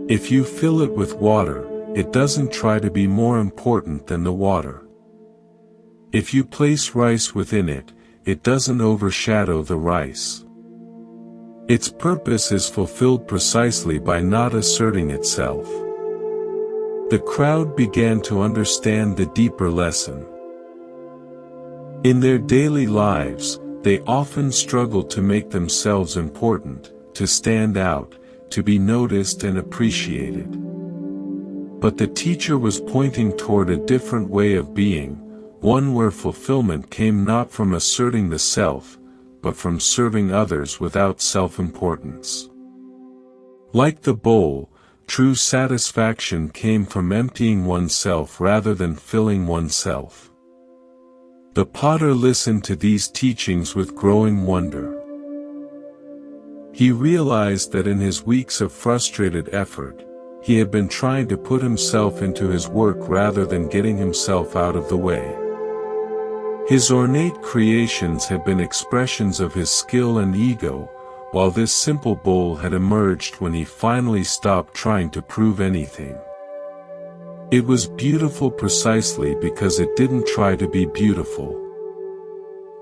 If you fill it with water, it doesn't try to be more important than the water. If you place rice within it, it doesn't overshadow the rice. Its purpose is fulfilled precisely by not asserting itself." The crowd began to understand the deeper lesson. In their daily lives, they often struggle to make themselves important, to stand out, to be noticed and appreciated. But the teacher was pointing toward a different way of being, one where fulfillment came not from asserting the self, but from serving others without self-importance. Like the bowl, true satisfaction came from emptying oneself rather than filling oneself. The potter listened to these teachings with growing wonder. He realized that in his weeks of frustrated effort, he had been trying to put himself into his work rather than getting himself out of the way. His ornate creations had been expressions of his skill and ego, while this simple bowl had emerged when he finally stopped trying to prove anything. It was beautiful precisely because it didn't try to be beautiful.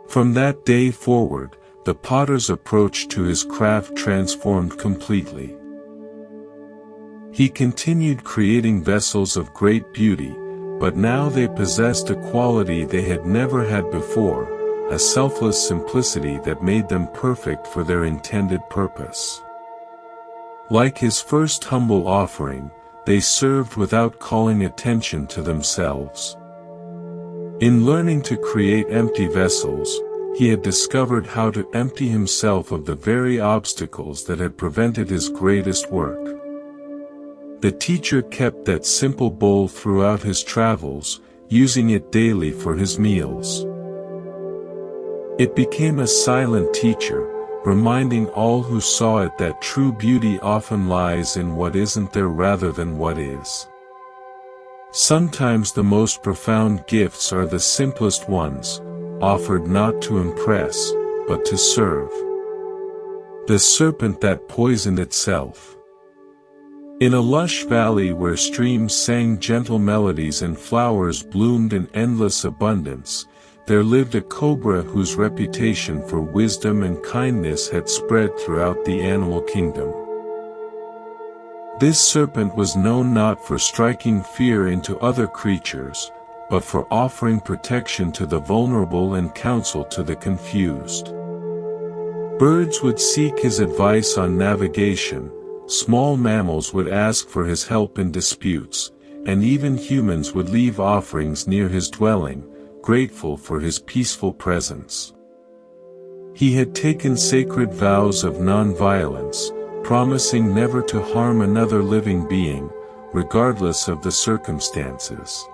From that day forward, the potter's approach to his craft transformed completely. He continued creating vessels of great beauty, but now they possessed a quality they had never had before, a selfless simplicity that made them perfect for their intended purpose. Like his first humble offering, they served without calling attention to themselves. In learning to create empty vessels, he had discovered how to empty himself of the very obstacles that had prevented his greatest work. The teacher kept that simple bowl throughout his travels, using it daily for his meals. It became a silent teacher, reminding all who saw it that true beauty often lies in what isn't there rather than what is. Sometimes the most profound gifts are the simplest ones, offered not to impress, but to serve. The serpent that poisoned itself. In a lush valley where streams sang gentle melodies and flowers bloomed in endless abundance, there lived a cobra whose reputation for wisdom and kindness had spread throughout the animal kingdom. This serpent was known not for striking fear into other creatures, but for offering protection to the vulnerable and counsel to the confused. Birds would seek his advice on navigation, small mammals would ask for his help in disputes, and even humans would leave offerings near his dwelling, grateful for his peaceful presence. He had taken sacred vows of non-violence, promising never to harm another living being, regardless of the circumstances.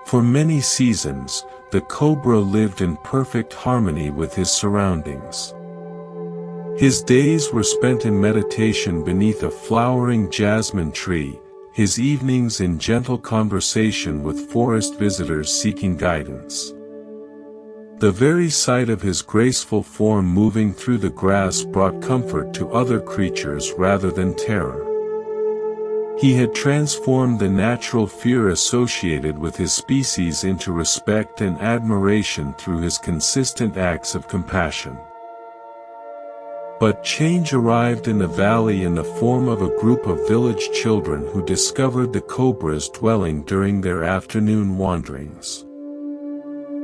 For many seasons, the cobra lived in perfect harmony with his surroundings. His days were spent in meditation beneath a flowering jasmine tree, his evenings in gentle conversation with forest visitors seeking guidance. The very sight of his graceful form moving through the grass brought comfort to other creatures rather than terror. He had transformed the natural fear associated with his species into respect and admiration through his consistent acts of compassion. But change arrived in the valley in the form of a group of village children who discovered the cobra's dwelling during their afternoon wanderings.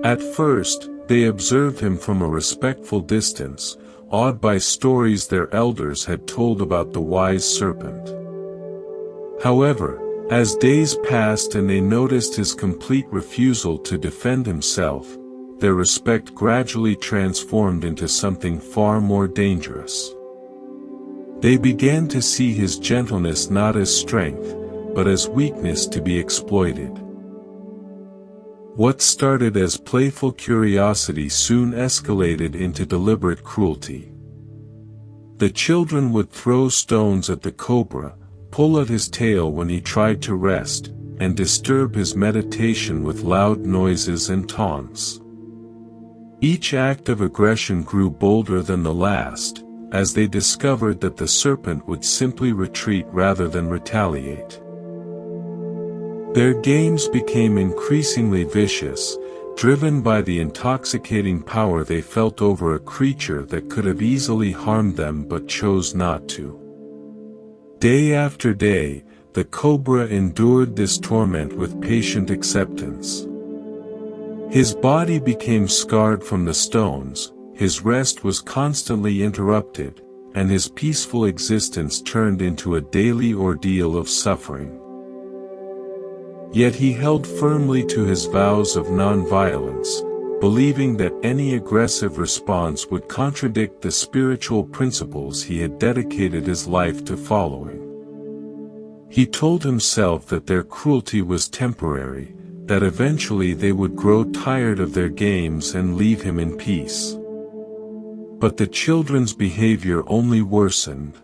At first, they observed him from a respectful distance, awed by stories their elders had told about the wise serpent. However, as days passed and they noticed his complete refusal to defend himself, their respect gradually transformed into something far more dangerous. They began to see his gentleness not as strength, but as weakness to be exploited. What started as playful curiosity soon escalated into deliberate cruelty. The children would throw stones at the cobra, pull at his tail when he tried to rest, and disturb his meditation with loud noises and taunts. Each act of aggression grew bolder than the last, as they discovered that the serpent would simply retreat rather than retaliate. Their games became increasingly vicious, driven by the intoxicating power they felt over a creature that could have easily harmed them but chose not to. Day after day, the cobra endured this torment with patient acceptance. His body became scarred from the stones, his rest was constantly interrupted, and his peaceful existence turned into a daily ordeal of suffering. Yet he held firmly to his vows of non-violence, believing that any aggressive response would contradict the spiritual principles he had dedicated his life to following. He told himself that their cruelty was temporary, that eventually they would grow tired of their games and leave him in peace. But the children's behavior only worsened.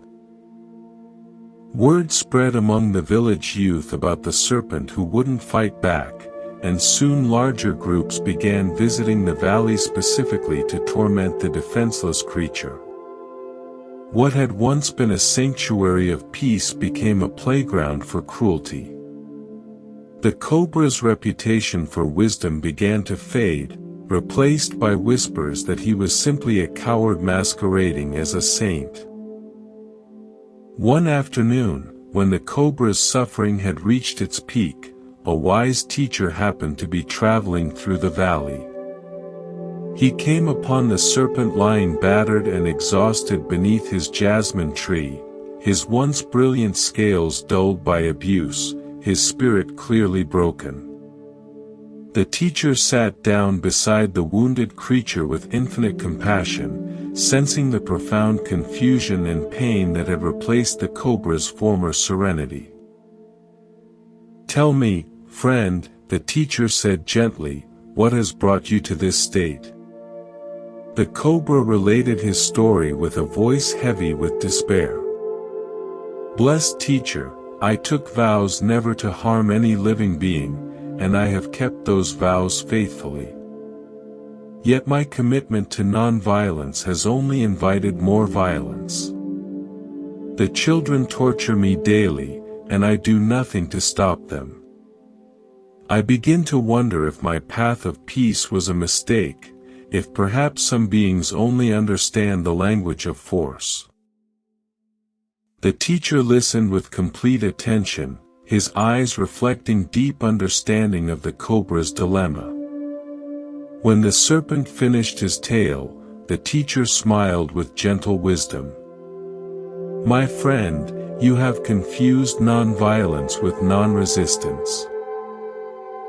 Word spread among the village youth about the serpent who wouldn't fight back, and soon larger groups began visiting the valley specifically to torment the defenseless creature. What had once been a sanctuary of peace became a playground for cruelty. The cobra's reputation for wisdom began to fade, replaced by whispers that he was simply a coward masquerading as a saint. One afternoon, when the cobra's suffering had reached its peak, a wise teacher happened to be traveling through the valley. He came upon the serpent lying battered and exhausted beneath his jasmine tree, his once brilliant scales dulled by abuse, his spirit clearly broken. The teacher sat down beside the wounded creature with infinite compassion, sensing the profound confusion and pain that had replaced the cobra's former serenity. "Tell me, friend," the teacher said gently, "what has brought you to this state?" The cobra related his story with a voice heavy with despair. "Blessed teacher, I took vows never to harm any living being, and I have kept those vows faithfully. Yet my commitment to non-violence has only invited more violence. The children torture me daily, and I do nothing to stop them. I begin to wonder if my path of peace was a mistake, if perhaps some beings only understand the language of force." The teacher listened with complete attention, his eyes reflecting deep understanding of the cobra's dilemma. When the serpent finished his tale, the teacher smiled with gentle wisdom. "My friend, you have confused non-violence with non-resistance.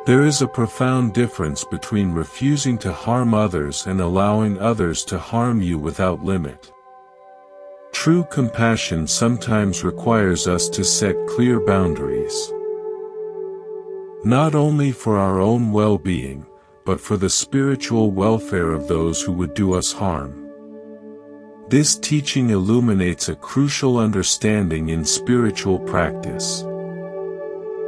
There is a profound difference between refusing to harm others and allowing others to harm you without limit. True compassion sometimes requires us to set clear boundaries. Not only for our own well-being, but for the spiritual welfare of those who would do us harm." This teaching illuminates a crucial understanding in spiritual practice.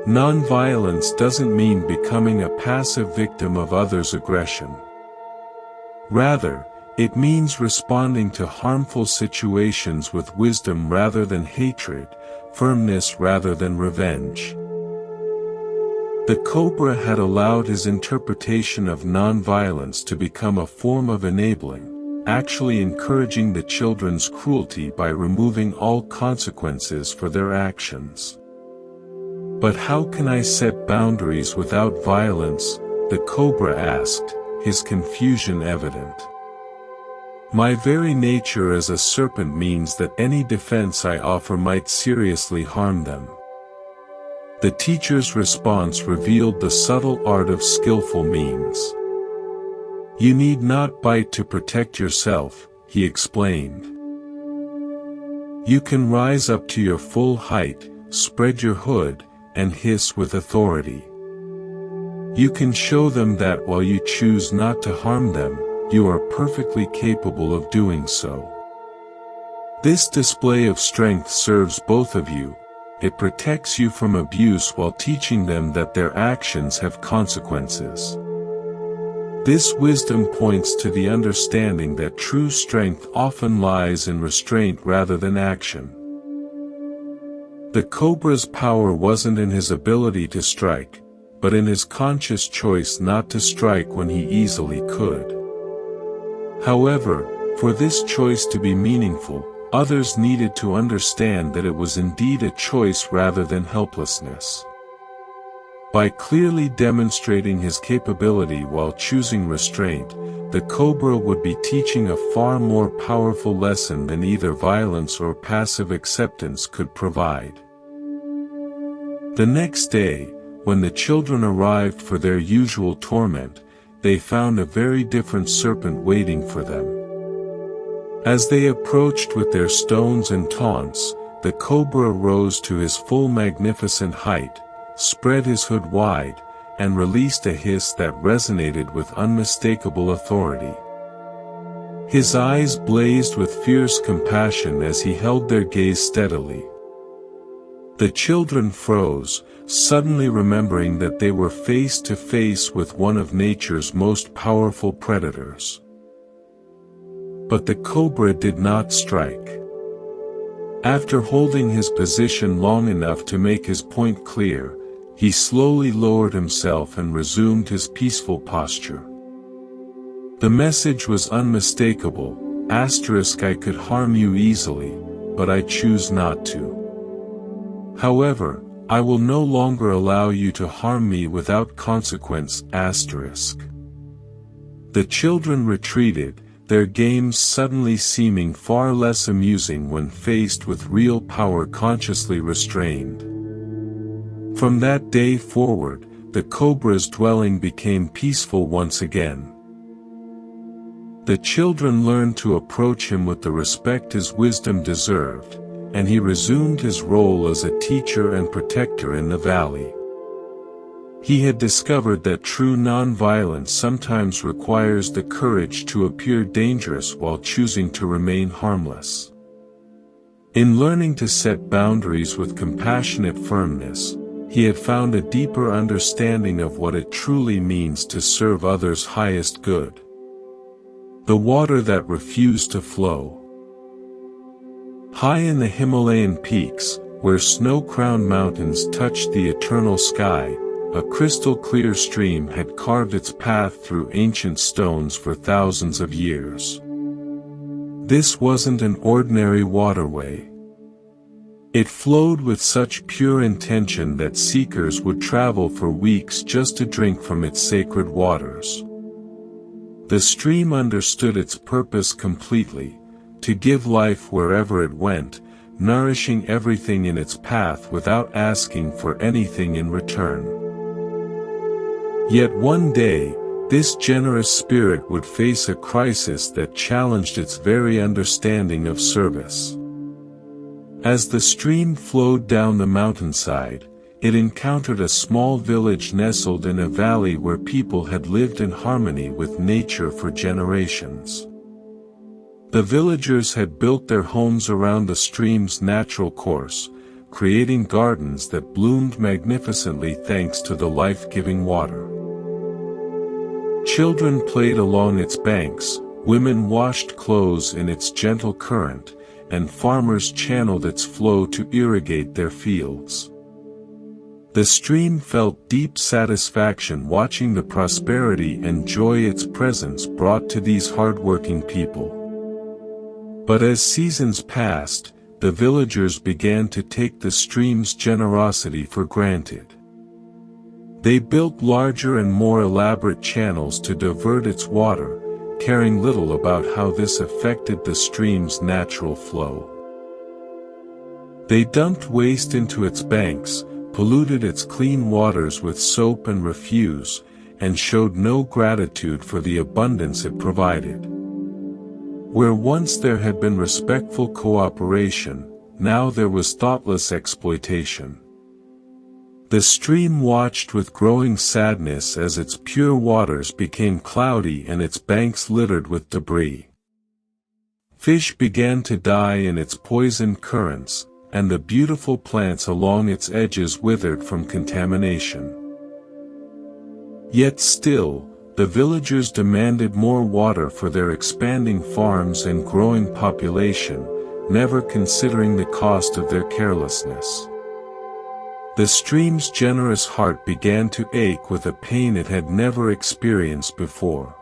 Non-violence doesn't mean becoming a passive victim of others' aggression. Rather, it means responding to harmful situations with wisdom rather than hatred, firmness rather than revenge. The cobra had allowed his interpretation of non-violence to become a form of enabling, actually encouraging the children's cruelty by removing all consequences for their actions. "But how can I set boundaries without violence?" the cobra asked, his confusion evident. "My very nature as a serpent means that any defense I offer might seriously harm them." The teacher's response revealed the subtle art of skillful means. "You need not bite to protect yourself," he explained. "You can rise up to your full height, spread your hood, and hiss with authority. You can show them that while you choose not to harm them, you are perfectly capable of doing so. This display of strength serves both of you. It protects you from abuse while teaching them that their actions have consequences. This wisdom points to the understanding that true strength often lies in restraint rather than action." The cobra's power wasn't in his ability to strike, but in his conscious choice not to strike when he easily could. However, for this choice to be meaningful, others needed to understand that it was indeed a choice rather than helplessness. By clearly demonstrating his capability while choosing restraint, the cobra would be teaching a far more powerful lesson than either violence or passive acceptance could provide. The next day, when the children arrived for their usual torment, they found a very different serpent waiting for them. As they approached with their stones and taunts, the cobra rose to his full magnificent height, spread his hood wide, and released a hiss that resonated with unmistakable authority. His eyes blazed with fierce compassion as he held their gaze steadily. The children froze, suddenly remembering that they were face to face with one of nature's most powerful predators. But the cobra did not strike. After holding his position long enough to make his point clear, he slowly lowered himself and resumed his peaceful posture. The message was unmistakable. I could harm you easily, but I choose not to. However, I will no longer allow you to harm me without consequence. The children retreated, their games suddenly seeming far less amusing when faced with real power consciously restrained. From that day forward, the cobra's dwelling became peaceful once again. The children learned to approach him with the respect his wisdom deserved, and he resumed his role as a teacher and protector in the valley. He had discovered that true non-violence sometimes requires the courage to appear dangerous while choosing to remain harmless. In learning to set boundaries with compassionate firmness, he had found a deeper understanding of what it truly means to serve others' highest good. The water that refused to flow. High in the Himalayan peaks, where snow-crowned mountains touched the eternal sky, a crystal-clear stream had carved its path through ancient stones for thousands of years. This wasn't an ordinary waterway. It flowed with such pure intention that seekers would travel for weeks just to drink from its sacred waters. The stream understood its purpose completely, to give life wherever it went, nourishing everything in its path without asking for anything in return. Yet one day, this generous spirit would face a crisis that challenged its very understanding of service. As the stream flowed down the mountainside, it encountered a small village nestled in a valley where people had lived in harmony with nature for generations. The villagers had built their homes around the stream's natural course, creating gardens that bloomed magnificently thanks to the life-giving water. Children played along its banks, women washed clothes in its gentle current, and farmers channeled its flow to irrigate their fields. The stream felt deep satisfaction watching the prosperity and joy its presence brought to these hard-working people. But as seasons passed, the villagers began to take the stream's generosity for granted. They built larger and more elaborate channels to divert its water, caring little about how this affected the stream's natural flow. They dumped waste into its banks, polluted its clean waters with soap and refuse, and showed no gratitude for the abundance it provided. Where once there had been respectful cooperation, now there was thoughtless exploitation. The stream watched with growing sadness as its pure waters became cloudy and its banks littered with debris. Fish began to die in its poisoned currents, and the beautiful plants along its edges withered from contamination. Yet still, the villagers demanded more water for their expanding farms and growing population, never considering the cost of their carelessness. The stream's generous heart began to ache with a pain it had never experienced before.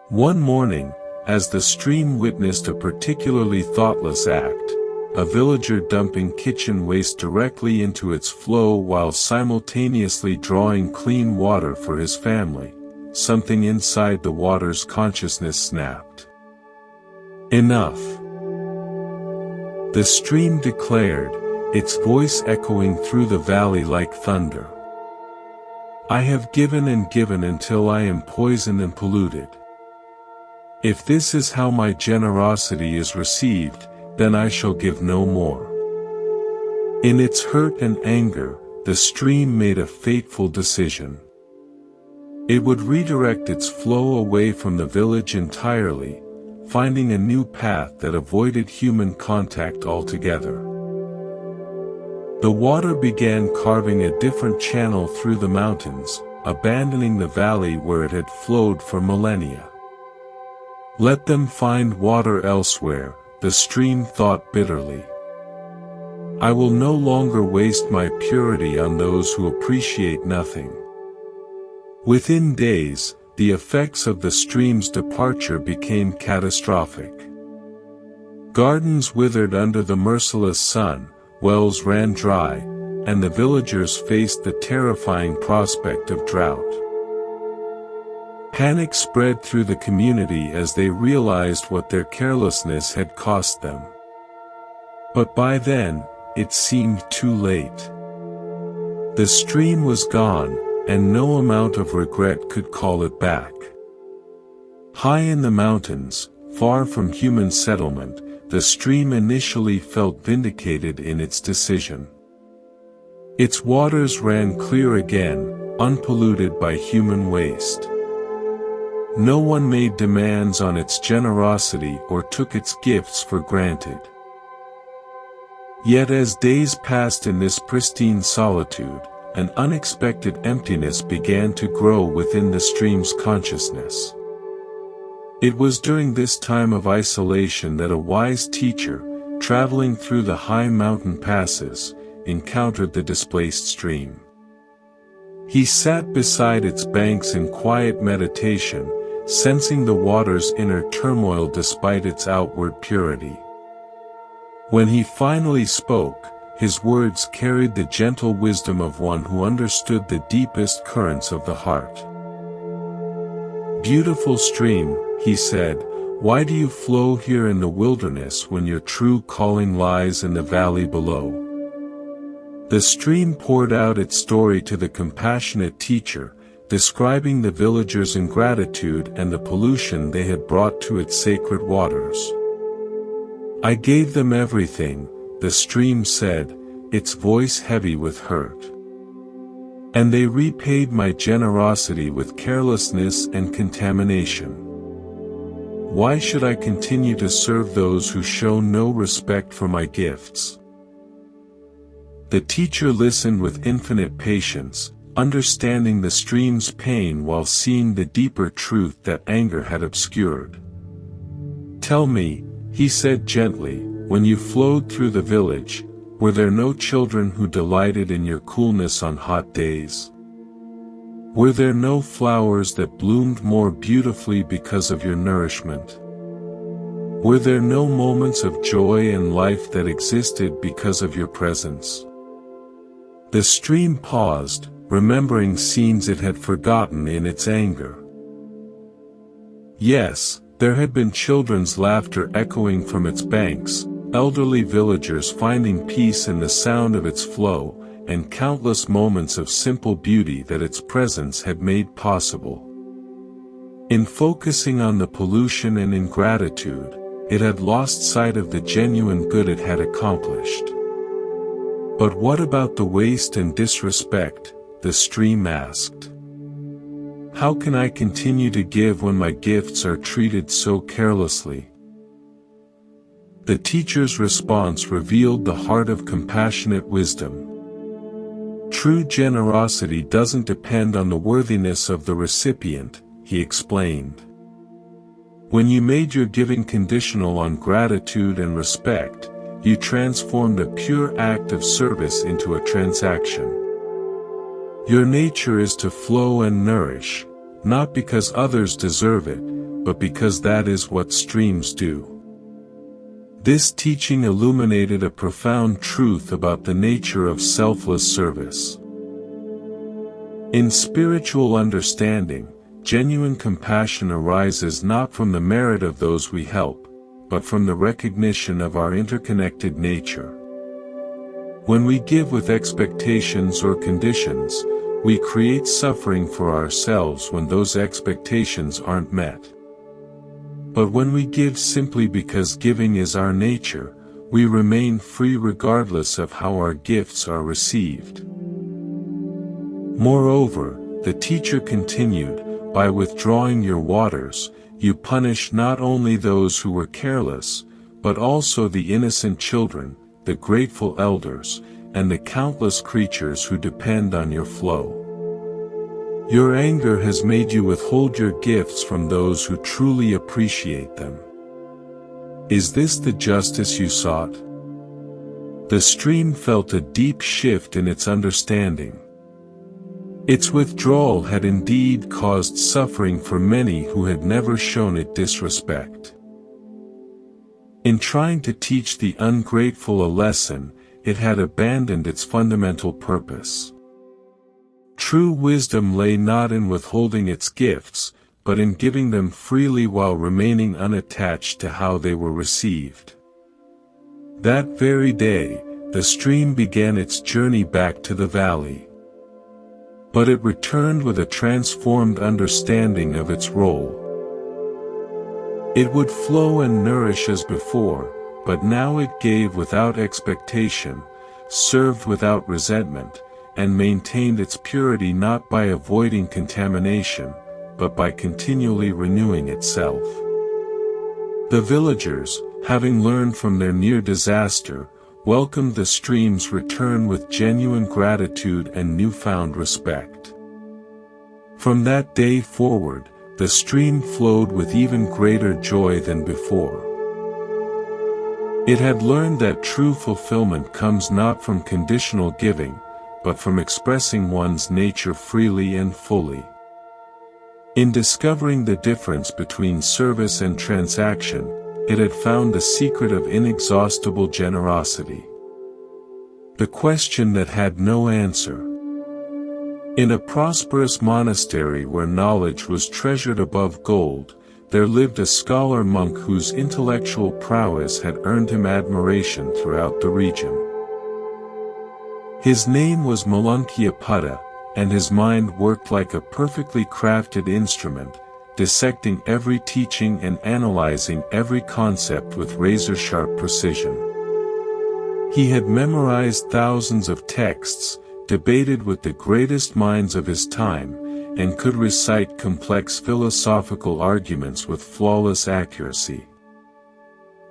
One morning, as the stream witnessed a particularly thoughtless act, a villager dumping kitchen waste directly into its flow while simultaneously drawing clean water for his family, something inside the water's consciousness snapped. Enough! The stream declared, its voice echoing through the valley like thunder. I have given and given until I am poisoned and polluted. If this is how my generosity is received, then I shall give no more. In its hurt and anger, the stream made a fateful decision. It would redirect its flow away from the village entirely, finding a new path that avoided human contact altogether. The water began carving a different channel through the mountains, abandoning the valley where it had flowed for millennia. Let them find water elsewhere, the stream thought bitterly. I will no longer waste my purity on those who appreciate nothing. Within days, the effects of the stream's departure became catastrophic. Gardens withered under the merciless sun, wells ran dry, and the villagers faced the terrifying prospect of drought. Panic spread through the community as they realized what their carelessness had cost them. But by then, it seemed too late. The stream was gone, and no amount of regret could call it back. High in the mountains, far from human settlement, the stream initially felt vindicated in its decision. Its waters ran clear again, unpolluted by human waste. No one made demands on its generosity or took its gifts for granted. Yet as days passed in this pristine solitude, an unexpected emptiness began to grow within the stream's consciousness. It was during this time of isolation that a wise teacher, traveling through the high mountain passes, encountered the displaced stream. He sat beside its banks in quiet meditation, sensing the water's inner turmoil despite its outward purity. When he finally spoke, his words carried the gentle wisdom of one who understood the deepest currents of the heart. "Beautiful stream," he said, "why do you flow here in the wilderness when your true calling lies in the valley below?" The stream poured out its story to the compassionate teacher, describing the villagers' ingratitude and the pollution they had brought to its sacred waters. "I gave them everything," the stream said, its voice heavy with hurt. "And they repaid my generosity with carelessness and contamination. Why should I continue to serve those who show no respect for my gifts?" The teacher listened with infinite patience, understanding the stream's pain while seeing the deeper truth that anger had obscured. "Tell me," he said gently, "when you flowed through the village, were there no children who delighted in your coolness on hot days? Were there no flowers that bloomed more beautifully because of your nourishment? Were there no moments of joy and life that existed because of your presence?" The stream paused, remembering scenes it had forgotten in its anger. Yes, there had been children's laughter echoing from its banks, elderly villagers finding peace in the sound of its flow, and countless moments of simple beauty that its presence had made possible. In focusing on the pollution and ingratitude, it had lost sight of the genuine good it had accomplished. "But what about the waste and disrespect?" the stream asked. "How can I continue to give when my gifts are treated so carelessly?" The teacher's response revealed the heart of compassionate wisdom. "True generosity doesn't depend on the worthiness of the recipient," he explained. "When you made your giving conditional on gratitude and respect, you transformed a pure act of service into a transaction. Your nature is to flow and nourish, not because others deserve it, but because that is what streams do." This teaching illuminated a profound truth about the nature of selfless service. In spiritual understanding, genuine compassion arises not from the merit of those we help, but from the recognition of our interconnected nature. When we give with expectations or conditions, we create suffering for ourselves when those expectations aren't met. But when we give simply because giving is our nature, we remain free regardless of how our gifts are received. Moreover, the teacher continued, by withdrawing your waters, you punish not only those who were careless, but also the innocent children, the grateful elders, and the countless creatures who depend on your flow. Your anger has made you withhold your gifts from those who truly appreciate them. Is this the justice you sought? The stream felt a deep shift in its understanding. Its withdrawal had indeed caused suffering for many who had never shown it disrespect. In trying to teach the ungrateful a lesson, it had abandoned its fundamental purpose. True wisdom lay not in withholding its gifts, but in giving them freely while remaining unattached to how they were received. That very day, the stream began its journey back to the valley. But it returned with a transformed understanding of its role. It would flow and nourish as before, but now it gave without expectation, served without resentment, and maintained its purity not by avoiding contamination, but by continually renewing itself. The villagers, having learned from their near disaster, welcomed the stream's return with genuine gratitude and newfound respect. From that day forward, the stream flowed with even greater joy than before. It had learned that true fulfillment comes not from conditional giving, but from expressing one's nature freely and fully. In discovering the difference between service and transaction, it had found the secret of inexhaustible generosity. The question that had no answer. In a prosperous monastery where knowledge was treasured above gold, there lived a scholar-monk whose intellectual prowess had earned him admiration throughout the region. His name was Malankiyaputta, and his mind worked like a perfectly crafted instrument, dissecting every teaching and analyzing every concept with razor-sharp precision. He had memorized thousands of texts, debated with the greatest minds of his time, and could recite complex philosophical arguments with flawless accuracy.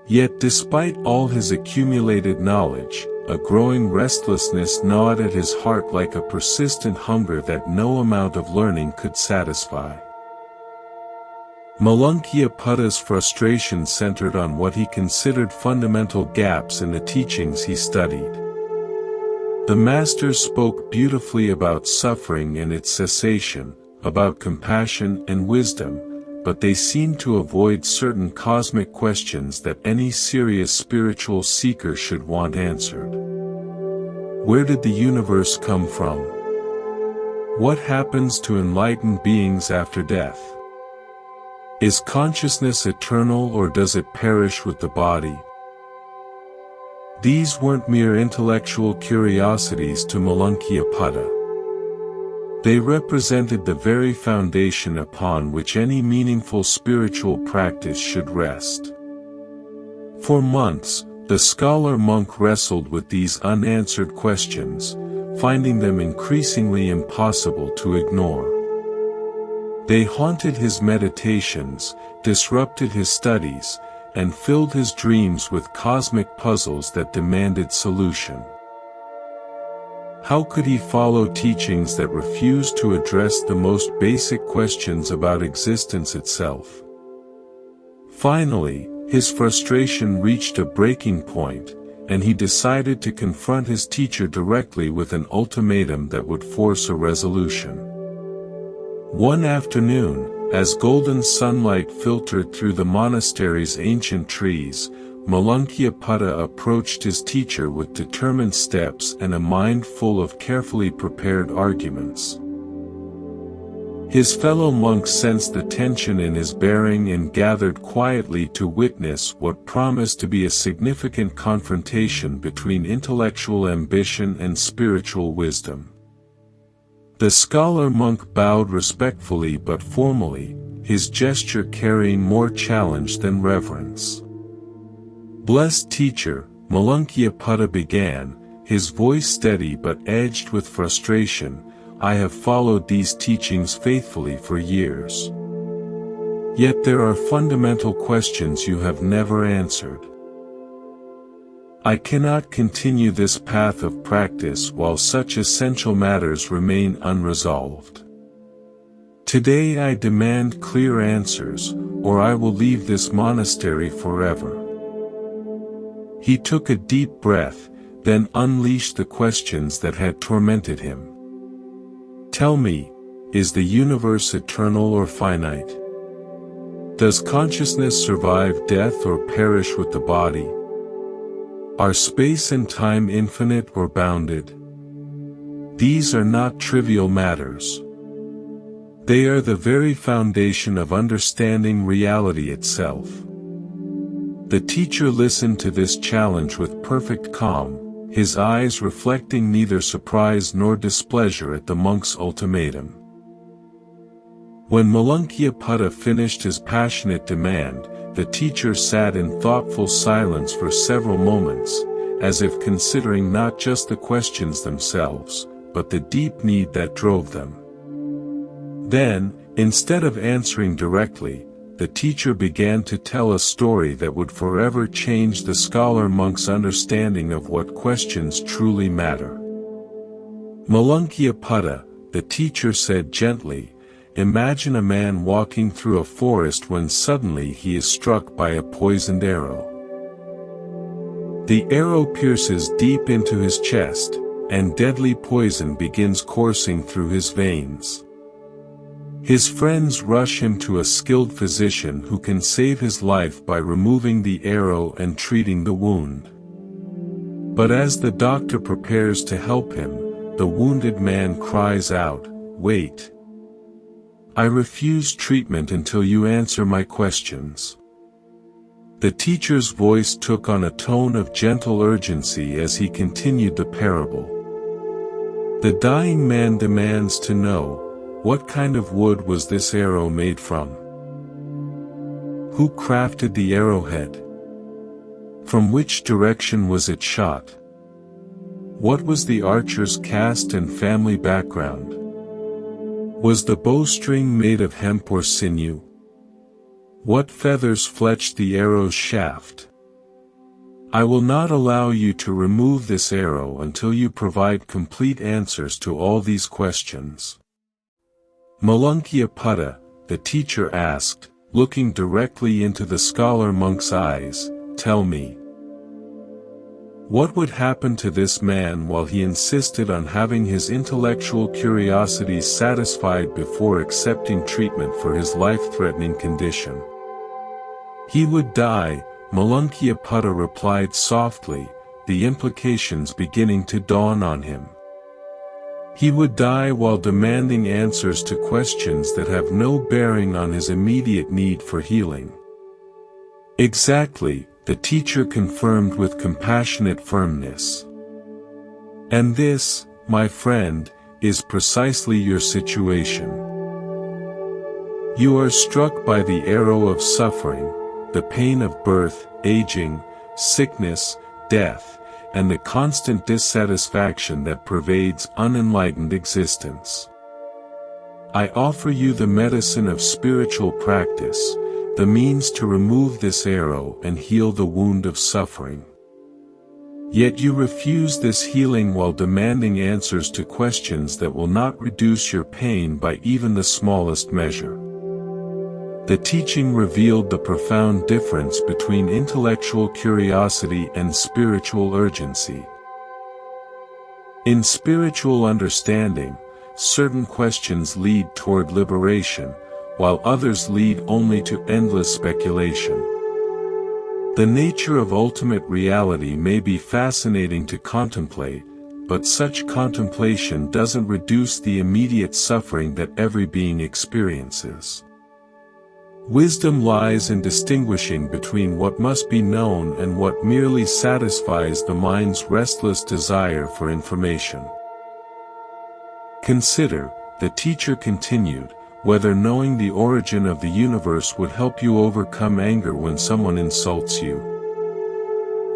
Yet despite all his accumulated knowledge, a growing restlessness gnawed at his heart like a persistent hunger that no amount of learning could satisfy. Malankyaputta's frustration centered on what he considered fundamental gaps in the teachings he studied. The masters spoke beautifully about suffering and its cessation, about compassion and wisdom, but they seemed to avoid certain cosmic questions that any serious spiritual seeker should want answered. Where did the universe come from? What happens to enlightened beings after death? Is consciousness eternal or does it perish with the body? These weren't mere intellectual curiosities to Malankiyaputta. They represented the very foundation upon which any meaningful spiritual practice should rest. For months, the scholar-monk wrestled with these unanswered questions, finding them increasingly impossible to ignore. They haunted his meditations, disrupted his studies, and filled his dreams with cosmic puzzles that demanded solution. How could he follow teachings that refused to address the most basic questions about existence itself? Finally, his frustration reached a breaking point, and he decided to confront his teacher directly with an ultimatum that would force a resolution. One afternoon, as golden sunlight filtered through the monastery's ancient trees, Malankiyaputta approached his teacher with determined steps and a mind full of carefully prepared arguments. His fellow monks sensed the tension in his bearing and gathered quietly to witness what promised to be a significant confrontation between intellectual ambition and spiritual wisdom. The scholar-monk bowed respectfully but formally, his gesture carrying more challenge than reverence. "Blessed teacher," Malankiyaputta began, his voice steady but edged with frustration, "I have followed these teachings faithfully for years. Yet there are fundamental questions you have never answered. I cannot continue this path of practice while such essential matters remain unresolved. Today I demand clear answers, or I will leave this monastery forever." He took a deep breath, then unleashed the questions that had tormented him. Tell me, is the universe eternal or finite? Does consciousness survive death or perish with the body? Are space and time infinite or bounded? These are not trivial matters. They are the very foundation of understanding reality itself. The teacher listened to this challenge with perfect calm, his eyes reflecting neither surprise nor displeasure at the monk's ultimatum. When Malankiyaputta finished his passionate demand, the teacher sat in thoughtful silence for several moments, as if considering not just the questions themselves, but the deep need that drove them. Then, instead of answering directly, the teacher began to tell a story that would forever change the scholar-monk's understanding of what questions truly matter. Malankiyaputta, the teacher said gently, imagine a man walking through a forest when suddenly he is struck by a poisoned arrow. The arrow pierces deep into his chest, and deadly poison begins coursing through his veins. His friends rush him to a skilled physician who can save his life by removing the arrow and treating the wound. But as the doctor prepares to help him, the wounded man cries out, "Wait! I refuse treatment until you answer my questions." The teacher's voice took on a tone of gentle urgency as he continued the parable. The dying man demands to know, what kind of wood was this arrow made from? Who crafted the arrowhead? From which direction was it shot? What was the archer's caste and family background? Was the bowstring made of hemp or sinew? What feathers fletched the arrow's shaft? I will not allow you to remove this arrow until you provide complete answers to all these questions. Malankiyaputta, the teacher asked, looking directly into the scholar-monk's eyes, tell me. What would happen to this man while he insisted on having his intellectual curiosities satisfied before accepting treatment for his life-threatening condition? He would die, Malankiyaputta replied softly, the implications beginning to dawn on him. He would die while demanding answers to questions that have no bearing on his immediate need for healing. Exactly, the teacher confirmed with compassionate firmness. And this, my friend, is precisely your situation. You are struck by the arrow of suffering, the pain of birth, aging, sickness, death, and the constant dissatisfaction that pervades unenlightened existence. I offer you the medicine of spiritual practice, the means to remove this arrow and heal the wound of suffering. Yet you refuse this healing while demanding answers to questions that will not reduce your pain by even the smallest measure. The teaching revealed the profound difference between intellectual curiosity and spiritual urgency. In spiritual understanding, certain questions lead toward liberation, while others lead only to endless speculation. The nature of ultimate reality may be fascinating to contemplate, but such contemplation doesn't reduce the immediate suffering that every being experiences. Wisdom lies in distinguishing between what must be known and what merely satisfies the mind's restless desire for information. Consider, the teacher continued, whether knowing the origin of the universe would help you overcome anger when someone insults you.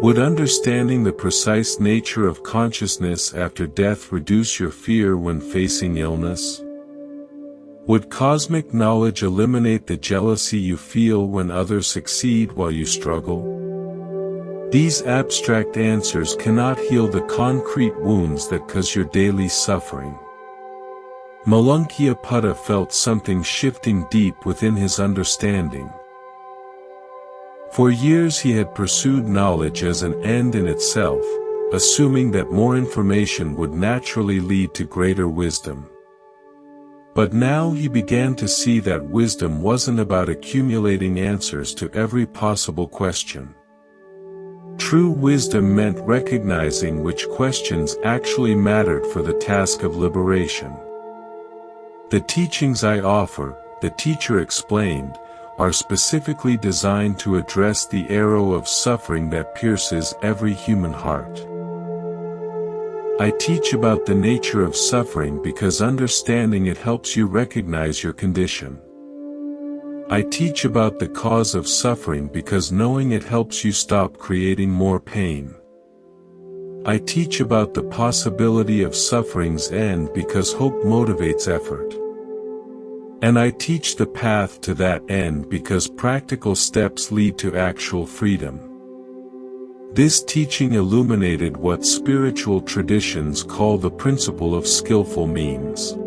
Would understanding the precise nature of consciousness after death reduce your fear when facing illness? Would cosmic knowledge eliminate the jealousy you feel when others succeed while you struggle? These abstract answers cannot heal the concrete wounds that cause your daily suffering. Malankiyaputta felt something shifting deep within his understanding. For years he had pursued knowledge as an end in itself, assuming that more information would naturally lead to greater wisdom. But now he began to see that wisdom wasn't about accumulating answers to every possible question. True wisdom meant recognizing which questions actually mattered for the task of liberation. The teachings I offer, the teacher explained, are specifically designed to address the arrow of suffering that pierces every human heart. I teach about the nature of suffering because understanding it helps you recognize your condition. I teach about the cause of suffering because knowing it helps you stop creating more pain. I teach about the possibility of suffering's end because hope motivates effort. And I teach the path to that end because practical steps lead to actual freedom. This teaching illuminated what spiritual traditions call the principle of skillful means.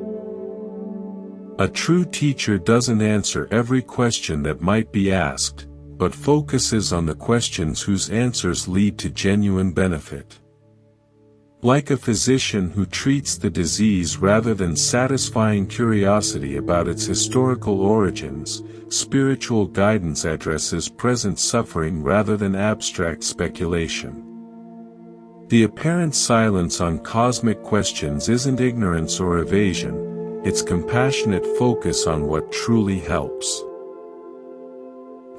A true teacher doesn't answer every question that might be asked, but focuses on the questions whose answers lead to genuine benefit. Like a physician who treats the disease rather than satisfying curiosity about its historical origins, spiritual guidance addresses present suffering rather than abstract speculation. The apparent silence on cosmic questions isn't ignorance or evasion, it's compassionate focus on what truly helps.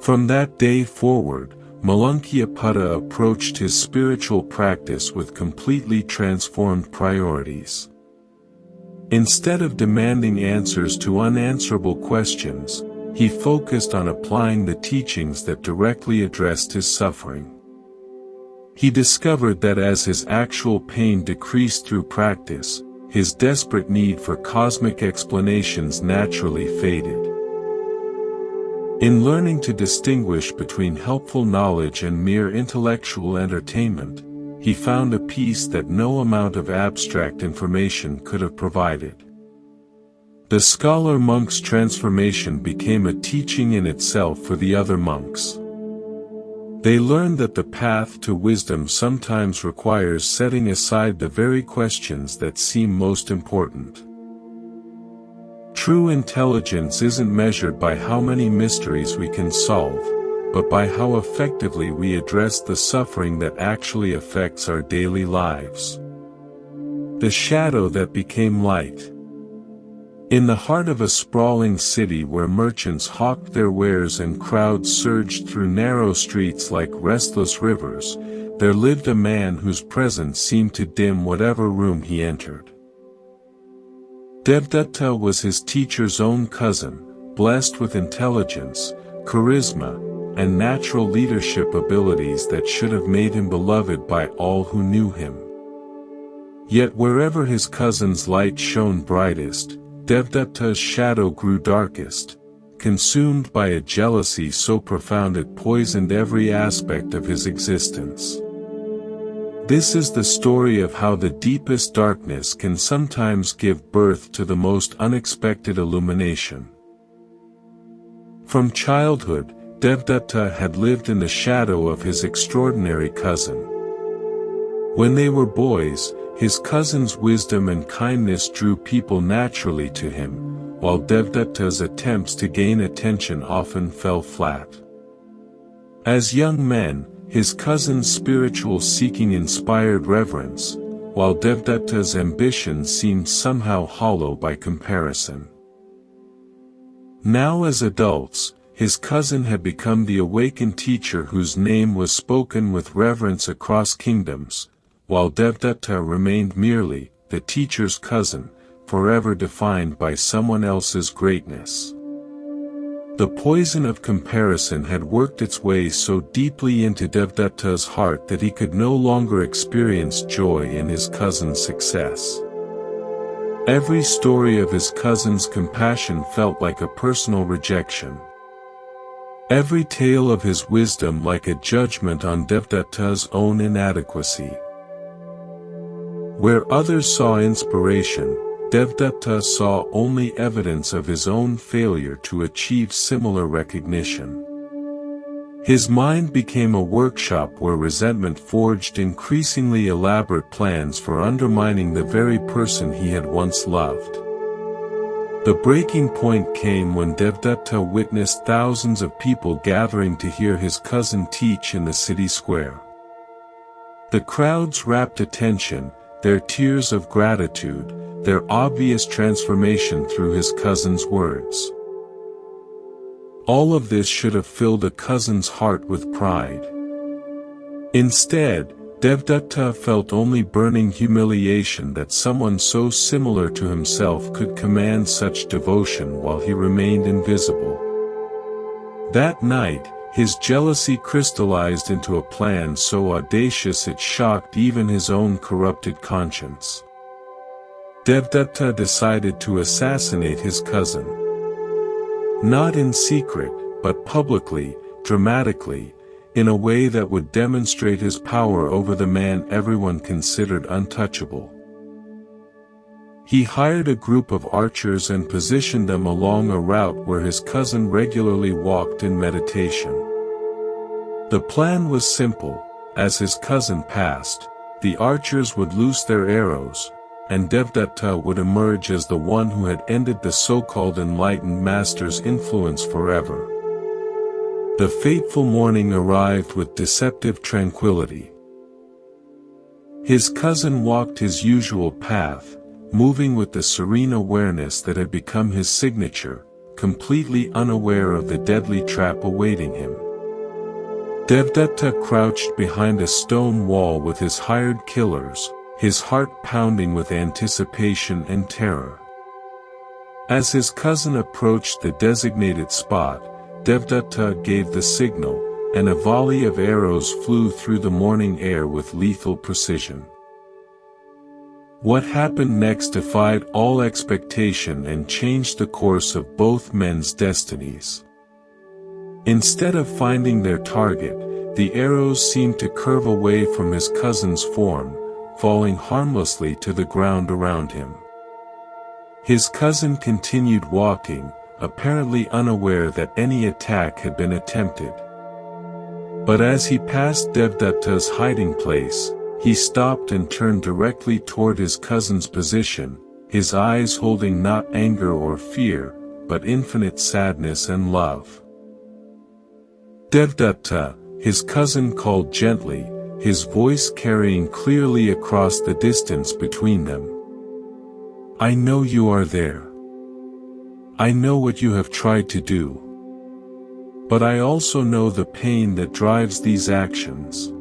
From that day forward, Malankiyaputta approached his spiritual practice with completely transformed priorities. Instead of demanding answers to unanswerable questions, he focused on applying the teachings that directly addressed his suffering. He discovered that as his actual pain decreased through practice, his desperate need for cosmic explanations naturally faded. In learning to distinguish between helpful knowledge and mere intellectual entertainment, he found a peace that no amount of abstract information could have provided. The scholar monk's transformation became a teaching in itself for the other monks. They learned that the path to wisdom sometimes requires setting aside the very questions that seem most important. True intelligence isn't measured by how many mysteries we can solve, but by how effectively we address the suffering that actually affects our daily lives. The shadow that became light. In the heart of a sprawling city where merchants hawked their wares and crowds surged through narrow streets like restless rivers, there lived a man whose presence seemed to dim whatever room he entered. Devdatta was his teacher's own cousin, blessed with intelligence, charisma, and natural leadership abilities that should have made him beloved by all who knew him. Yet wherever his cousin's light shone brightest, Devdatta's shadow grew darkest, consumed by a jealousy so profound it poisoned every aspect of his existence. This is the story of how the deepest darkness can sometimes give birth to the most unexpected illumination. From childhood, Devdatta had lived in the shadow of his extraordinary cousin. When they were boys, his cousin's wisdom and kindness drew people naturally to him, while Devdatta's attempts to gain attention often fell flat. As young men, his cousin's spiritual seeking inspired reverence, while Devdatta's ambition seemed somehow hollow by comparison. Now as adults, his cousin had become the awakened teacher whose name was spoken with reverence across kingdoms, while Devdatta remained merely the teacher's cousin, forever defined by someone else's greatness. The poison of comparison had worked its way so deeply into Devdatta's heart that he could no longer experience joy in his cousin's success. Every story of his cousin's compassion felt like a personal rejection. Every tale of his wisdom like a judgment on Devdatta's own inadequacy. Where others saw inspiration, Devdatta saw only evidence of his own failure to achieve similar recognition. His mind became a workshop where resentment forged increasingly elaborate plans for undermining the very person he had once loved. The breaking point came when Devdatta witnessed thousands of people gathering to hear his cousin teach in the city square. The crowd's rapt attention, their tears of gratitude, their obvious transformation through his cousin's words. All of this should have filled a cousin's heart with pride. Instead, Devdatta felt only burning humiliation that someone so similar to himself could command such devotion while he remained invisible. That night, his jealousy crystallized into a plan so audacious it shocked even his own corrupted conscience. Devdatta decided to assassinate his cousin. Not in secret, but publicly, dramatically, in a way that would demonstrate his power over the man everyone considered untouchable. He hired a group of archers and positioned them along a route where his cousin regularly walked in meditation. The plan was simple: as his cousin passed, the archers would loose their arrows, and Devdatta would emerge as the one who had ended the so-called enlightened master's influence forever. The fateful morning arrived with deceptive tranquility. His cousin walked his usual path, moving with the serene awareness that had become his signature, completely unaware of the deadly trap awaiting him. Devdatta crouched behind a stone wall with his hired killers, his heart pounding with anticipation and terror. As his cousin approached the designated spot, Devdatta gave the signal, and a volley of arrows flew through the morning air with lethal precision. What happened next defied all expectation and changed the course of both men's destinies. Instead of finding their target, the arrows seemed to curve away from his cousin's form, falling harmlessly to the ground around him. His cousin continued walking, apparently unaware that any attack had been attempted. But as he passed Devdatta's hiding place, he stopped and turned directly toward his cousin's position, his eyes holding not anger or fear, but infinite sadness and love. "Devdatta," his cousin called gently, his voice carrying clearly across the distance between them. "I know you are there. I know what you have tried to do. But I also know the pain that drives these actions.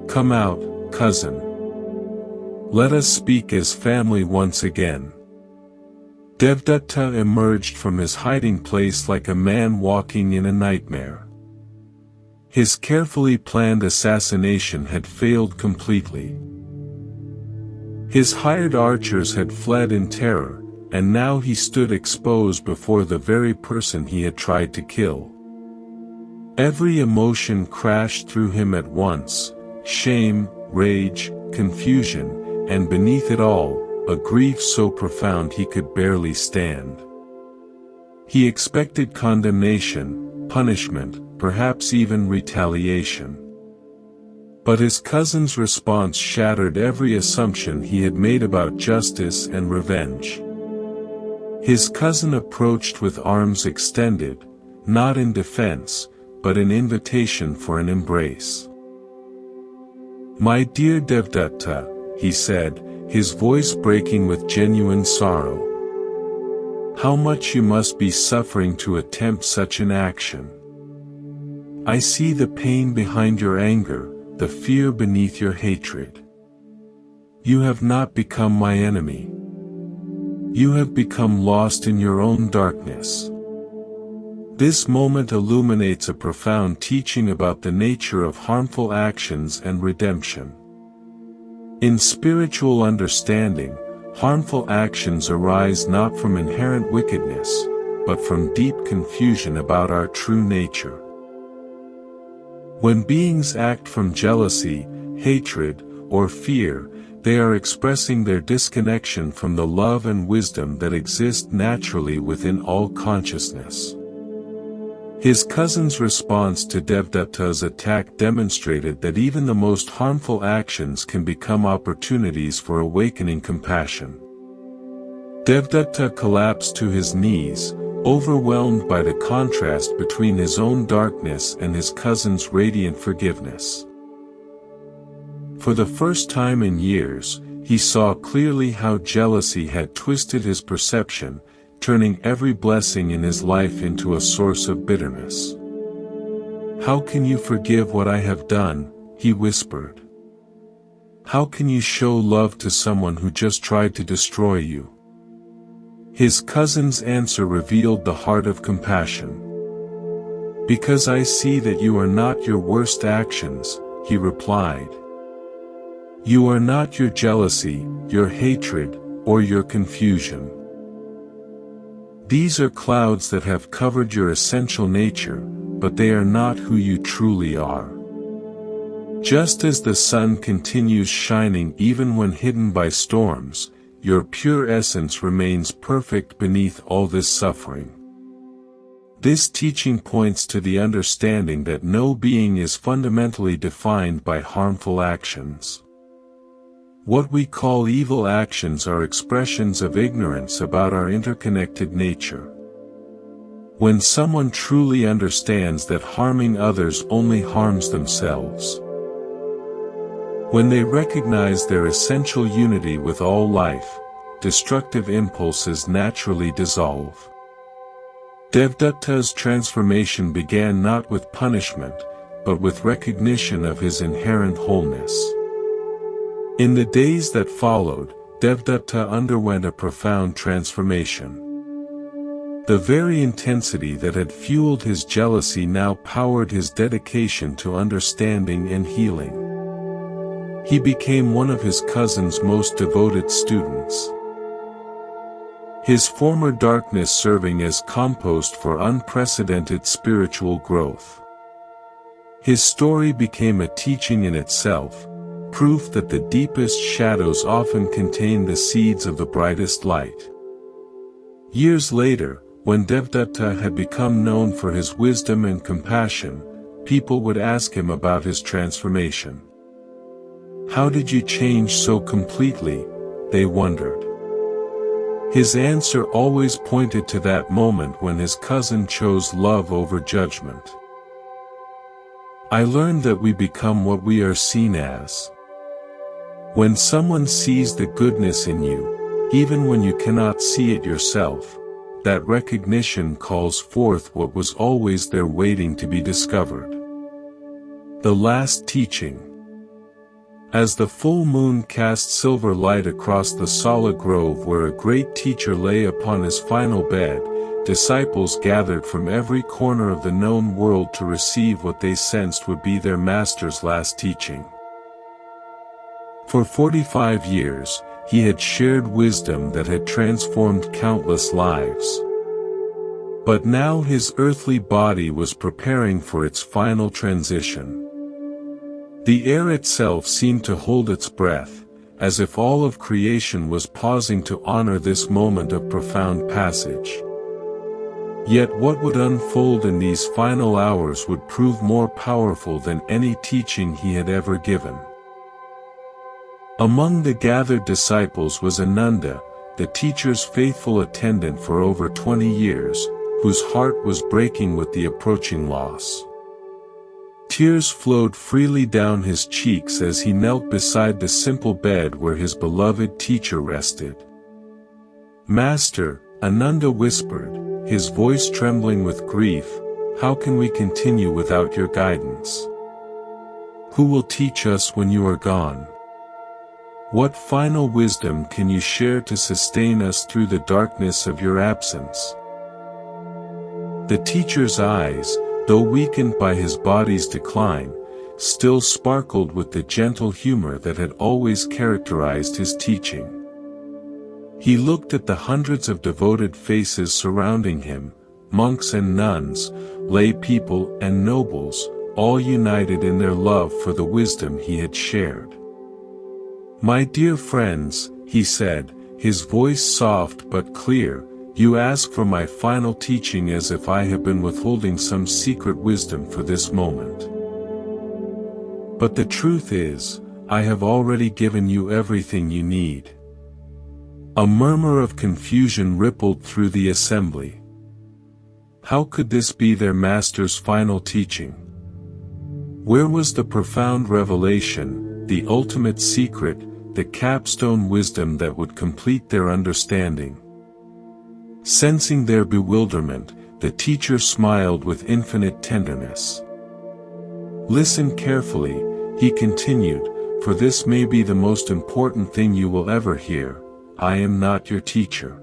Come out, cousin. Let us speak as family once again." Devdatta emerged from his hiding place like a man walking in a nightmare. His carefully planned assassination had failed completely. His hired archers had fled in terror, and now he stood exposed before the very person he had tried to kill. Every emotion crashed through him at once: shame, rage, confusion, and beneath it all, a grief so profound he could barely stand. He expected condemnation, punishment, perhaps even retaliation. But his cousin's response shattered every assumption he had made about justice and revenge. His cousin approached with arms extended, not in defense, but in invitation for an embrace. "My dear Devdatta," he said, his voice breaking with genuine sorrow. "How much you must be suffering to attempt such an action. I see the pain behind your anger, the fear beneath your hatred. You have not become my enemy. You have become lost in your own darkness." This moment illuminates a profound teaching about the nature of harmful actions and redemption. In spiritual understanding, harmful actions arise not from inherent wickedness, but from deep confusion about our true nature. When beings act from jealousy, hatred, or fear, they are expressing their disconnection from the love and wisdom that exist naturally within all consciousness. His cousin's response to Devdutta's attack demonstrated that even the most harmful actions can become opportunities for awakening compassion. Devdutta collapsed to his knees, overwhelmed by the contrast between his own darkness and his cousin's radiant forgiveness. For the first time in years, he saw clearly how jealousy had twisted his perception, turning every blessing in his life into a source of bitterness. "How can you forgive what I have done?" he whispered. "How can you show love to someone who just tried to destroy you?" His cousin's answer revealed the heart of compassion. "Because I see that you are not your worst actions," he replied. "You are not your jealousy, your hatred, or your confusion. These are clouds that have covered your essential nature, but they are not who you truly are. Just as the sun continues shining even when hidden by storms, your pure essence remains perfect beneath all this suffering." This teaching points to the understanding that no being is fundamentally defined by harmful actions. What we call evil actions are expressions of ignorance about our interconnected nature. When someone truly understands that harming others only harms themselves, when they recognize their essential unity with all life, destructive impulses naturally dissolve. Devdutta's transformation began not with punishment, but with recognition of his inherent wholeness. In the days that followed, Devdutta underwent a profound transformation. The very intensity that had fueled his jealousy now powered his dedication to understanding and healing. He became one of his cousin's most devoted students, his former darkness serving as compost for unprecedented spiritual growth. His story became a teaching in itself, proof that the deepest shadows often contain the seeds of the brightest light. Years later, when Devdutta had become known for his wisdom and compassion, people would ask him about his transformation. "How did you change so completely?" they wondered. His answer always pointed to that moment when his cousin chose love over judgment. "I learned that we become what we are seen as. When someone sees the goodness in you, even when you cannot see it yourself, that recognition calls forth what was always there waiting to be discovered." The last teaching. As the full moon cast silver light across the Sala grove where a great teacher lay upon his final bed, disciples gathered from every corner of the known world to receive what they sensed would be their master's last teaching. For 45 years, he had shared wisdom that had transformed countless lives. But now his earthly body was preparing for its final transition. The air itself seemed to hold its breath, as if all of creation was pausing to honor this moment of profound passage. Yet what would unfold in these final hours would prove more powerful than any teaching he had ever given. Among the gathered disciples was Ananda, the teacher's faithful attendant for over 20 years, whose heart was breaking with the approaching loss. Tears flowed freely down his cheeks as he knelt beside the simple bed where his beloved teacher rested. "Master," Ananda whispered, his voice trembling with grief, "how can we continue without your guidance? Who will teach us when you are gone? What final wisdom can you share to sustain us through the darkness of your absence?" The teacher's eyes, though weakened by his body's decline, still sparkled with the gentle humor that had always characterized his teaching. He looked at the hundreds of devoted faces surrounding him, monks and nuns, lay people and nobles, all united in their love for the wisdom he had shared. "My dear friends," he said, his voice soft but clear, You ask for my final teaching as if I have been withholding some secret wisdom for this moment. But the truth is, I have already given you everything you need. A murmur of confusion rippled through the assembly. How could this be their master's final teaching? Where was the profound revelation, the ultimate secret, the capstone wisdom that would complete their understanding? Sensing their bewilderment, the teacher smiled with infinite tenderness. Listen carefully, he continued, for this may be the most important thing you will ever hear. I am not your teacher.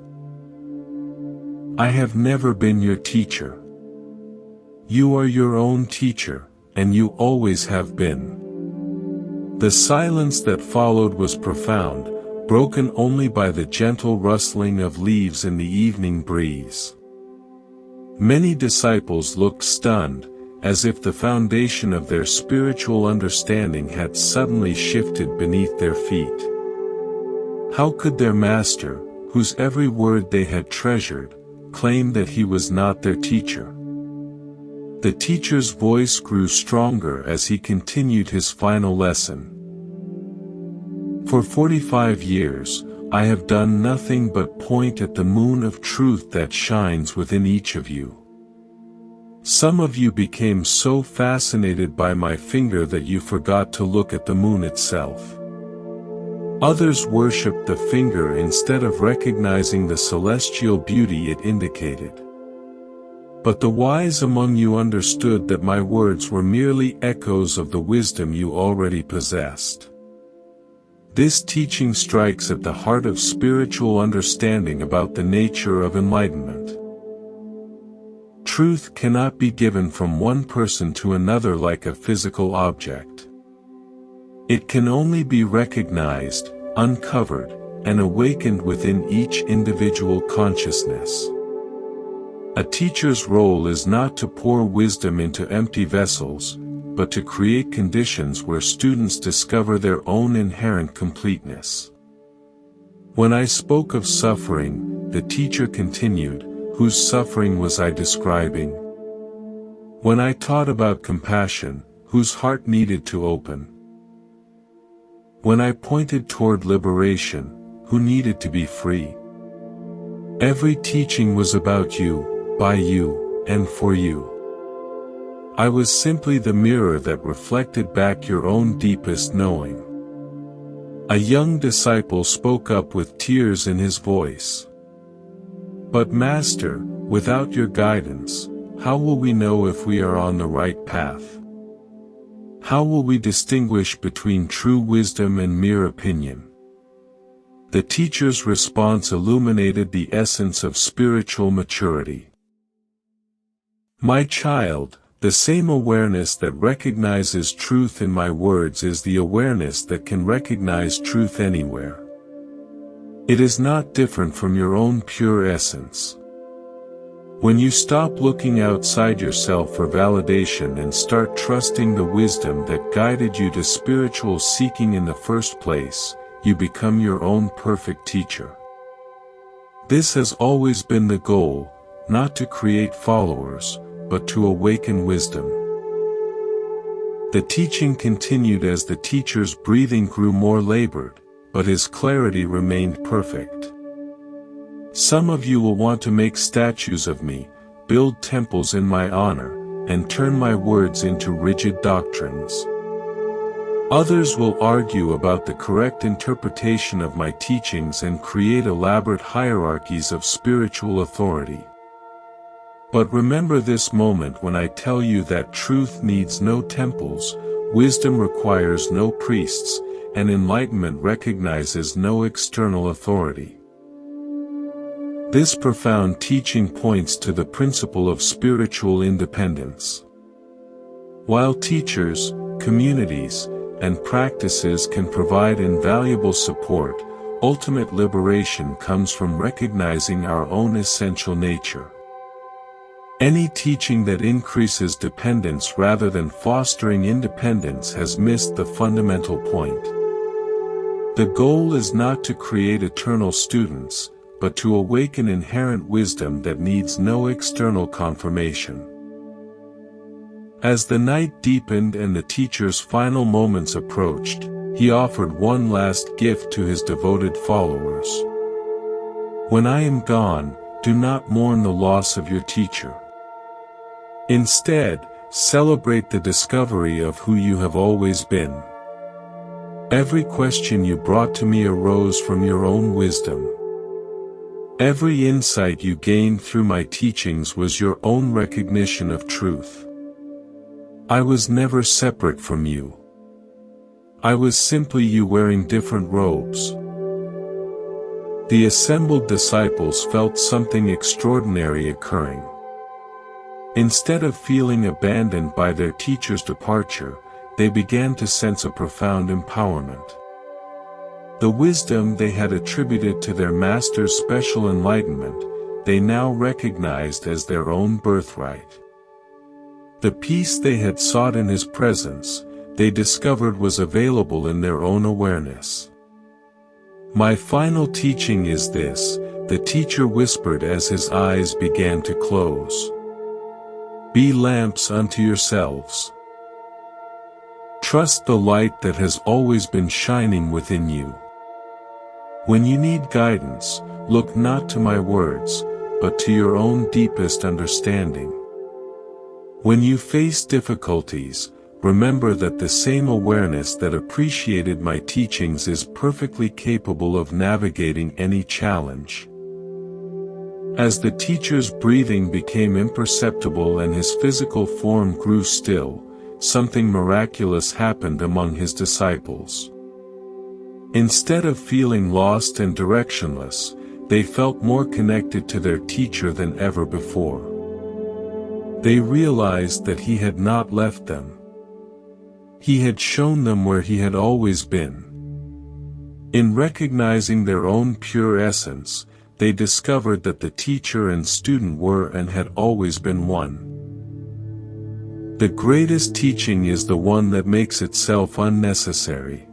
I have never been your teacher. You are your own teacher, and you always have been. The silence that followed was profound, broken only by the gentle rustling of leaves in the evening breeze. Many disciples looked stunned, as if the foundation of their spiritual understanding had suddenly shifted beneath their feet. How could their master, whose every word they had treasured, claim that he was not their teacher? The teacher's voice grew stronger as he continued his final lesson. For 45 years, I have done nothing but point at the moon of truth that shines within each of you. Some of you became so fascinated by my finger that you forgot to look at the moon itself. Others worshipped the finger instead of recognizing the celestial beauty it indicated. But the wise among you understood that my words were merely echoes of the wisdom you already possessed. This teaching strikes at the heart of spiritual understanding about the nature of enlightenment. Truth cannot be given from one person to another like a physical object. It can only be recognized, uncovered, and awakened within each individual consciousness. A teacher's role is not to pour wisdom into empty vessels, but to create conditions where students discover their own inherent completeness. When I spoke of suffering, the teacher continued, whose suffering was I describing? When I taught about compassion, whose heart needed to open? When I pointed toward liberation, who needed to be free? Every teaching was about you, by you, and for you. I was simply the mirror that reflected back your own deepest knowing. A young disciple spoke up with tears in his voice. But Master, without your guidance, how will we know if we are on the right path? How will we distinguish between true wisdom and mere opinion? The teacher's response illuminated the essence of spiritual maturity. My child, the same awareness that recognizes truth in my words is the awareness that can recognize truth anywhere. It is not different from your own pure essence. When you stop looking outside yourself for validation and start trusting the wisdom that guided you to spiritual seeking in the first place, you become your own perfect teacher. This has always been the goal, not to create followers, but to awaken wisdom. The teaching continued as the teacher's breathing grew more labored, but his clarity remained perfect. Some of you will want to make statues of me, build temples in my honor, and turn my words into rigid doctrines. Others will argue about the correct interpretation of my teachings and create elaborate hierarchies of spiritual authority. But remember this moment when I tell you that truth needs no temples, wisdom requires no priests, and enlightenment recognizes no external authority. This profound teaching points to the principle of spiritual independence. While teachers, communities, and practices can provide invaluable support, ultimate liberation comes from recognizing our own essential nature. Any teaching that increases dependence rather than fostering independence has missed the fundamental point. The goal is not to create eternal students, but to awaken inherent wisdom that needs no external confirmation. As the night deepened and the teacher's final moments approached, he offered one last gift to his devoted followers. "When I am gone, do not mourn the loss of your teacher. Instead, celebrate the discovery of who you have always been. Every question you brought to me arose from your own wisdom. Every insight you gained through my teachings was your own recognition of truth. I was never separate from you. I was simply you wearing different robes." The assembled disciples felt something extraordinary occurring. Instead of feeling abandoned by their teacher's departure, they began to sense a profound empowerment. The wisdom they had attributed to their master's special enlightenment, they now recognized as their own birthright. The peace they had sought in his presence, they discovered was available in their own awareness. "My final teaching is this," the teacher whispered as his eyes began to close. "Be lamps unto yourselves. Trust the light that has always been shining within you. When you need guidance, look not to my words, but to your own deepest understanding. When you face difficulties, remember that the same awareness that appreciated my teachings is perfectly capable of navigating any challenge." As the teacher's breathing became imperceptible and his physical form grew still, something miraculous happened among his disciples. Instead of feeling lost and directionless, they felt more connected to their teacher than ever before. They realized that he had not left them. He had shown them where he had always been. In recognizing their own pure essence, they discovered that the teacher and student were and had always been one. The greatest teaching is the one that makes itself unnecessary.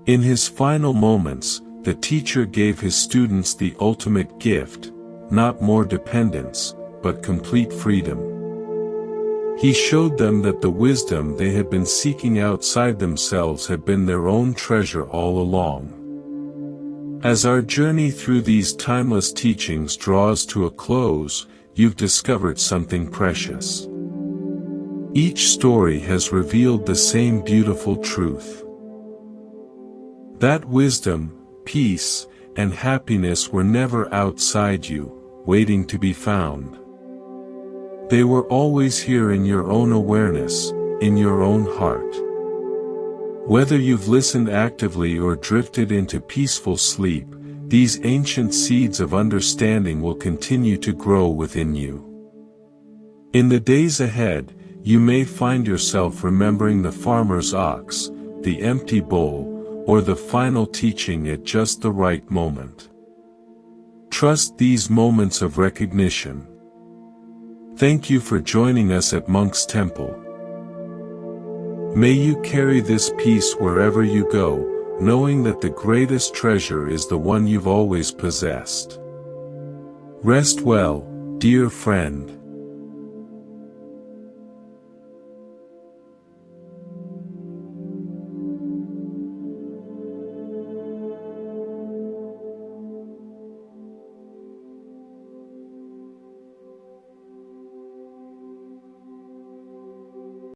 In his final moments, the teacher gave his students the ultimate gift, not more dependence, but complete freedom. He showed them that the wisdom they had been seeking outside themselves had been their own treasure all along. As our journey through these timeless teachings draws to a close, you've discovered something precious. Each story has revealed the same beautiful truth. That wisdom, peace, and happiness were never outside you, waiting to be found. They were always here in your own awareness, in your own heart. Whether you've listened actively or drifted into peaceful sleep, these ancient seeds of understanding will continue to grow within you. In the days ahead, you may find yourself remembering the farmer's ox, the empty bowl, or the final teaching at just the right moment. Trust these moments of recognition. Thank you for joining us at Monk's Temple. May you carry this peace wherever you go, knowing that the greatest treasure is the one you've always possessed. Rest well, dear friend.